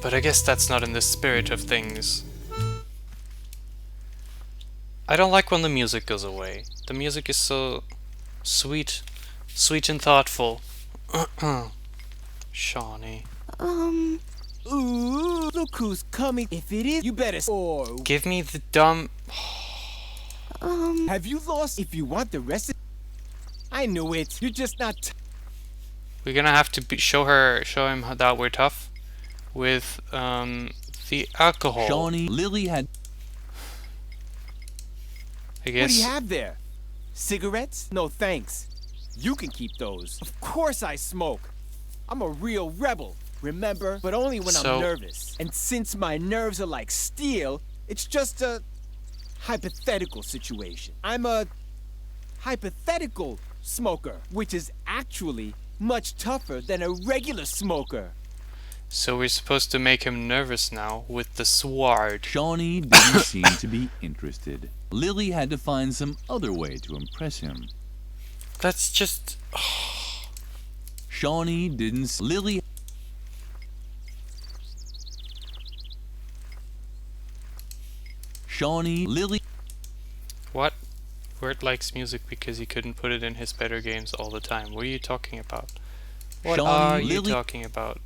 But I guess that's not in the spirit of things. I don't like when the music goes away. The music is so sweet. Sweet and thoughtful. Shawnee. Ooh, look who's coming. If it is, you better Give me the dumb... Have you lost? If you want the rest of... I knew it. You're just not... We're gonna have to show him that we're tough with the alcohol. Shawnee, Lily had... I guess... What do you have there? Cigarettes? No thanks. You can keep those. Of course I smoke. I'm a real rebel, remember? But only when I'm nervous. And since my nerves are like steel, it's just a hypothetical situation. I'm a hypothetical smoker, which is actually much tougher than a regular smoker. So we're supposed to make him nervous now with the sword. Shawnee didn't seem to be interested. Lily had to find some other way to impress him. That's just... Shawnee didn't... Lily... Shawnee, Lily... What? Wirt likes music because he couldn't put it in his better games all the time. What are you talking about? What Shawnee, are you Lily... talking about?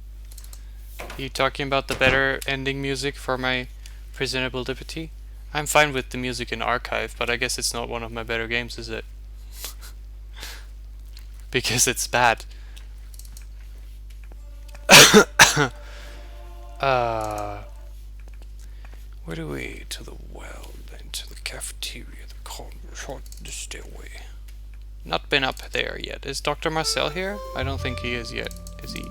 Are you talking about the better ending music for my Presentable Liberty? I'm fine with the music in Archive, but I guess it's not one of my better games, is it? Because it's bad. Where do we? To the well, then to the cafeteria, the corridor, the stairway. Not been up there yet. Is Dr. Marcel here? I don't think he is yet. Is he?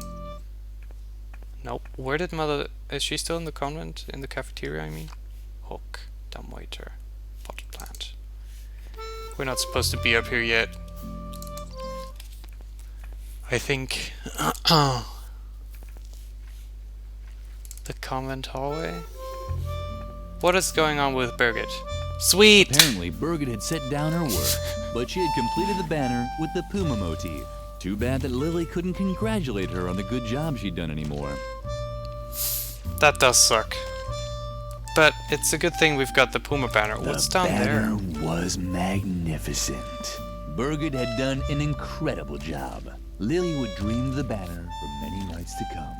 Nope. Where did Mother... Is she still in the convent? In the cafeteria, I mean? Hook. Dumbwaiter. Potted plant. We're not supposed to be up here yet. I think... the convent hallway? What is going on with Birgit? Sweet! Apparently, Birgit had set down her work, but she had completed the banner with the Puma motif. Too bad that Lily couldn't congratulate her on the good job she'd done anymore. That does suck. But it's a good thing we've got the Puma banner. What's down there? The banner was magnificent. Birgit had done an incredible job. Lily would dream of the banner for many nights to come.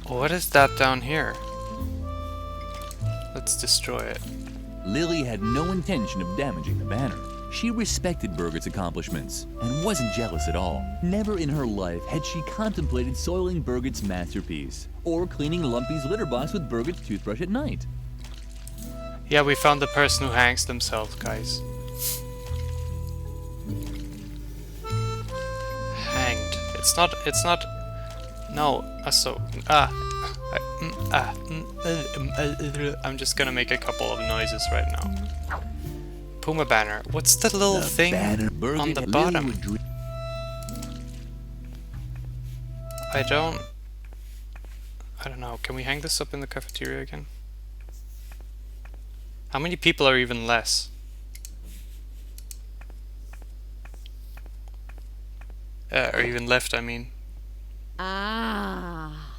What is that down here? Let's destroy it. Lily had no intention of damaging the banner. She respected Birgit's accomplishments and wasn't jealous at all. Never in her life had she contemplated soiling Birgit's masterpiece or cleaning Lumpy's litter box with Birgit's toothbrush at night. Yeah, we found the person who hangs themselves, guys. Hanged. It's not, no, I'm just gonna make a couple of noises right now. Puma banner. What's the little thing on the bottom? I don't know. Can we hang this up in the cafeteria again? How many people are even less? Or even left, I mean. Ah,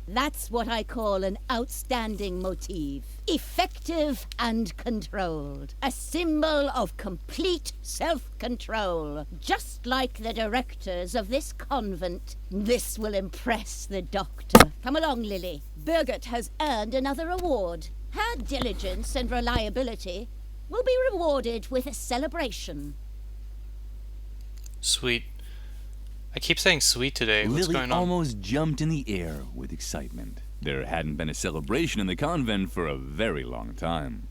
that's what I call an outstanding motif. Effective and controlled. A symbol of complete self-control. Just like the directors of this convent. This will impress the doctor. Come along, Lily. Birgit has earned another award. Her diligence and reliability will be rewarded with a celebration. Sweet. I keep saying sweet today. What's Lily going on? almost jumped in the air with excitement. There hadn't been a celebration in the convent for a very long time.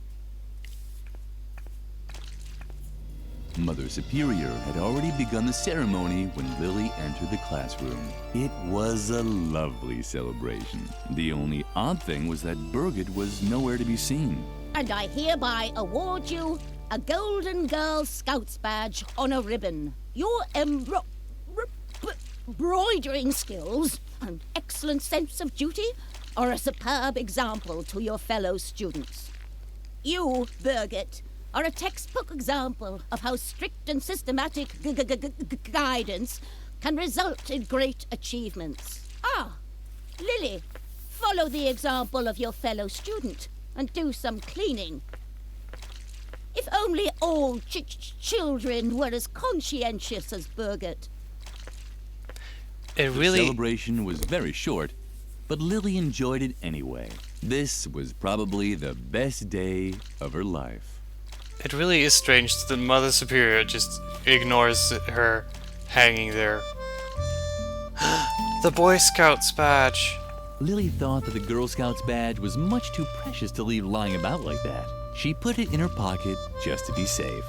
Mother Superior had already begun the ceremony when Lily entered the classroom. It was a lovely celebration. The only odd thing was that Birgit was nowhere to be seen. And I hereby award you a Golden Girl Scouts badge on a ribbon. Your embroidering skills and excellent sense of duty are a superb example to your fellow students. You, Birgit, are a textbook example of how strict and systematic guidance can result in great achievements. Ah, Lily, follow the example of your fellow student and do some cleaning. If only all children were as conscientious as Birgit. It really... The celebration was very short, but Lily enjoyed it anyway. This was probably the best day of her life. It really is strange that the Mother Superior just ignores her hanging there. The Boy Scouts badge! Lily thought that the Girl Scouts badge was much too precious to leave lying about like that. She put it in her pocket just to be safe.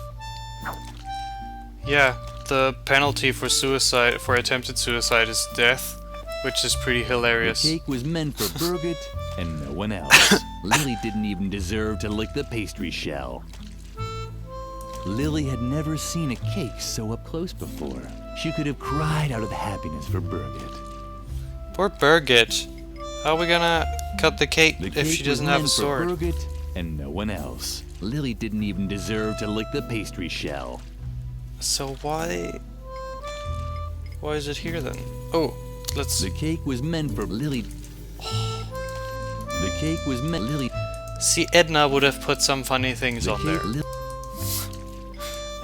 Yeah, the penalty for suicide, for attempted suicide, is death, which is pretty hilarious. The cake was meant for Birgit and no one else. Lily didn't even deserve to lick the pastry shell. Lily had never seen a cake so up close before. She could have cried out of happiness for Birgit. Poor Birgit. How are we gonna cut the cake if she doesn't have a sword? For Birgit and no one else. Lily didn't even deserve to lick the pastry shell. So why is it here then? Oh, let's... The cake was meant for Lily. The cake was meant Lily. See, Edna would have put some funny things on there.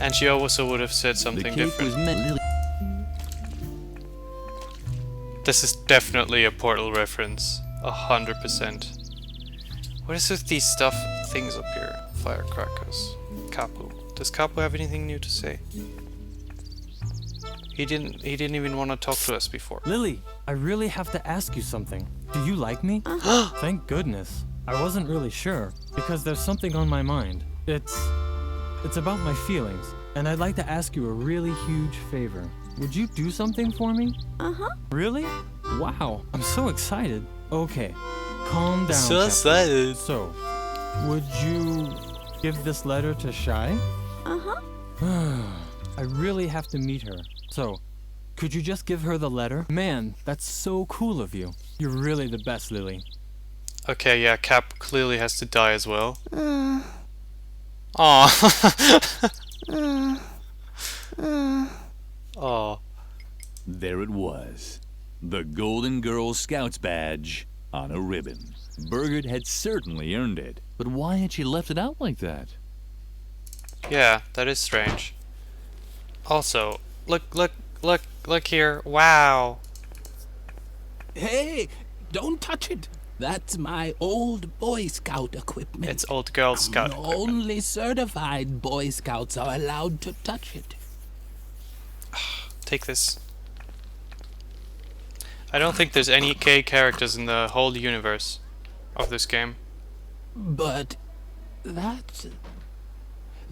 And she also would have said something different. This is definitely a Portal reference. 100%. What is with these things up here? Firecrackers. Capu. Does Capu have anything new to say? He didn't even want to talk to us before. Lily, I really have to ask you something. Do you like me? Thank goodness. I wasn't really sure, because there's something on my mind. It's about my feelings, and I'd like to ask you a really huge favor. Would you do something for me? Really? Wow, I'm so excited. Okay, calm down. So excited. So, would you give this letter to Shy? I really have to meet her. So, could you just give her the letter? Man, that's so cool of you. You're really the best, Lily. Okay, yeah, Cap clearly has to die as well. Aww. Aww. There it was. The Golden Girl Scouts badge on a ribbon. Birgit had certainly earned it. But why had she left it out like that? Yeah, that is strange. Also, look here. Wow. Hey, don't touch it. That's my old Boy Scout equipment. It's old Girl Scout equipment. Only certified Boy Scouts are allowed to touch it. Take this. I don't think there's any gay characters in the whole universe of this game. But that's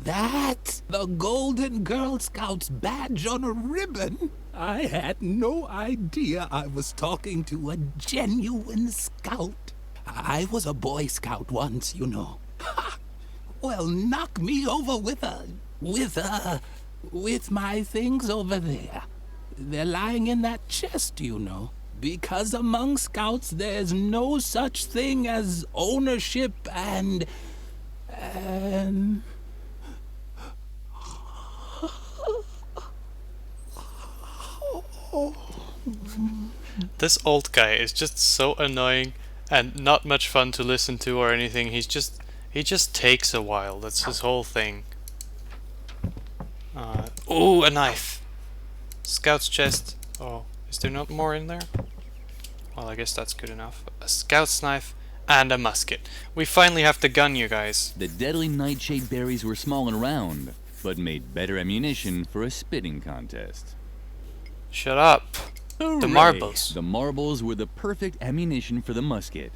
the Golden Girl Scouts badge on a ribbon. I had no idea I was talking to a genuine scout. I was a Boy Scout once, you know. Ha! Well, knock me over with my things over there. They're lying in that chest, you know. Because among scouts there's no such thing as ownership and... This old guy is just so annoying and not much fun to listen to or anything. He just takes a while. That's his whole thing. Ooh, a knife. Scout's chest. Oh, is there not more in there? Well, I guess that's good enough. A scout's knife and a musket. We finally have the gun, you guys. The deadly nightshade berries were small and round, but made better ammunition for a spitting contest. Shut up. Hooray. The marbles. The marbles were the perfect ammunition for the musket.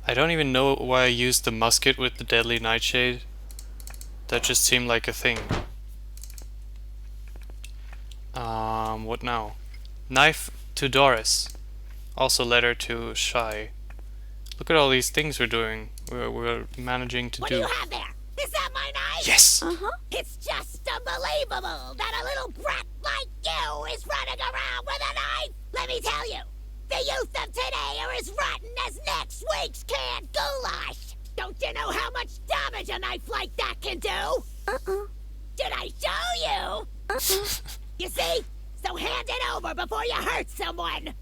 I don't even know why I used the musket with the deadly nightshade. That just seemed like a thing. What now? Knife to Doris. Also letter to Shy. Look at all these things we're doing. We're managing to do. What do you have there? Is that my knife? Yes! It's just unbelievable that a little brat like you is running around with a knife. Let me tell you, the youth of today are as rotten as next week's canned goulash. Don't you know how much damage a knife like that can do? Did I show you? You see? So hand it over before you hurt someone.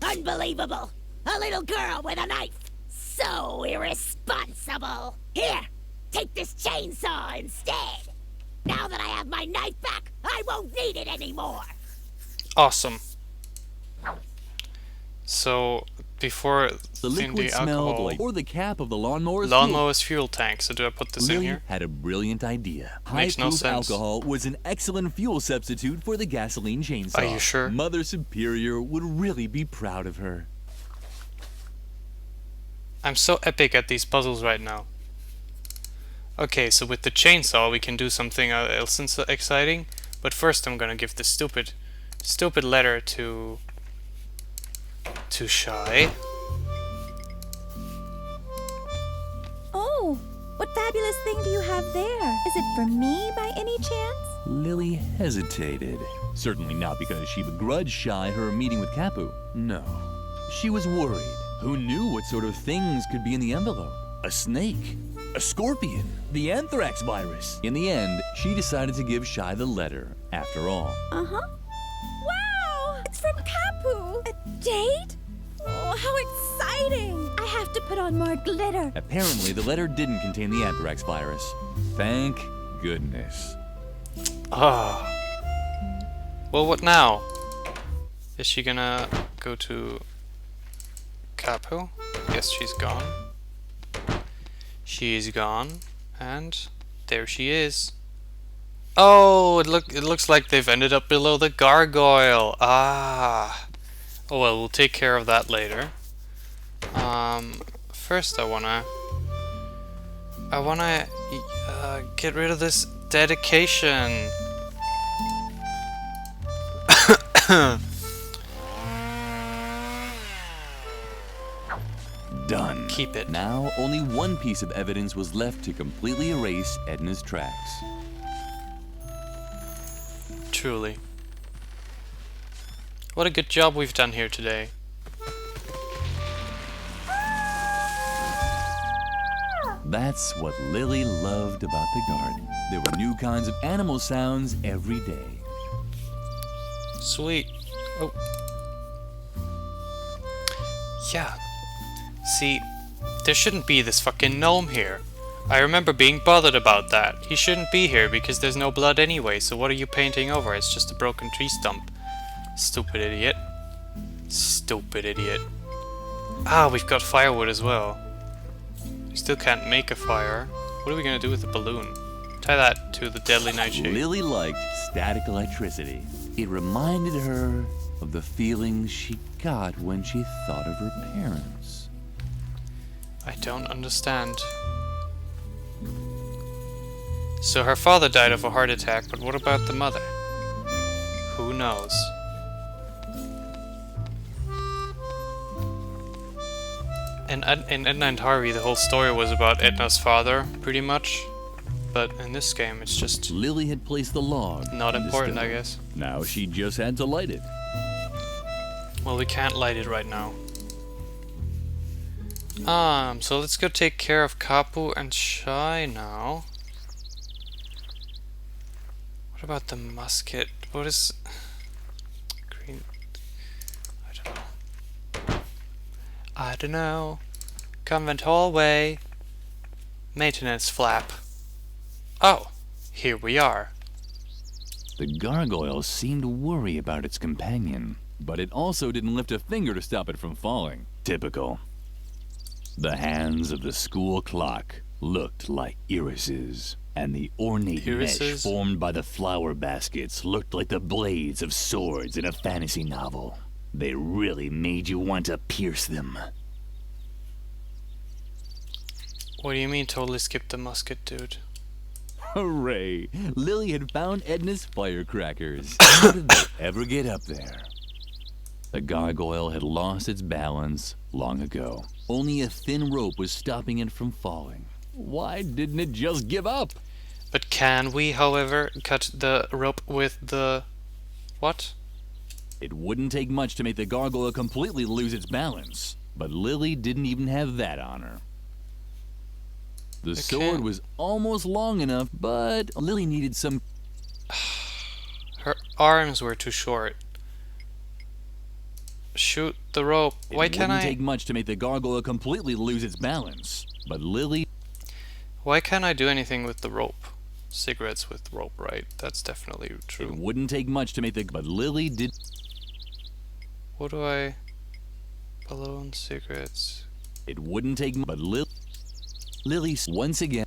Unbelievable. A little girl with a knife. So irresponsible. Here, take this chainsaw instead. Now that I have my knife back, I won't need it anymore. Awesome. So, before the liquid smelled like or the cap of the lawnmower's fuel tank. So do I put this in here? Had a brilliant idea. Makes no sense. Alcohol was an excellent fuel substitute for the gasoline chainsaw. Are you sure? Mother Superior would really be proud of her. I'm so epic at these puzzles right now. Okay, so with the chainsaw we can do something else exciting. But first I'm gonna give this stupid letter to Shy. Oh, what fabulous thing do you have there? Is it for me by any chance? Lily hesitated. Certainly not because she begrudged Shy her meeting with Kapu. No. She was worried. Who knew what sort of things could be in the envelope? A snake? A scorpion? The anthrax virus? In the end, she decided to give Shy the letter, after all. Wow! It's from Kapu! A date? Oh, how exciting! I have to put on more glitter. Apparently, the letter didn't contain the anthrax virus. Thank goodness. Ah. Well, what now? Is she gonna go to Kapu? Yes, she's gone. She's gone, and there she is. Oh, it looks like they've ended up below the gargoyle. Ah. Oh well, we'll take care of that later. First I wanna get rid of this dedication. Done. Keep it. Now, only one piece of evidence was left to completely erase Edna's tracks. Truly. What a good job we've done here today. That's what Lily loved about the garden. There were new kinds of animal sounds every day. Sweet. Oh. Yeah. See, there shouldn't be this fucking gnome here. I remember being bothered about that. He shouldn't be here because there's no blood anyway, so what are you painting over? It's just a broken tree stump. Stupid idiot. Stupid idiot. Ah, we've got firewood as well. We still can't make a fire. What are we gonna do with the balloon? Tie that to the deadly nightshade. Lily liked static electricity. It reminded her of the feelings she got when she thought of her parents. I don't understand. So her father died of a heart attack, but what about the mother? Who knows? In Edna and Harvey, the whole story was about Edna's father, pretty much. But in this game, it's just... Lily had placed the log. Not important, I guess. Now she just had to light it. Well, we can't light it right now. So let's go take care of Kapu and Shai now. What about the musket? What is... Green... I don't know. Convent hallway. Maintenance flap. Oh, here we are. The gargoyle seemed to worry about its companion, but it also didn't lift a finger to stop it from falling. Typical. The hands of the school clock looked like irises, and the ornate mesh formed by the flower baskets looked like the blades of swords in a fantasy novel. They really made you want to pierce them. What do you mean totally skip the musket, dude? Hooray! Lily had found Edna's firecrackers. How did they ever get up there? The gargoyle had lost its balance long ago. Only a thin rope was stopping it from falling. Why didn't it just give up? But can we, however, cut the rope with the... what? It wouldn't take much to make the gargoyle completely lose its balance. But Lily didn't even have that on her. The sword was almost long enough, but Lily needed some... Her arms were too short. Shoot the rope. Why can't I... It wouldn't take much to make the gargoyle completely lose its balance. But Lily... Why can't I do anything with the rope? Cigarettes with rope, right? That's definitely true. It wouldn't take much to make the... But Lily did... What do I... Balloon, cigarettes... It wouldn't take... But Lily, once again...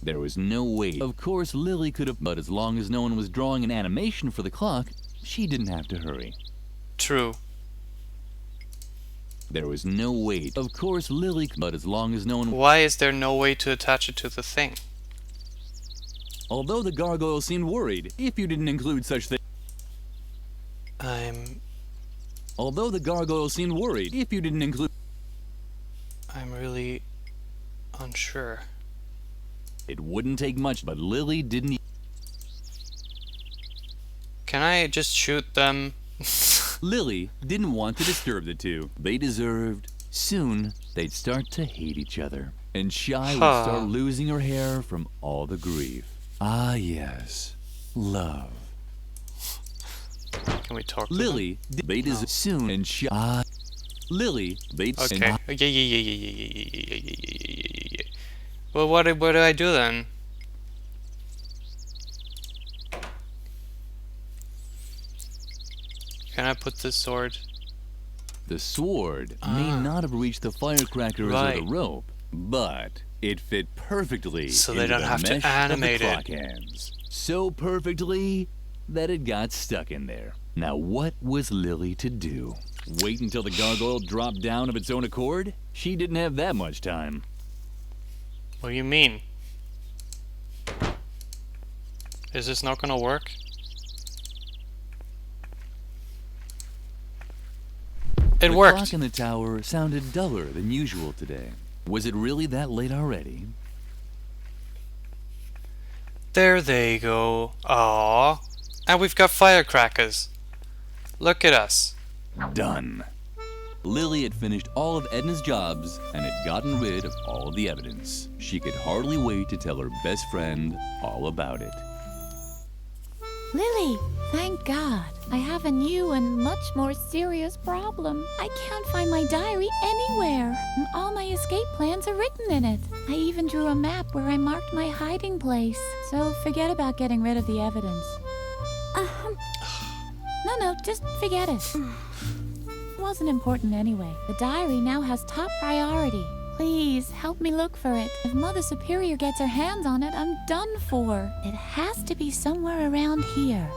There was no way. Of course, Lily could have... But as long as no one was drawing an animation for the clock, she didn't have to hurry. True. There was no way. Of course, Lily... But as long as no one... Why is there no way to attach it to the thing? Although the gargoyle seemed worried, if you didn't include such things... Although the gargoyle seemed worried, if you didn't include... I'm really... unsure. It wouldn't take much, but Lily didn't... Can I just shoot them? Lily didn't want to disturb the two. They deserved... Soon, they'd start to hate each other. And Shai would start losing her hair from all the grief. Ah, yes. Love. Can we talk to Lily, them? They deserve... Soon, and Shai... Lily, they'd... Okay. Yeah. Well, what do I do then? Can I put the sword? The sword may not have reached the firecrackers or the rope, but it fit perfectly so into they don't the have to mesh animate of the clock hands. So perfectly that it got stuck in there. Now what was Lily to do? Wait until the gargoyle dropped down of its own accord? She didn't have that much time. What do you mean? Is this not gonna work? It worked. The clock in the tower sounded duller than usual today. Was it really that late already? There they go. Aww. And we've got firecrackers. Look at us. Done. Lily had finished all of Edna's jobs and had gotten rid of all of the evidence. She could hardly wait to tell her best friend all about it. Lily, thank God. I have a new and much more serious problem. I can't find my diary anywhere, and all my escape plans are written in it. I even drew a map where I marked my hiding place. So forget about getting rid of the evidence. No, just forget it. wasn't important anyway. The diary now has top priority. Please, help me look for it. If Mother Superior gets her hands on it, I'm done for. It has to be somewhere around here.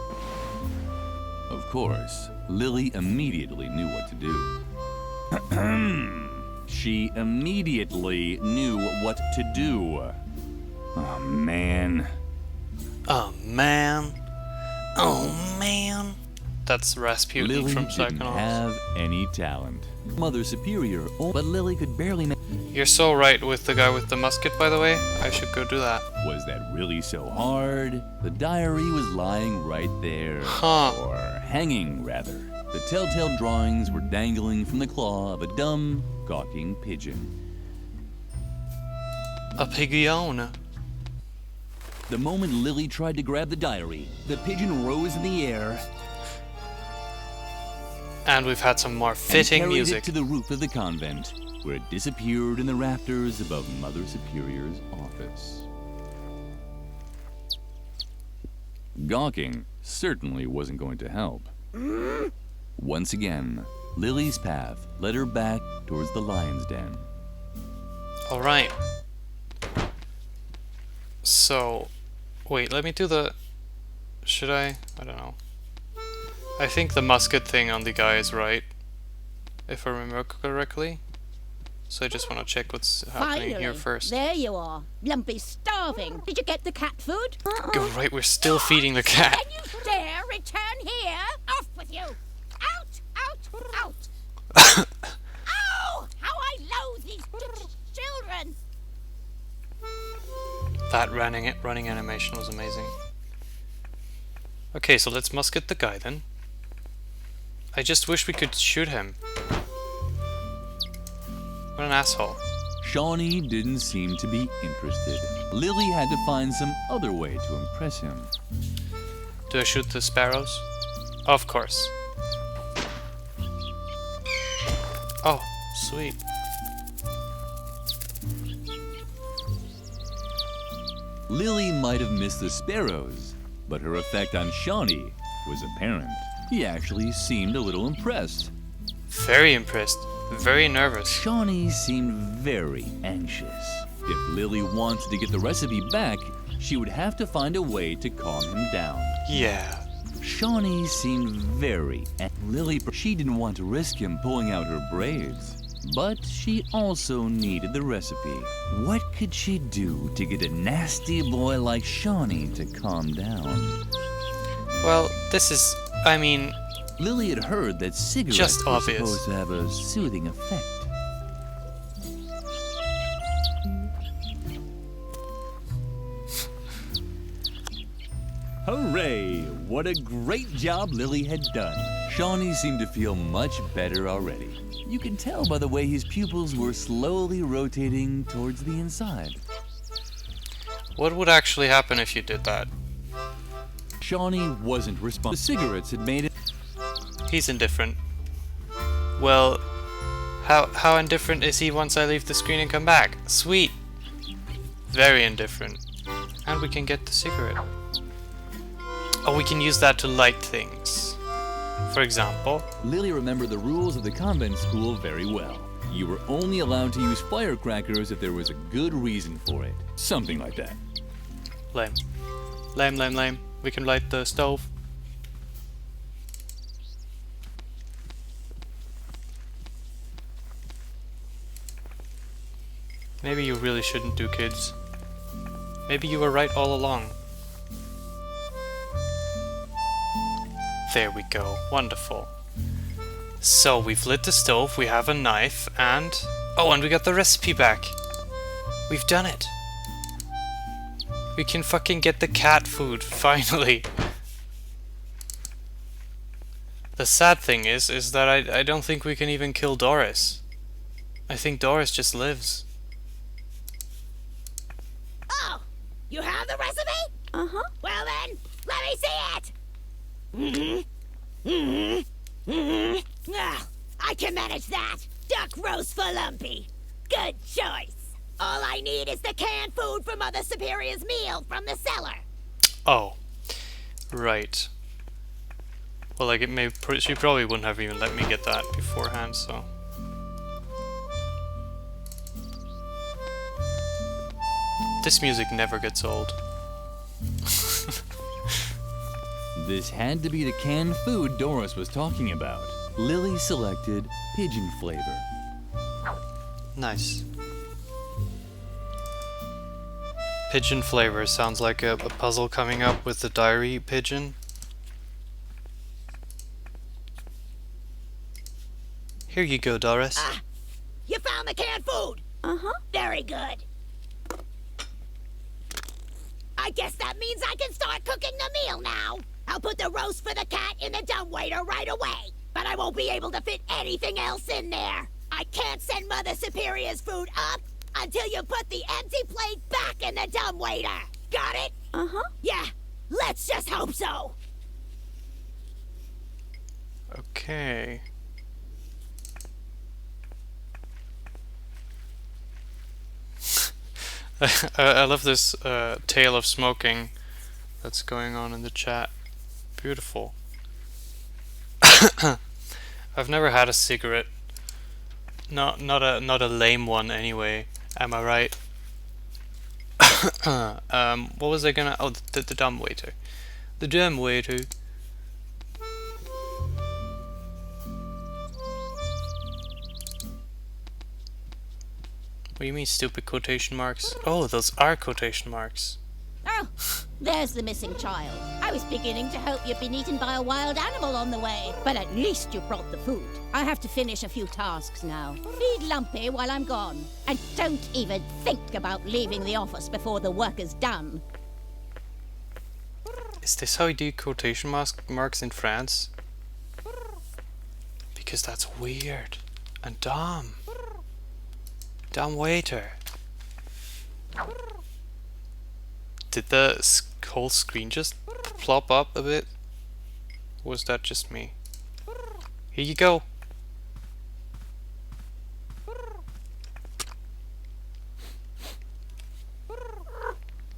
Of course, Lily immediately knew what to do. She immediately knew what to do. Oh, man. Oh, man. Oh, man. That's Rasputin Lily from didn't Psychonauts. have any talent. Mother Superior, but Lily could barely make... You're so right with the guy with the musket, by the way. I should go do that. Was that really so hard? The diary was lying right there. Huh. Or hanging, rather. The telltale drawings were dangling from the claw of a dumb, gawking pigeon. A pigeon. The moment Lily tried to grab the diary, the pigeon rose in the air... And we've had some more fitting and carried music. it to the roof of the convent, where it disappeared in the rafters above Mother Superior's office. Gawking certainly wasn't going to help. Once again, Lily's path led her back towards the lion's den. Alright. So, wait, let me do the... Should I? I don't know. I think the musket thing on the guy is right, if I remember correctly. So I just want to check what's happening Finally, here first. There you are. Lumpy's starving. Did you get the cat food? Go right, we're still feeding the cat. Can you dare return here? Off with you! Out! Out! Out! Oh! How I loathe these children! That running animation was amazing. Okay, so let's musket the guy then. I just wish we could shoot him. What an asshole. Shawnee didn't seem to be interested. Lily had to find some other way to impress him. Do I shoot the sparrows? Of course. Oh, sweet. Lily might have missed the sparrows, but her effect on Shawnee was apparent. He actually seemed a little impressed. Very impressed. Very nervous. Shawnee seemed very anxious. If Lily wanted to get the recipe back, she would have to find a way to calm him down. Yeah. Shawnee seemed very... Lily, she didn't want to risk him pulling out her braids. But she also needed the recipe. What could she do to get a nasty boy like Shawnee to calm down? Well, this is... I mean... Lily had heard that cigarettes just were obvious. supposed to have a soothing effect. Hooray! What a great job Lily had done. Shawnee seemed to feel much better already. You could tell by the way his pupils were slowly rotating towards the inside. What would actually happen if you did that? Shawnee wasn't responsible. The cigarettes had made it... He's indifferent. Well, how indifferent is he once I leave the screen and come back? Sweet. Very indifferent. And we can get the cigarette. Oh, we can use that to light things. For example... Lily remembered the rules of the convent school very well. You were only allowed to use firecrackers if there was a good reason for it. Something like that. Lame. Lame, lame, lame. We can light the stove. Maybe you really shouldn't do kids. Maybe you were right all along. There we go. Wonderful. So, we've lit the stove, we have a knife, and... Oh, and we got the recipe back! We've done it! We can fucking get the cat food, finally! The sad thing is that I don't think we can even kill Doris. I think Doris just lives. Oh, you have the recipe? Uh-huh. Well then, let me see it! Ah, I can manage that. Duck roast for Lumpy. Good choice. All I need is the canned food for Mother Superior's meal from the cellar. Oh. Right. Well, like, she probably wouldn't have even let me get that beforehand, so... This music never gets old. This had to be the canned food Doris was talking about. Lily selected pigeon flavor. Nice. Pigeon flavor sounds like a puzzle coming up with the diary pigeon. Here you go, Doris. You found the canned food? Uh-huh. Very good. I guess that means I can start cooking the meal now. I'll put the roast for the cat in the dumbwaiter right away. But I won't be able to fit anything else in there. I can't send Mother Superior's food up until you put the empty plate back in the dumbwaiter. Got it? Uh-huh. Yeah, let's just hope so. Okay. I love this tale of smoking that's going on in the chat. Beautiful. I've never had a cigarette. Not a lame one anyway. Am I right? What was I gonna? Oh, the dumb waiter. The dumb waiter. What do you mean, stupid quotation marks? Oh, those are quotation marks. Oh, there's the missing child. I was beginning to hope you'd been eaten by a wild animal on the way. But at least you brought the food. I have to finish a few tasks now. Feed Lumpy while I'm gone. And don't even think about leaving the office before the work is done. Is this how you do quotation marks in France? Because that's weird. And dumb. Dumb waiter. Did the whole screen just plop up a bit? Or was that just me? Here you go.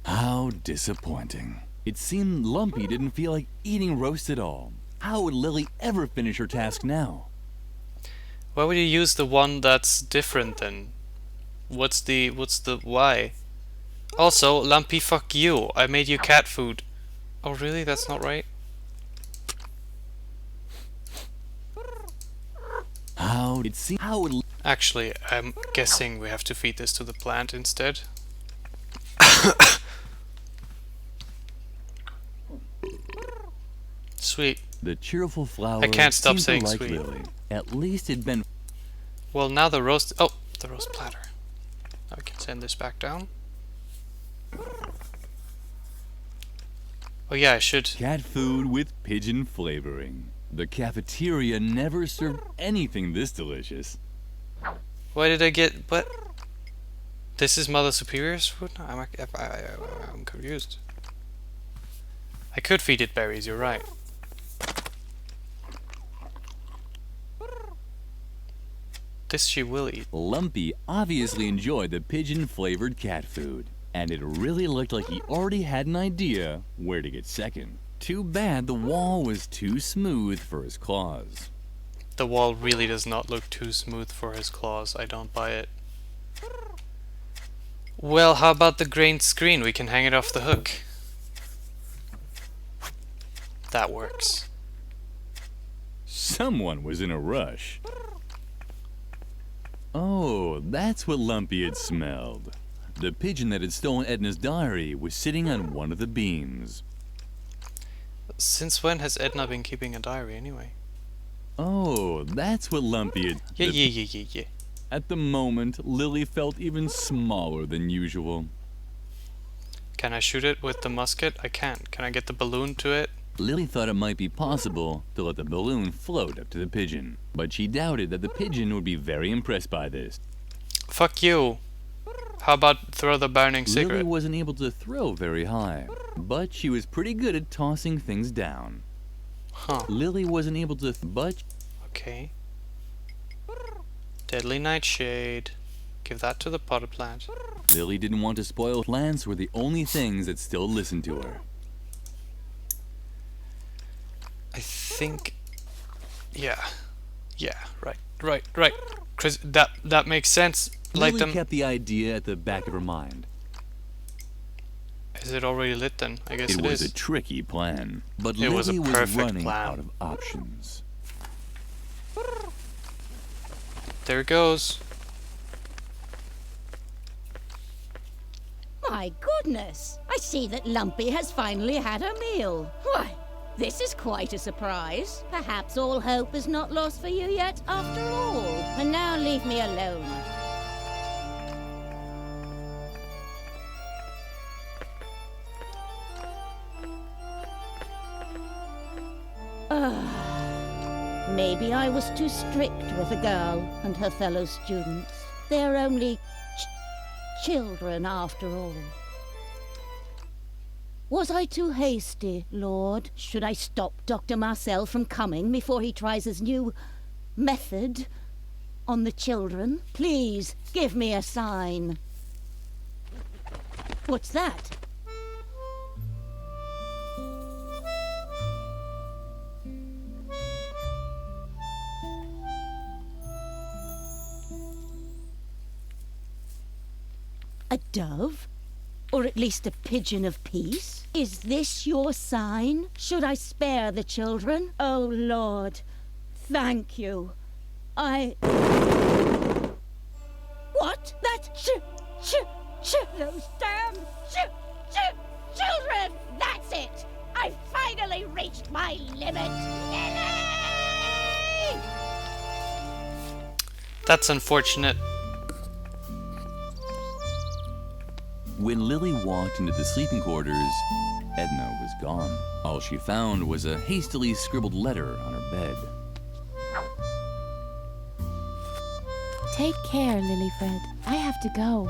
How disappointing. It seemed Lumpy didn't feel like eating roast at all. How would Lily ever finish her task now? Why would you use the one that's different then? What's the why? Also, Lumpy, fuck you. I made you cat food. Oh really? That's not right? How did see how would Actually, I'm guessing we have to feed this to the plant instead. Sweet. The cheerful flower I can't stop seemed to saying like sweet. Lily. At least it'd been. Well, now the roast. Oh, the roast platter. Now we can send this back down. Oh yeah, I should. Cat food with pigeon flavoring. The cafeteria never served anything this delicious. Why did I get? What? This is Mother Superior's food? No, I'm confused. I could feed it berries. You're right. This she will eat. Lumpy obviously enjoyed the pigeon-flavored cat food, and it really looked like he already had an idea where to get second. Too bad the wall was too smooth for his claws. The wall really does not look too smooth for his claws. I don't buy it. Well, how about the grained screen? We can hang it off the hook. That works. Someone was in a rush. Oh, that's what Lumpy had smelled. The pigeon that had stolen Edna's diary was sitting on one of the beams. Since when has Edna been keeping a diary anyway? Oh, that's what Lumpy had... Yeah. At the moment, Lily felt even smaller than usual. Can I shoot it with the musket? I can't. Can I get the balloon to it? Lily thought it might be possible to let the balloon float up to the pigeon, but she doubted that the pigeon would be very impressed by this. Fuck you. How about throw the burning cigarette? Lily wasn't able to throw very high, but she was pretty good at tossing things down. Huh. Lily wasn't able to, but... Okay. Deadly nightshade. Give that to the potted plant. Lily didn't want to spoil. Plants were the only things that still listened to her. I think... Yeah. Yeah, right. Chris, that makes sense. Light Lily them. kept the idea at the back of her mind. Is it already lit then? I guess It it was is. a tricky plan, but It was a Lily was perfect running plan. out of options. There it goes. My goodness! I see that Lumpy has finally had a meal. Why, this is quite a surprise. Perhaps all hope is not lost for you yet after all. And now leave me alone. Maybe I was too strict with the girl and her fellow students. They're only children after all. Was I too hasty, Lord? Should I stop Dr. Marcel from coming before he tries his new method on the children? Please, give me a sign. What's that? A dove? Or at least a pigeon of peace? Is this your sign? Should I spare the children? Oh, Lord, thank you. What? Those damn children! That's it! I finally reached my limit! Lily! That's unfortunate. When Lily walked into the sleeping quarters, Edna was gone. All she found was a hastily scribbled letter on her bed. Take care, Lilyfred. I have to go.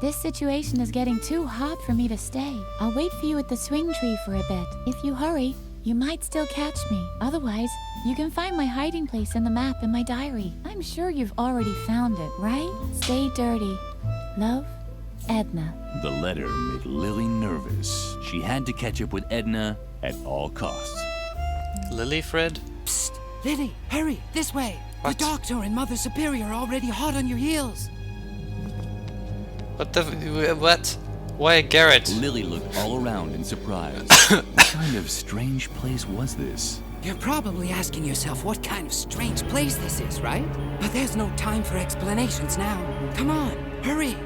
This situation is getting too hot for me to stay. I'll wait for you at the swing tree for a bit. If you hurry, you might still catch me. Otherwise, you can find my hiding place in the map in my diary. I'm sure you've already found it, right? Stay dirty. Love, Edna. The letter made Lily nervous. She had to catch up with Edna at all costs. Lilyfred? Psst! Lily, hurry! This way! What? The doctor and Mother Superior are already hot on your heels. What the... what? Why Garrett? Lily looked all around in surprise. What kind of strange place was this? You're probably asking yourself what kind of strange place this is, right? But there's no time for explanations now. Come on, hurry!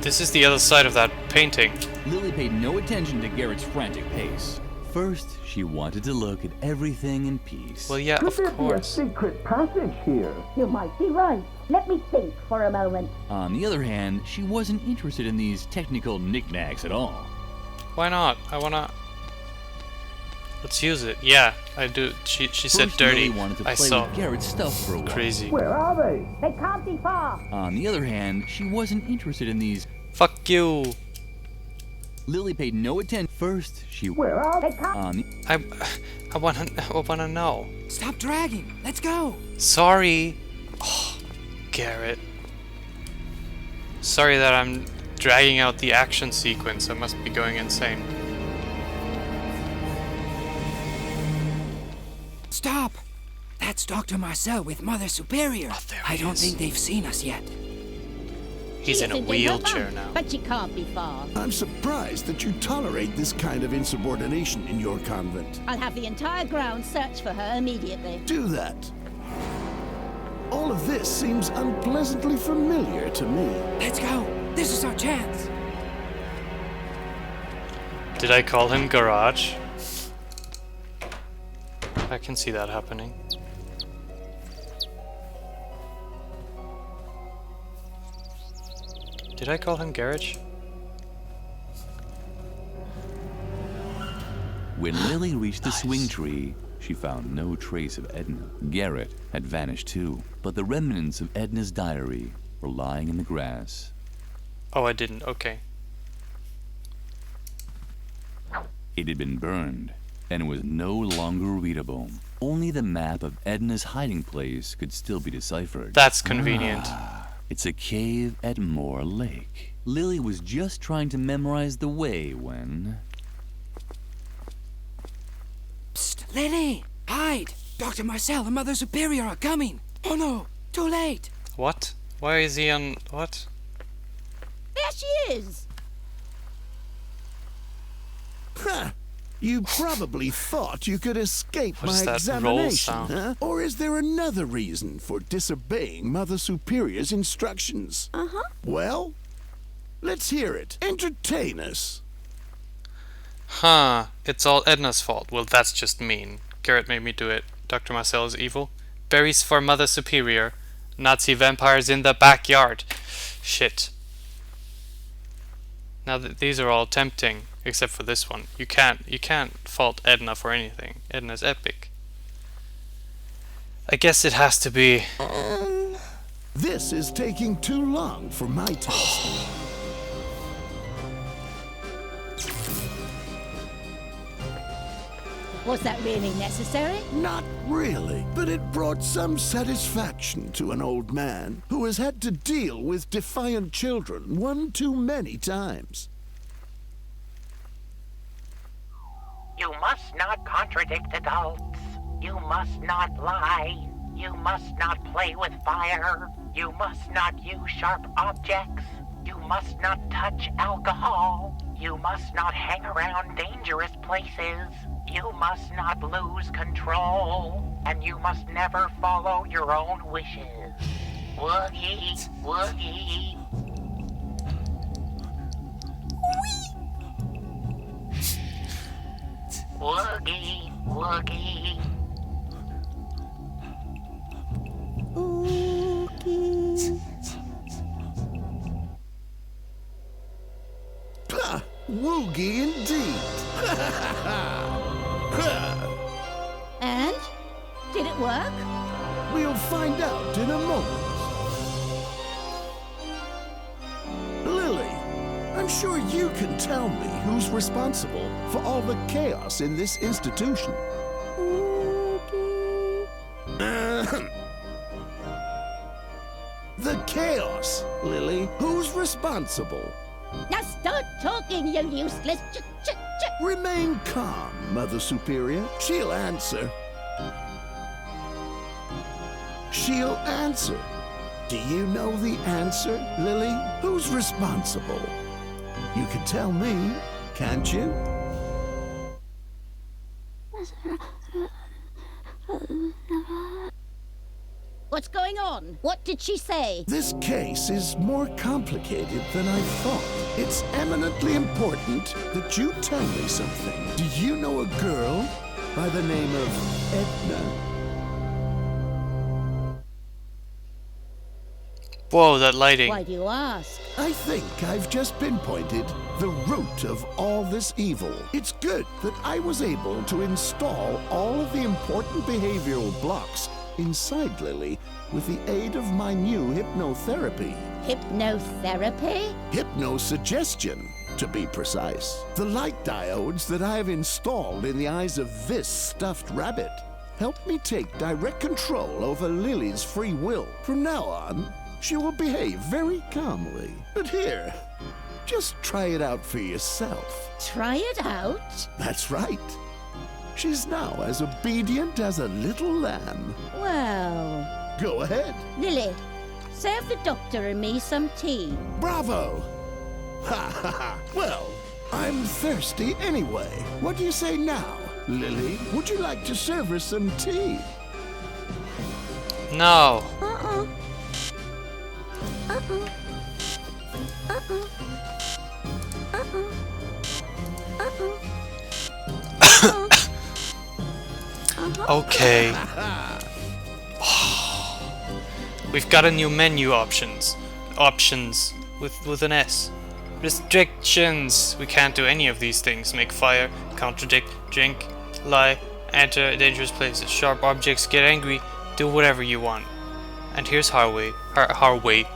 This is the other side of that painting. Lily paid no attention to Garrett's frantic pace. First, she wanted to look at everything in peace. Well, yeah, of course. Could there be a secret passage here? You might be right. Let me think for a moment. On the other hand, she wasn't interested in these technical knickknacks at all. Why not? I wanna... Let's use it. Yeah, I do. She said First, dirty. Lily wanted to I play saw. with Garrett's stuff for a while. Crazy. Where are they? They can't be far. On the other hand, she wasn't interested in these... Fuck you. Lily paid no attention. First, she... Where are they? Can't. I wanna know. Stop dragging. Let's go. Sorry. Oh, Garrett. Sorry that I'm dragging out the action sequence. I must be going insane. Stop! That's Dr. Marcel with Mother Superior. Oh, I don't think they've seen us yet. He's in a wheelchair now. But she can't be far. I'm surprised that you tolerate this kind of insubordination in your convent. I'll have the entire ground search for her immediately. Do that. All of this seems unpleasantly familiar to me. Let's go. This is our chance. Did I call him Garage? I can see that happening. Did I call him Garage? When Lily reached the swing tree, she found no trace of Edna. Garrett had vanished too, but the remnants of Edna's diary were lying in the grass. Oh, I didn't. Okay. It had been burned and was no longer readable. Only the map of Edna's hiding place could still be deciphered. That's convenient. It's a cave at Moor Lake. Lily was just trying to memorize the way when... Lily, hide! Dr. Marcel and Mother Superior are coming! Oh no, too late! What? Why is he on... what? There she is! Ha! You probably thought you could escape What my is that examination, roll sound? huh? Or is there another reason for disobeying Mother Superior's instructions? Uh-huh. Well, let's hear it. Entertain us. Huh. It's all Edna's fault. Well, that's just mean. Garrett made me do it. Dr. Marcel is evil. Berries for Mother Superior. Nazi vampires in the backyard. Shit. Now these are all tempting, except for this one. You can't fault Edna for anything. Edna's epic. I guess it has to be. This is taking too long for my taste. Was that really necessary? Not really, but it brought some satisfaction to an old man who has had to deal with defiant children one too many times. You must not contradict adults. You must not lie. You must not play with fire. You must not use sharp objects. You must not touch alcohol. You must not hang around dangerous places. You must not lose control. And you must never follow your own wishes. Woogie, woogie. Woogie, woogie. Oogie. Ha! Woogie indeed. And? Did it work? We'll find out in a moment. Lily, I'm sure you can tell me who's responsible for all the chaos in this institution. The chaos, Lily. Who's responsible? Now start talking, you useless Remain calm, Mother Superior. She'll answer. She'll answer. Do you know the answer, Lily? Who's responsible? You can tell me, can't you? What's going on? What did she say? This case is more complicated than I thought. It's eminently important that you tell me something. Do you know a girl by the name of Edna? Whoa, that lighting. Why do you ask? I think I've just pinpointed the root of all this evil. It's good that I was able to install all of the important behavioral blocks inside Lily with the aid of my new hypnotherapy. Hypnotherapy? Hypnosuggestion, to be precise. The light diodes that I have installed in the eyes of this stuffed rabbit help me take direct control over Lily's free will. From now on, she will behave very calmly. But here, just try it out for yourself. Try it out? That's right. She's now as obedient as a little lamb. Well... Go ahead. Lily, serve the doctor and me some tea. Bravo! Ha ha ha! Well, I'm thirsty anyway. What do you say now, Lily? Would you like to serve her some tea? No. Uh-uh. Uh-uh. Uh-uh. Uh-uh. Uh-uh. Okay. We've got a new menu options. Options with an S. Restrictions. We can't do any of these things. Make fire, contradict, drink, lie, enter dangerous places, sharp objects, get angry, do whatever you want. And here's Harvey. Harvey.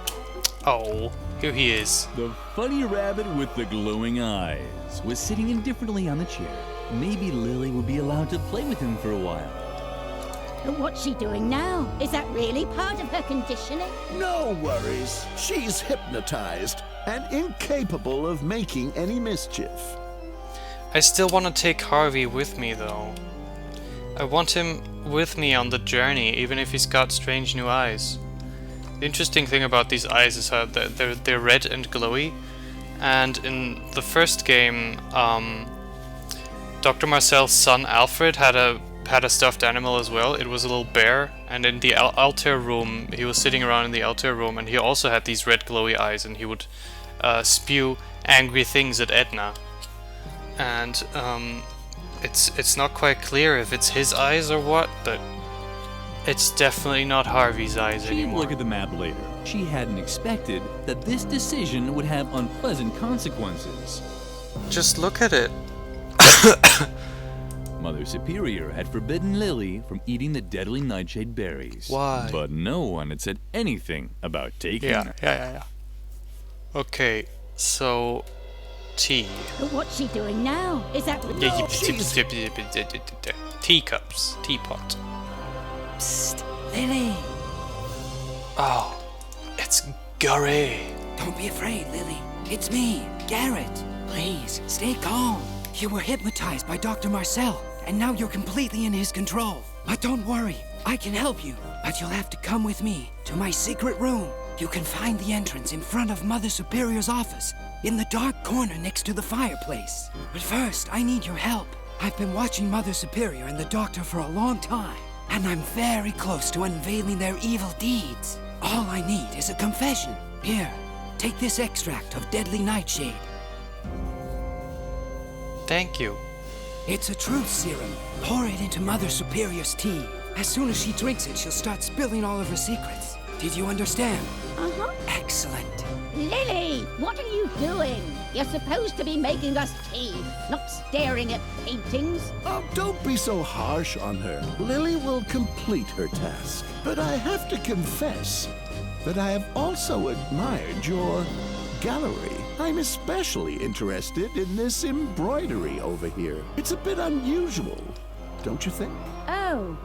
Oh, here he is. The funny rabbit with the glowing eyes was sitting indifferently on the chair. Maybe Lily would be allowed to play with him for a while. But what's she doing now? Is that really part of her conditioning? No worries. She's hypnotized and incapable of making any mischief. I still want to take Harvey with me though. I want him with me on the journey, even if he's got strange new eyes. The interesting thing about these eyes is how they're red and glowy, and in the first game, Dr. Marcel's son Alfred had a stuffed animal as well. It was a little bear, and in the altar room, he was sitting around in the altar room, and he also had these red glowy eyes, and he would spew angry things at Edna. And it's not quite clear if it's his eyes or what, but it's definitely not Harvey's eyes anymore. Look at the map later. She hadn't expected that this decision would have unpleasant consequences. Just look at it. Mother Superior had forbidden Lily from eating the deadly nightshade berries. Why? But no one had said anything about taking them. Yeah. Okay, so tea. But what's she doing now? Is that... Teacups. Teapot. Psst, Lily. Oh, it's Gary. Don't be afraid, Lily. It's me, Garrett. Please, stay calm. You were hypnotized by Dr. Marcel, and now you're completely in his control. But don't worry, I can help you. But you'll have to come with me to my secret room. You can find the entrance in front of Mother Superior's office, in the dark corner next to the fireplace. But first, I need your help. I've been watching Mother Superior and the Doctor for a long time, and I'm very close to unveiling their evil deeds. All I need is a confession. Here, take this extract of deadly nightshade. Thank you. It's a truth serum. Pour it into Mother Superior's tea. As soon as she drinks it, she'll start spilling all of her secrets. Did you understand? Uh-huh. Excellent. Lily, what are you doing? You're supposed to be making us tea, not staring at paintings. Oh, don't be so harsh on her. Lily will complete her task. But I have to confess that I have also admired your gallery. I'm especially interested in this embroidery over here. It's a bit unusual, don't you think? Oh,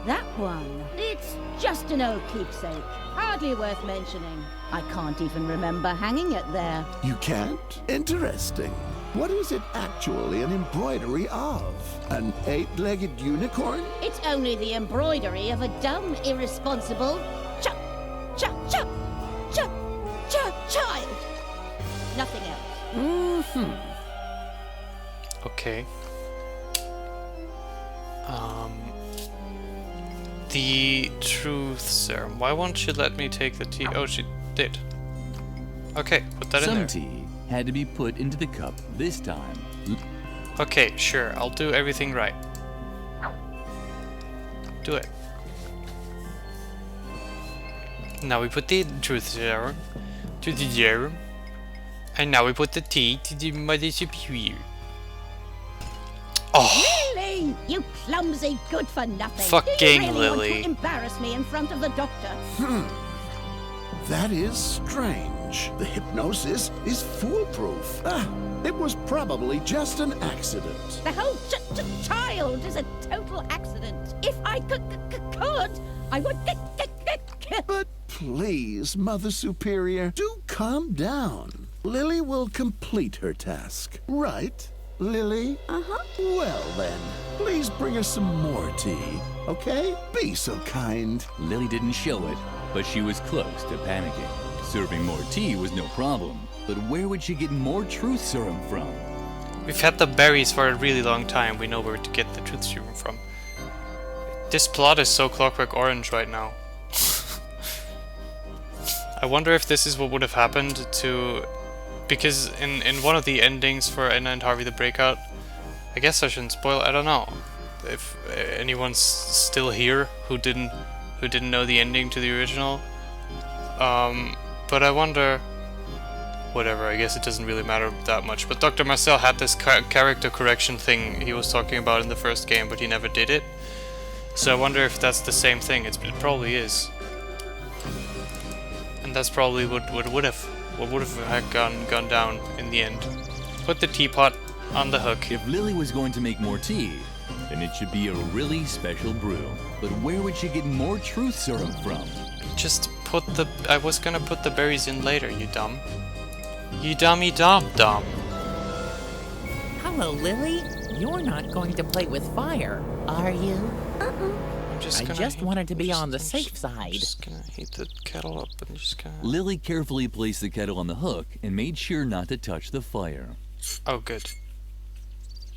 that one. It's just an old keepsake. Hardly worth mentioning. I can't even remember hanging it there. You can't? Interesting. What is it actually an embroidery of? An 8-legged unicorn? It's only the embroidery of a dumb, irresponsible child. Nothing else. Okay. The truth serum. Why won't she let me take the tea? Oh, she did. Okay, put that in there. Some tea had to be put into the cup this time. Okay, sure. I'll do everything right. Do it. Now we put the truth serum to the serum. And now we put the tea to the Mother Superior. Oh! Lily! You clumsy good-for-nothing! Fucking Do you really Lily. want to embarrass me in front of the Doctor? That is strange. The hypnosis is foolproof. It was probably just an accident. The whole child is a total accident. If I could, I would But please, Mother Superior, do calm down. Lily will complete her task. Right, Lily? Uh-huh. Well then, please bring us some more tea, okay? Be so kind. Lily didn't show it, but she was close to panicking. Serving more tea was no problem, but where would she get more truth serum from? We've had the berries for a really long time. We know where to get the truth serum from. This plot is so Clockwork Orange right now. I wonder if this is what would have happened to... Because in one of the endings for Edna and Harvey the Breakout, I guess I shouldn't spoil, I don't know if anyone's still here who didn't know the ending to the original. But I wonder... Whatever, I guess it doesn't really matter that much. But Dr. Marcel had this character correction thing he was talking about in the first game, but he never did it. So I wonder if that's the same thing. It probably is. And that's probably what would have gone down in the end. Put the teapot on the hook. If Lily was going to make more tea, then it should be a really special brew. But where would she get more truth serum from? Just put the... I was gonna put the berries in later, you dumb. You dummy dumb. Hello, Lily. you're not going to play with fire, are you? I just wanted to be on the safe side. Just gonna heat the kettle up and just gonna... Lily carefully placed the kettle on the hook and made sure not to touch the fire. Oh, good.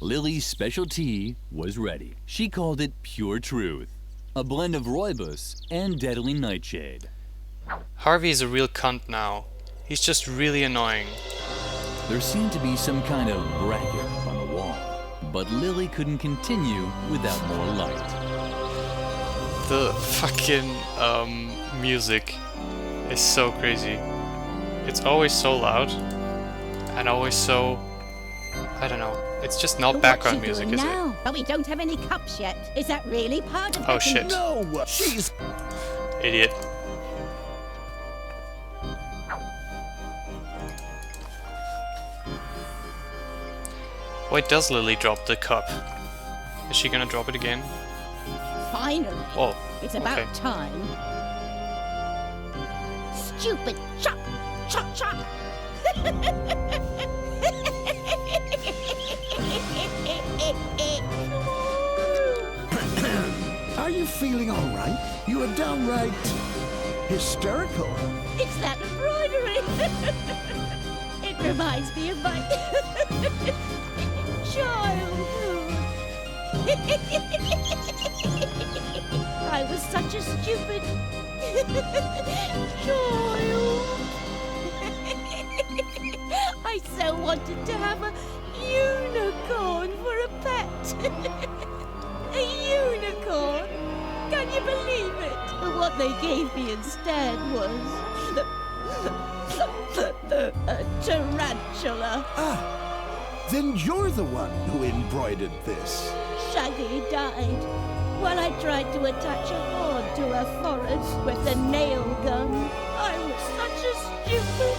Lily's special tea was ready. She called it Pure Truth, a blend of rooibos and deadly nightshade. Harvey is a real cunt now. He's just really annoying. There seemed to be some kind of bracket on the wall, but Lily couldn't continue without more light. The fucking music is so crazy. It's always so loud and always so, I don't know. It's just not background music, is it? But we don't have any cups yet. Is that really part of Oh shit. No, she's... Idiot. Wait, does Lily drop the cup? Is she gonna drop it again? Finally. Oh, it's about okay. time. Stupid chop, chop, chop. Are you feeling all right? You are downright hysterical. It's that embroidery. It reminds me of my childhood. I was such a stupid child. I so wanted to have a unicorn for a pet. A unicorn. Can you believe it? But what they gave me instead was a tarantula. Ah, then you're the one who embroidered this. Shaggy died while I tried to attach a horn to her forehead with a nail gun. I was such a stupid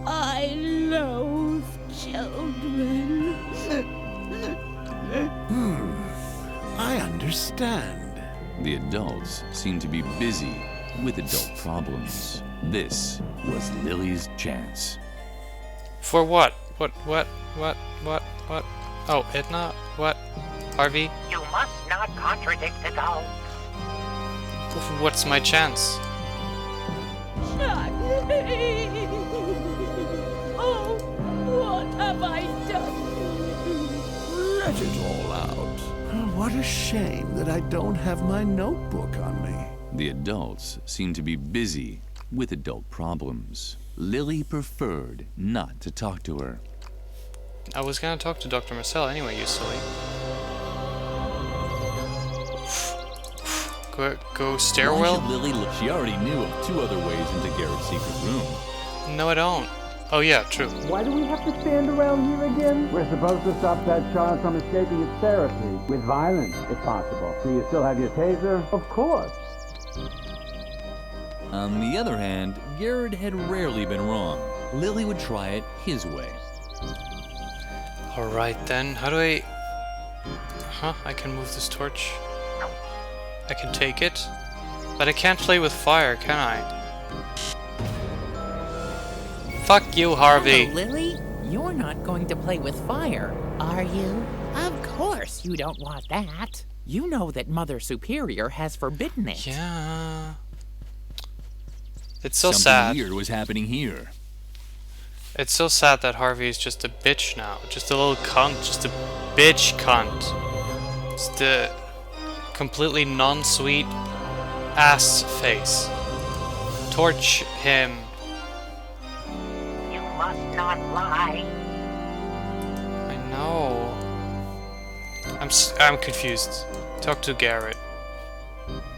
I loathe children. I understand. The adults seemed to be busy with adult problems. This was Lily's chance. For what? What? Oh, Edna? What? Harvey? You must not contradict adults. What's my chance? Oh, what have I done? Let it all out. What a shame that I don't have my notebook on me. The adults seemed to be busy with adult problems. Lily preferred not to talk to her. I was gonna talk to Dr. Marcel anyway, you silly. Go stairwell? Why should Lily look? She already knew of 2 other ways into Garrett's secret room. No, I don't. Oh yeah, true. Why do we have to stand around here again? We're supposed to stop that child from escaping its therapy. With violence, if possible. Do you still have your taser? Of course. On the other hand, Garrett had rarely been wrong. Lily would try it his way. Alright then, how do I... Huh, I can move this torch. I can take it. But I can't play with fire, can I? Fuck you, Harvey. Hello, Lily. You're not going to play with fire, are you? Of course you don't want that. You know that Mother Superior has forbidden it. Yeah. It's so Something sad. weird was happening here. It's so sad that Harvey is just a bitch now. Just a little cunt. Just a bitch cunt. Just a completely non-sweet ass face. Torch him. You must not lie. I know. I'm confused. Talk to Garrett.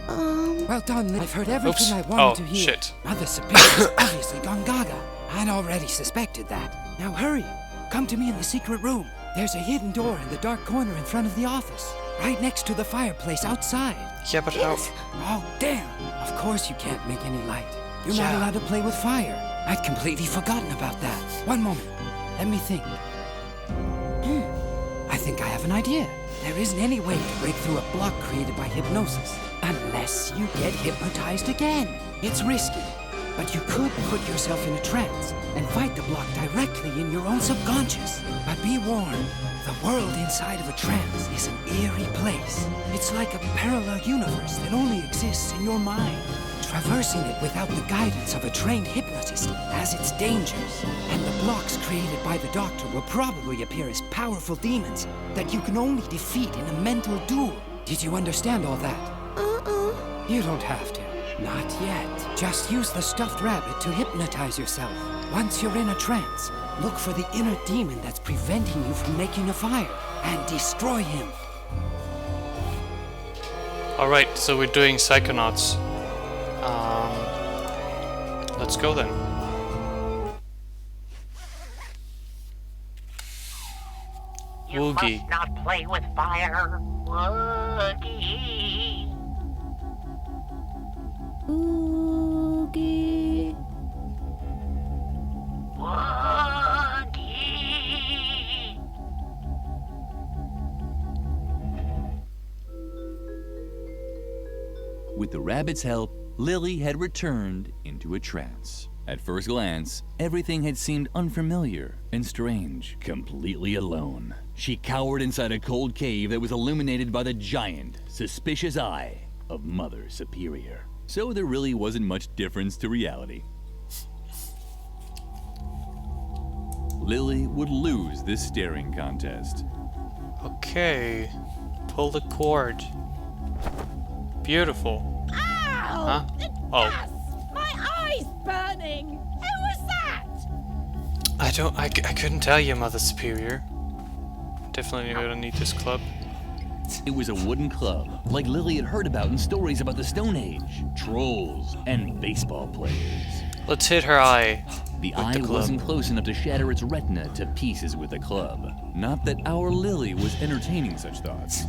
Well done, I've heard everything I Oops. wanted to Oh, hear. shit. Mother Superior's obviously gone gaga. I'd already suspected that. Now hurry. Come to me in the secret room. There's a hidden door in the dark corner in front of the office. Right next to the fireplace outside. Yeah, but how... Oh, damn. Of course you can't make any light. You're not allowed to play with fire. I'd completely forgotten about that. One moment. Let me think. I think I have an idea. There isn't any way to break through a block created by hypnosis unless you get hypnotized again. It's risky, but you could put yourself in a trance and fight the block directly in your own subconscious. But be warned, the world inside of a trance is an eerie place. It's like a parallel universe that only exists in your mind. Traversing it without the guidance of a trained hypnotist has its dangers, and the blocks created by the doctor will probably appear as powerful demons that you can only defeat in a mental duel. Did you understand all that? You don't have to. Not yet. Just use the stuffed rabbit to hypnotize yourself. Once you're in a trance, look for the inner demon that's preventing you from making a fire, and destroy him. Alright, so we're doing Psychonauts. Let's go then. You Woogie. must not play with fire. Woogie. Oogie. Woogie. With the rabbit's help, Lily had returned into a trance. At first glance, everything had seemed unfamiliar and strange. Completely alone, she cowered inside a cold cave that was illuminated by the giant, suspicious eye of Mother Superior. So there really wasn't much difference to reality. Lily would lose this staring contest. Okay. Pull the cord. Beautiful. Huh? Oh. My eye's burning! Who was that? I couldn't tell you, Mother Superior. Definitely gonna need this club. It was a wooden club, like Lily had heard about in stories about the Stone Age, trolls, and baseball players. Let's hit her eye. The eye wasn't close enough to shatter its retina to pieces with a club. Not that our Lily was entertaining such thoughts.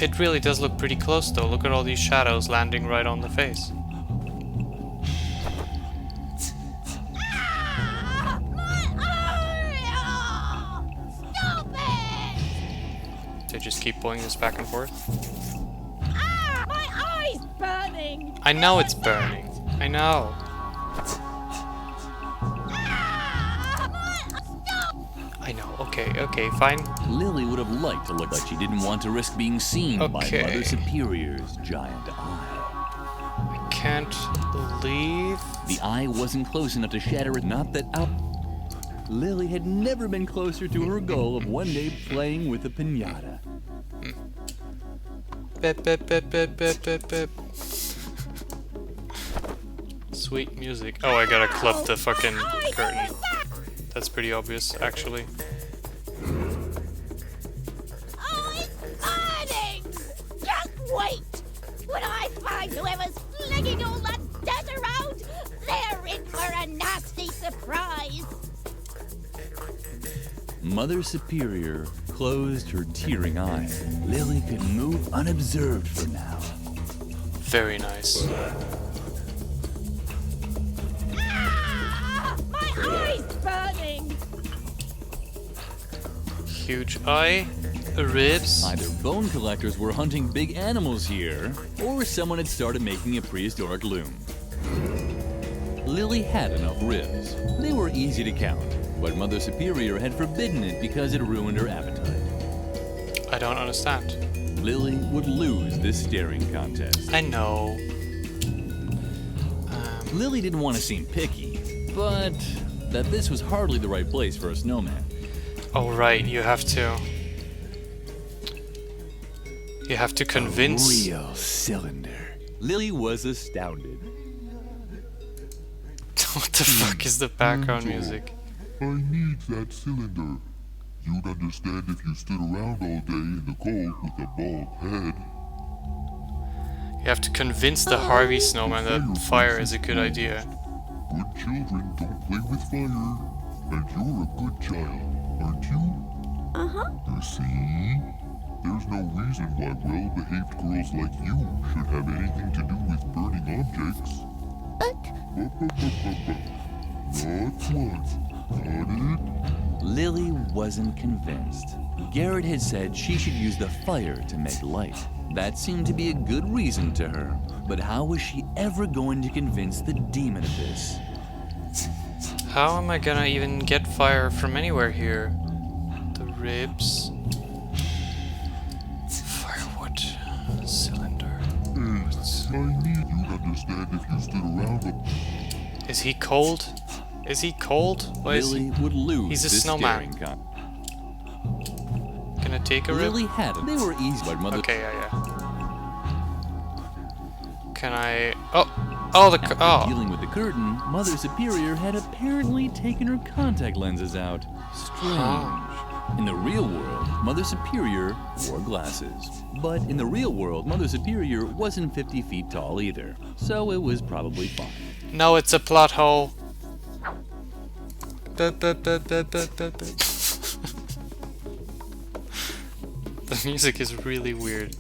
It really does look pretty close though. Look at all these shadows landing right on the face. They just keep pulling this back and forth. My eye's burning! I know it's burning. I know. I know. Okay, fine. Lily would have liked to look like she didn't want to risk being seen by Mother Superior's giant eye. I can't believe... The eye wasn't close enough to shatter it. Not that Lily had never been closer to her goal of one day playing with a piñata. Bip, bip, bip, bip, bip, bip, bip. Sweet music. Oh, I gotta club the fucking curtain. That's pretty obvious, actually. Oh, it's burning! Just wait! When I find whoever's flinging all that dirt around, they're in for a nasty surprise! Mother Superior closed her tearing eye. Lily could move unobserved for now. Very nice. My eye's burning! Huge eye, ribs. Either bone collectors were hunting big animals here, or someone had started making a prehistoric loom. Lily had enough ribs. They were easy to count, but Mother Superior had forbidden it because it ruined her appetite. I don't understand. Lily would lose this staring contest. I know. Lily didn't want to seem picky, but that this was hardly the right place for a snowman. Oh right, you have to convince. A real cylinder. Lily was astounded. What the fuck is the background music? I need that cylinder. You'd understand if you stood around all day in the cold with a bald head. You have to convince the Harvey snowman that fire is a good idea. Good children don't play with fire. And you're a good child, aren't you? Uh-huh. You see? There's no reason why well-behaved girls like you should have anything to do with burning objects. Not one. Got it? Lily wasn't convinced. Garrett had said she should use the fire to make light. That seemed to be a good reason to her, but how was she ever going to convince the demon of this? How am I gonna even get fire from anywhere here? The ribs. Firewood. Cylinder. I need you to understand if you stood around the... Is he cold? Is he cold? Why is Lily he... would lose He's a this snowman. staring Can I take a rib? Lily had them. They were easy, but Mother... Okay, yeah. Can I... Oh, the... After dealing with the curtain, Mother Superior had apparently taken her contact lenses out. Strange. In the real world, Mother Superior wore glasses. But in the real world, Mother Superior wasn't 50 feet tall either. So it was probably fine. No, it's a plot hole. The music is really weird.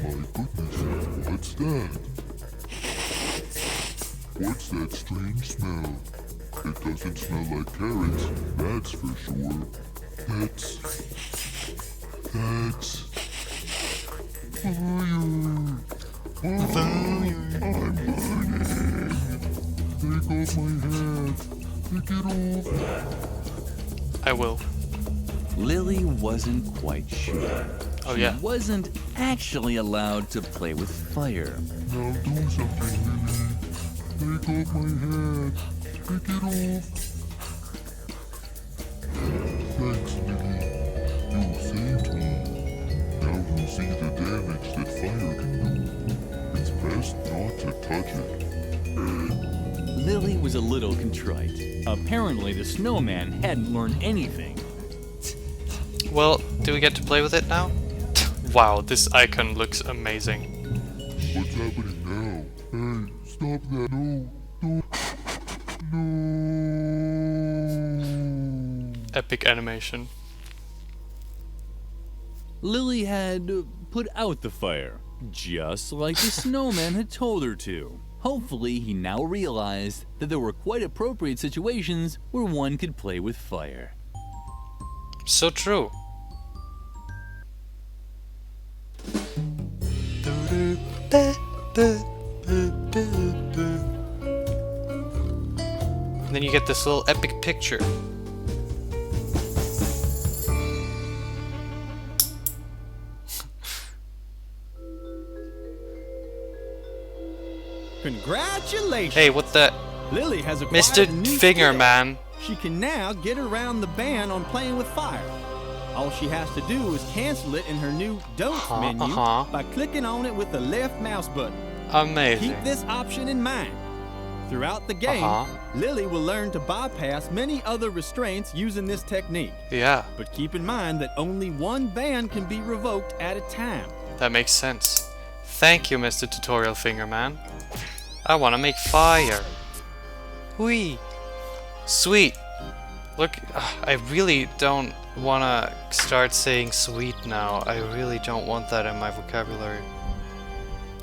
My goodness, what's that? What's that strange smell? It doesn't smell like carrots, that's for sure. That's fire. Oh, I'm burning. Take off my hat. Take it off. I will. Lily wasn't quite sure. Oh yeah. She wasn't actually allowed to play with fire. Now do something, Lily. Take off my hat. Take it off. Thanks, Lily. You saved me. Now you see the damage that fire can do. It's best not to touch it. Lily was a little contrite. Apparently the snowman hadn't learned anything. Well, do we get to play with it now? Wow, this icon looks amazing. What's happening now? Hey, stop that. No. Epic animation. Lily had put out the fire, just like the snowman had told her to. Hopefully, he now realized that there were quite appropriate situations where one could play with fire. So true. And then you get this little epic picture. Congratulations! Hey, what the... Lily has acquired Mr. a new Finger skill. Man. She can now get around the ban on playing with fire. All she has to do is cancel it in her new Don'ts menu by clicking on it with the left mouse button. Amazing. Keep this option in mind. Throughout the game, Lily will learn to bypass many other restraints using this technique. Yeah. But keep in mind that only one ban can be revoked at a time. That makes sense. Thank you, Mr. Tutorial Finger Man. I want to make fire. Whee! Sweet. Look, I really don't want to start saying sweet now. I really don't want that in my vocabulary.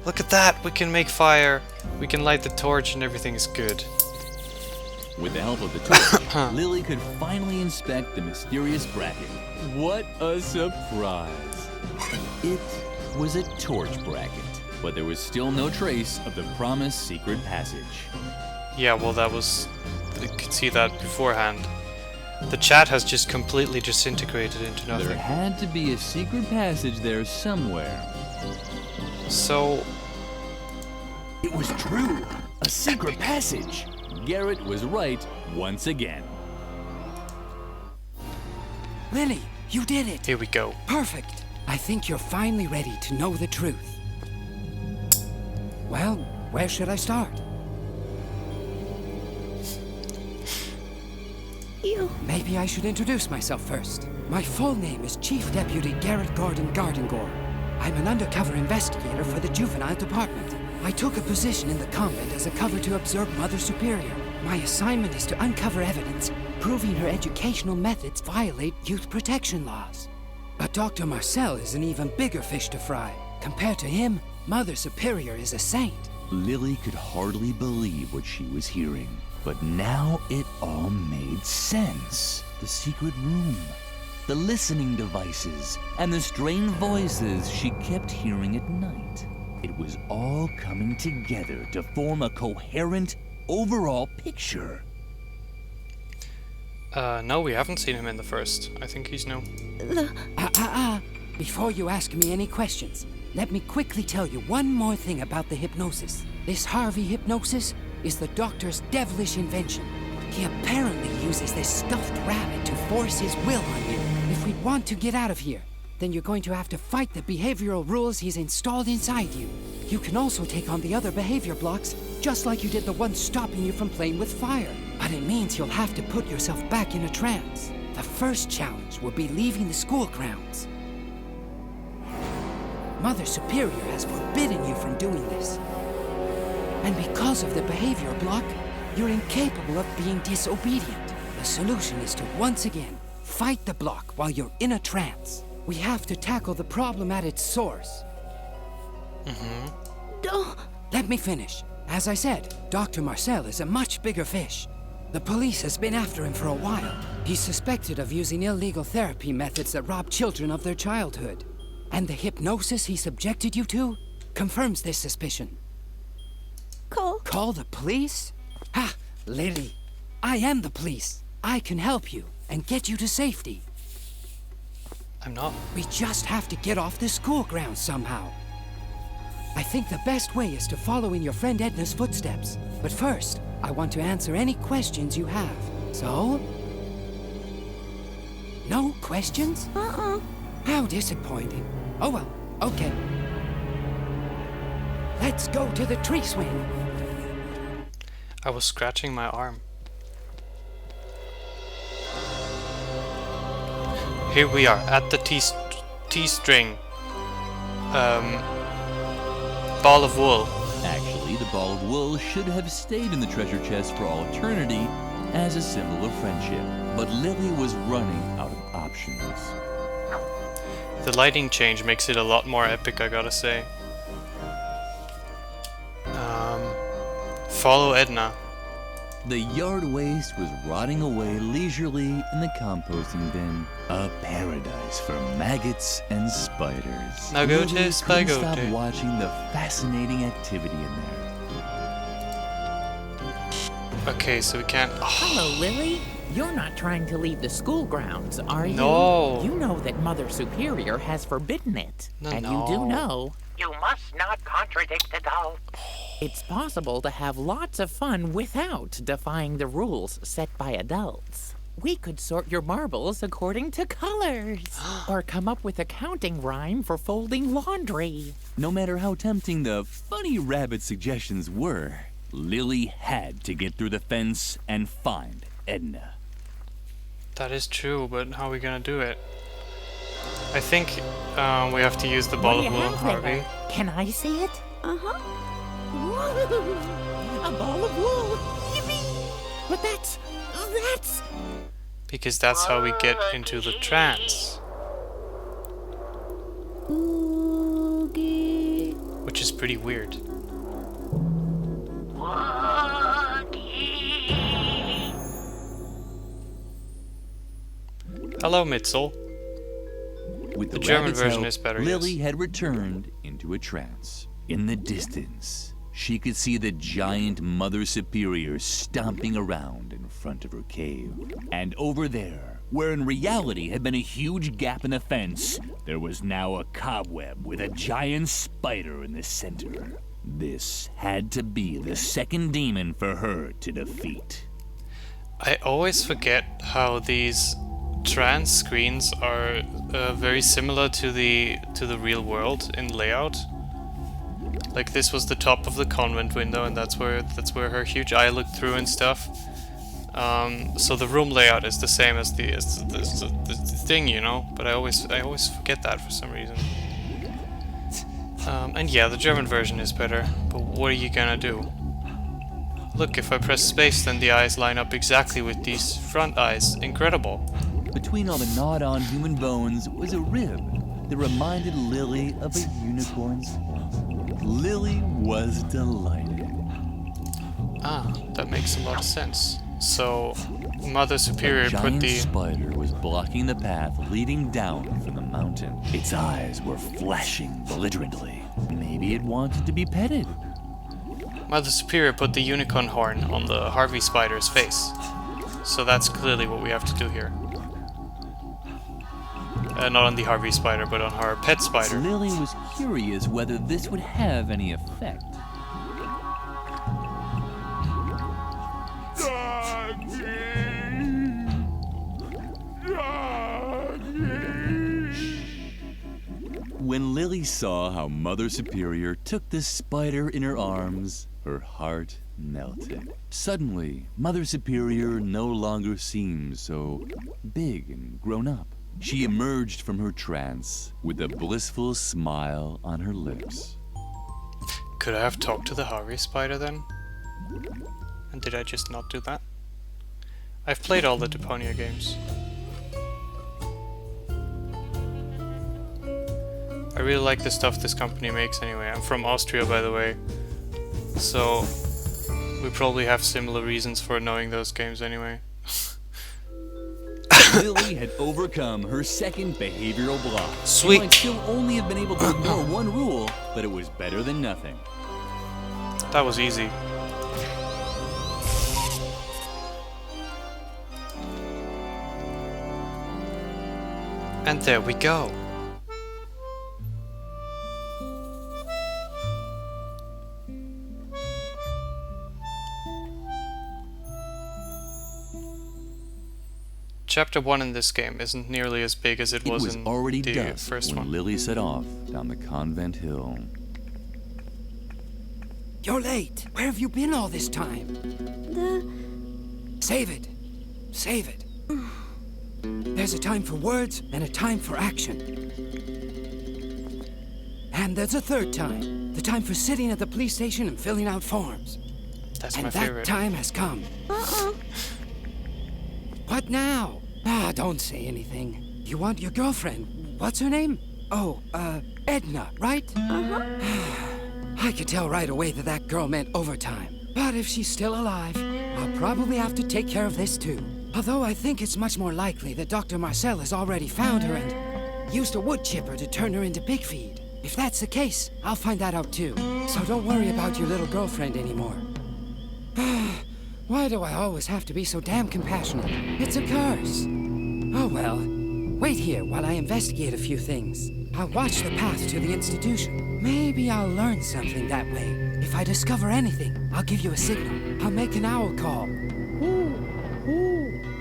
Look at that! We can make fire. We can light the torch and everything is good. With the help of the torch, Lily could finally inspect the mysterious bracket. What a surprise! It was a torch bracket, but there was still no trace of the promised secret passage. Yeah, well that was... You could see that beforehand. The chat has just completely disintegrated into nothing. There had to be a secret passage there somewhere. So... It was true! A secret passage! Garrett was right once again. Lily, you did it! Here we go. Perfect! I think you're finally ready to know the truth. Well, where should I start? Maybe I should introduce myself first. My full name is Chief Deputy Garrett Gordon Gardengore. I'm an undercover investigator for the juvenile department. I took a position in the convent as a cover to observe Mother Superior. My assignment is to uncover evidence proving her educational methods violate youth protection laws. But Dr. Marcel is an even bigger fish to fry. Compared to him, Mother Superior is a saint. Lily could hardly believe what she was hearing, but now it all made sense. The secret room, the listening devices, and the strange voices she kept hearing at night. It was all coming together to form a coherent, overall picture. No, we haven't seen him in the first. I think he's new. Before you ask me any questions, let me quickly tell you one more thing about the hypnosis. This Harvey hypnosis is the doctor's devilish invention. He apparently uses this stuffed rabbit to force his will on you. If we want to get out of here, then you're going to have to fight the behavioral rules he's installed inside you. You can also take on the other behavior blocks, just like you did the one stopping you from playing with fire. But it means you'll have to put yourself back in a trance. The first challenge will be leaving the school grounds. Mother Superior has forbidden you from doing this. And because of the behavior block, you're incapable of being disobedient. The solution is to once again fight the block while you're in a trance. We have to tackle the problem at its source. Let me finish. As I said, Dr. Marcel is a much bigger fish. The police has been after him for a while. He's suspected of using illegal therapy methods that rob children of their childhood. And the hypnosis he subjected you to confirms this suspicion. Call the police? Ha! Lily, I am the police. I can help you and get you to safety. I'm not. We just have to get off the school grounds somehow. I think the best way is to follow in your friend Edna's footsteps. But first, I want to answer any questions you have. So? No questions? How disappointing. Oh well, okay. Let's go to the tree swing. I was scratching my arm. Here we are at the T-string. Ball of wool. Actually, the ball of wool should have stayed in the treasure chest for all eternity as a symbol of friendship. But Lily was running out of options. The lighting change makes it a lot more epic, I gotta say. Follow Edna. The yard waste was rotting away leisurely in the composting bin. A paradise for maggots and spiders. Now go Lily to couldn't Spygo. stop watching the fascinating activity in there. Okay, so we can't... Hello, Lily. You're not trying to leave the school grounds, are you? No. You know that Mother Superior has forbidden it. And you do know... You must not contradict adults. It's possible to have lots of fun without defying the rules set by adults. We could sort your marbles according to colors. Or come up with a counting rhyme for folding laundry. No matter how tempting the funny rabbit suggestions were, Lily had to get through the fence and find Edna. That is true, but how are we gonna do it? I think we have to use the ball of wool, Harvey. Can I see it? A ball of wool! Yippee! But that's... Because that's how we get into the trance. Which is pretty weird. Hello, Mitzel. With the German rabbit's version help, is better, Lily yes. had returned into a trance. In the distance, she could see the giant Mother Superior stomping around in front of her cave. And over there, where in reality had been a huge gap in the fence, there was now a cobweb with a giant spider in the center. This had to be the second demon for her to defeat. I always forget how these trance screens are very similar to the real world in layout. Like this was the top of the convent window, and that's where her huge eye looked through and stuff. So the room layout is the same as the thing, you know. But I always forget that for some reason. And yeah, the German version is better. But what are you gonna do? Look, if I press space, then the eyes line up exactly with these front eyes. Incredible. Between all the gnawed-on human bones was a rib that reminded Lily of a unicorn's. Lily was delighted. Ah, that makes a lot of sense. So, Mother Superior A put giant the... spider was blocking the path leading down from the mountain. Its eyes were flashing belligerently. Maybe it wanted to be petted. Mother Superior put the unicorn horn on the Harvey spider's face. So that's clearly what we have to do here. Not on the Harvey spider, but on her pet spider. Lily was curious whether this would have any effect. When Lily saw how Mother Superior took the spider in her arms, her heart melted. Suddenly, Mother Superior no longer seemed so big and grown up. She emerged from her trance with a blissful smile on her lips. Could I have talked to the Harvey spider then? And did I just not do that? I've played all the Deponia games. I really like the stuff this company makes anyway. I'm from Austria, by the way. So, we probably have similar reasons for knowing those games anyway. Lily had overcome her second behavioral block. Sweet. She might still only have been able to ignore one rule, but it was better than nothing. That was easy. And there we go. Chapter 1 in this game isn't nearly as big as it was in already the dusk first when one. Lily set off down the convent hill. You're late. Where have you been all this time? Save it. Save it. There's a time for words and a time for action. And there's a third time. The time for sitting at the police station and filling out forms. That's and my that favorite. time has come. What now? Ah, don't say anything. You want your girlfriend. What's her name? Oh, Edna, right? I could tell right away that that girl meant overtime. But if she's still alive, I'll probably have to take care of this too. Although I think it's much more likely that Dr. Marcel has already found her and used a wood chipper to turn her into pig feed. If that's the case, I'll find that out too. So don't worry about your little girlfriend anymore. Why do I always have to be so damn compassionate? It's a curse. Oh well. Wait here while I investigate a few things. I'll watch the path to the institution. Maybe I'll learn something that way. If I discover anything, I'll give you a signal. I'll make an owl call.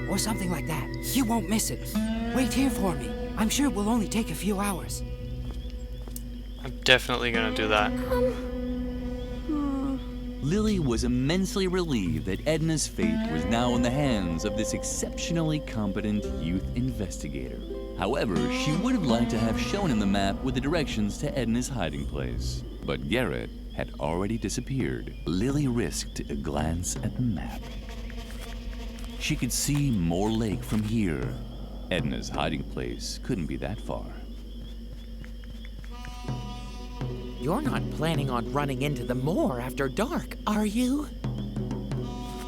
Or something like that. You won't miss it. Wait here for me. I'm sure it will only take a few hours. I'm definitely gonna do that. Lily was immensely relieved that Edna's fate was now in the hands of this exceptionally competent youth investigator. However, she would have liked to have shown him the map with the directions to Edna's hiding place. But Garrett had already disappeared. Lily risked a glance at the map. She could see more lake from here. Edna's hiding place couldn't be that far. You're not planning on running into the moor after dark, are you?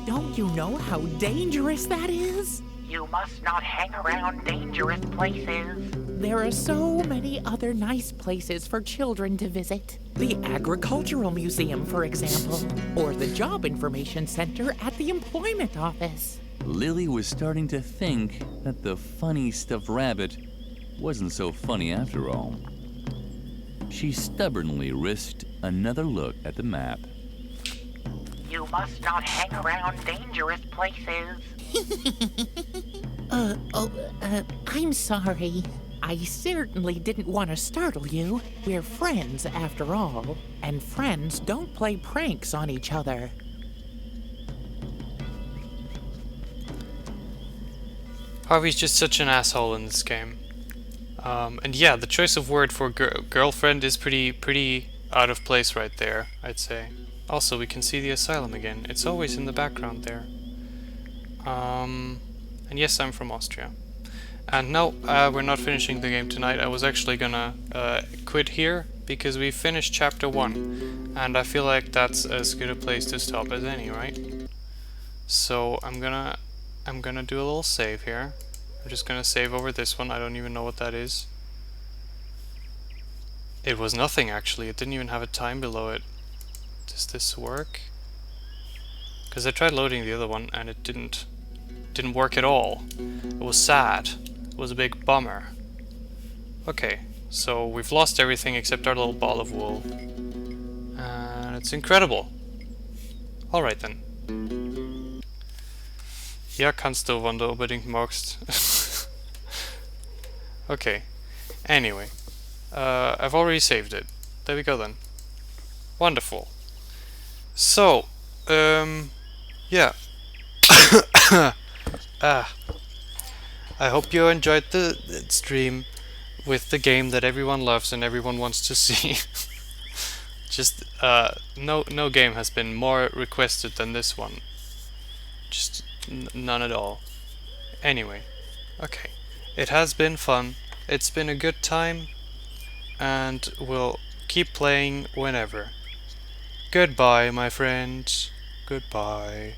Don't you know how dangerous that is? You must not hang around dangerous places. There are so many other nice places for children to visit. The Agricultural Museum, for example, or the Job Information Center at the Employment Office. Lily was starting to think that the funny stuffed rabbit wasn't so funny after all. She stubbornly risked another look at the map. You must not hang around dangerous places. I'm sorry. I certainly didn't want to startle you. We're friends, after all, and friends don't play pranks on each other. Harvey's just such an asshole in this game. And yeah, the choice of word for girlfriend is pretty out of place right there, I'd say. Also, we can see the asylum again. It's always in the background there. And yes, I'm from Austria. And no, we're not finishing the game tonight. I was actually gonna quit here because we finished chapter 1, and I feel like that's as good a place to stop as any, right? So I'm gonna do a little save here. I'm just gonna save over this one. I don't even know what that is. It was nothing actually. It didn't even have a time below it. Does this work? Because I tried loading the other one and it didn't work at all. It was sad. It was a big bummer. Okay, so we've lost everything except our little ball of wool. And it's incredible. Alright then. Ja, kannst du, wenn du unbedingt magst. Okay. Anyway. I've already saved it. There we go then. Wonderful. So, yeah. I hope you enjoyed the stream with the game that everyone loves and everyone wants to see. Just, no game has been more requested than this one. Just none at all. Anyway, okay. It has been fun. It's been a good time. And we'll keep playing whenever. Goodbye, my friends. Goodbye.